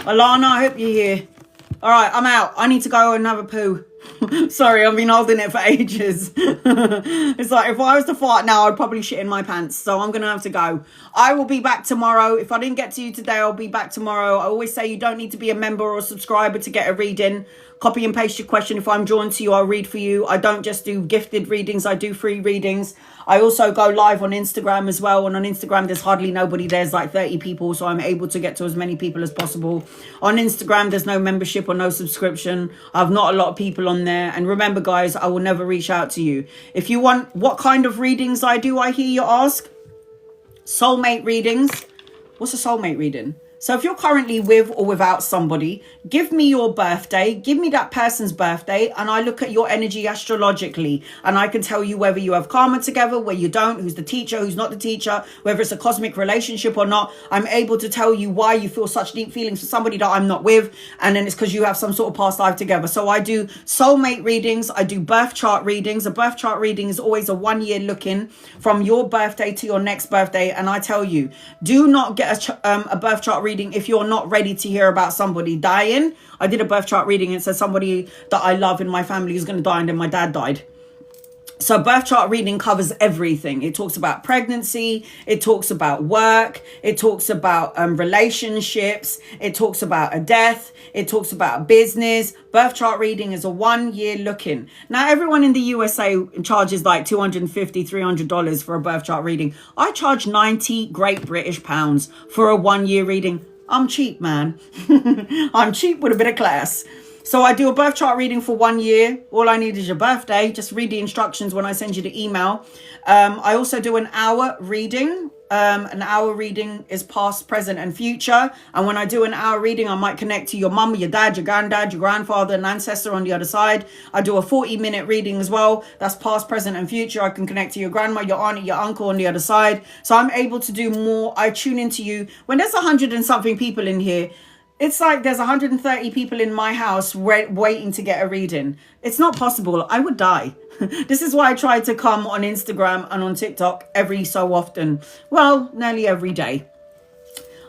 Alana, I hope you're here. All right, I'm out. I need to go and have a poo. Sorry, I've been holding it for ages. It's like if I was to fart now, I'd probably shit in my pants. So I'm going to have to go. I will be back tomorrow. If I didn't get to you today, I'll be back tomorrow. I always say you don't need to be a member or a subscriber to get a reading. Copy and paste your question. If I'm drawn to you, I'll read for you. I don't just do gifted readings. I do free readings. I also go live on Instagram as well. And on Instagram, there's hardly nobody. There's like 30 people. So I'm able to get to as many people as possible. On Instagram, there's no membership or no subscription. I have not a lot of people on there. And remember, guys, I will never reach out to you. If you want what kind of readings I do, I hear you ask. Soulmate readings. What's a soulmate reading? So if you're currently with or without somebody, give me your birthday, give me that person's birthday, and I look at your energy astrologically, and I can tell you whether you have karma together, where you don't, who's the teacher, who's not the teacher, whether it's a cosmic relationship or not. I'm able to tell you why you feel such deep feelings for somebody that I'm not with, and then it's because you have some sort of past life together. So I do soulmate readings, I do birth chart readings. A birth chart reading is always a 1 year look-in from your birthday to your next birthday, and I tell you, do not get a birth chart reading if you're not ready to hear about somebody dying. I did a birth chart reading and it said somebody that I love in my family is going to die, and then my dad died. So birth chart reading covers everything. It talks about pregnancy. It talks about work. It talks about relationships. It talks about a death. It talks about business. Birth chart reading is a 1 year look-in. Now, everyone in the USA charges like $250, $300 for a birth chart reading. I charge 90 Great British pounds for a 1 year reading. I'm cheap, man. I'm cheap with a bit of class. So I do a birth chart reading for 1 year. All I need is your birthday. Just read the instructions when I send you the email. I also do an hour reading. An hour reading is past, present, and future. And when I do an hour reading, I might connect to your mum, your dad, your granddad, your grandfather, an ancestor on the other side. I do a 40-minute reading as well. That's past, present, and future. I can connect to your grandma, your auntie, your uncle on the other side. So I'm able to do more. I tune into you. When there's 100 and something people in here, it's like there's 130 people in my house waiting to get a reading. It's not possible. I would die. This is why I try to come on Instagram and on TikTok every so often. Well, nearly every day.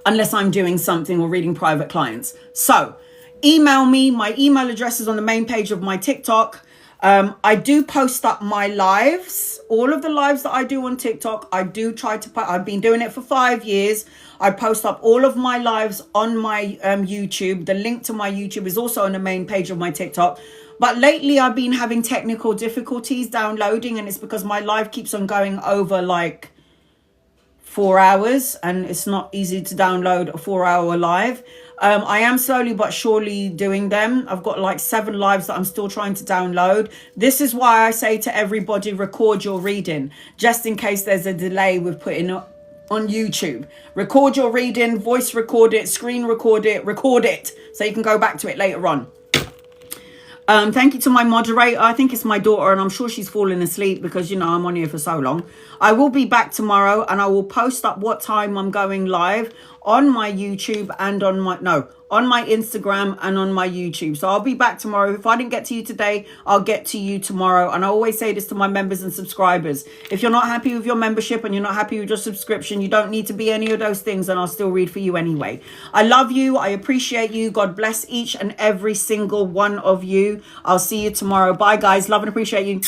Unless I'm doing something or reading private clients. So, email me. My email address is on the main page of my TikTok. I do post up my lives, all of the lives that I do on TikTok. I do try to put, I've been doing it for 5 years. I post up all of my lives on my YouTube. The link to my YouTube is also on the main page of my TikTok. But lately I've been having technical difficulties downloading, and it's because my live keeps on going over like 4 hours, and it's not easy to download a 4-hour live. I am slowly but surely doing them. I've got like 7 lives that I'm still trying to download. This is why I say to everybody, record your reading, just in case there's a delay with putting it on YouTube. Record your reading, voice record it, screen record it, so you can go back to it later on. Thank you to my moderator. I think it's my daughter, and I'm sure she's falling asleep because, you know, I'm on here for so long. I will be back tomorrow, and I will post up what time I'm going live on my YouTube and on my Instagram and on my YouTube. So I'll be back tomorrow. If I didn't get to you today, I'll get to you tomorrow. And I always say this to my members and subscribers. If you're not happy with your membership and you're not happy with your subscription, you don't need to be any of those things, and I'll still read for you anyway. I love you. I appreciate you. God bless each and every single one of you. I'll see you tomorrow. Bye, guys. Love and appreciate you.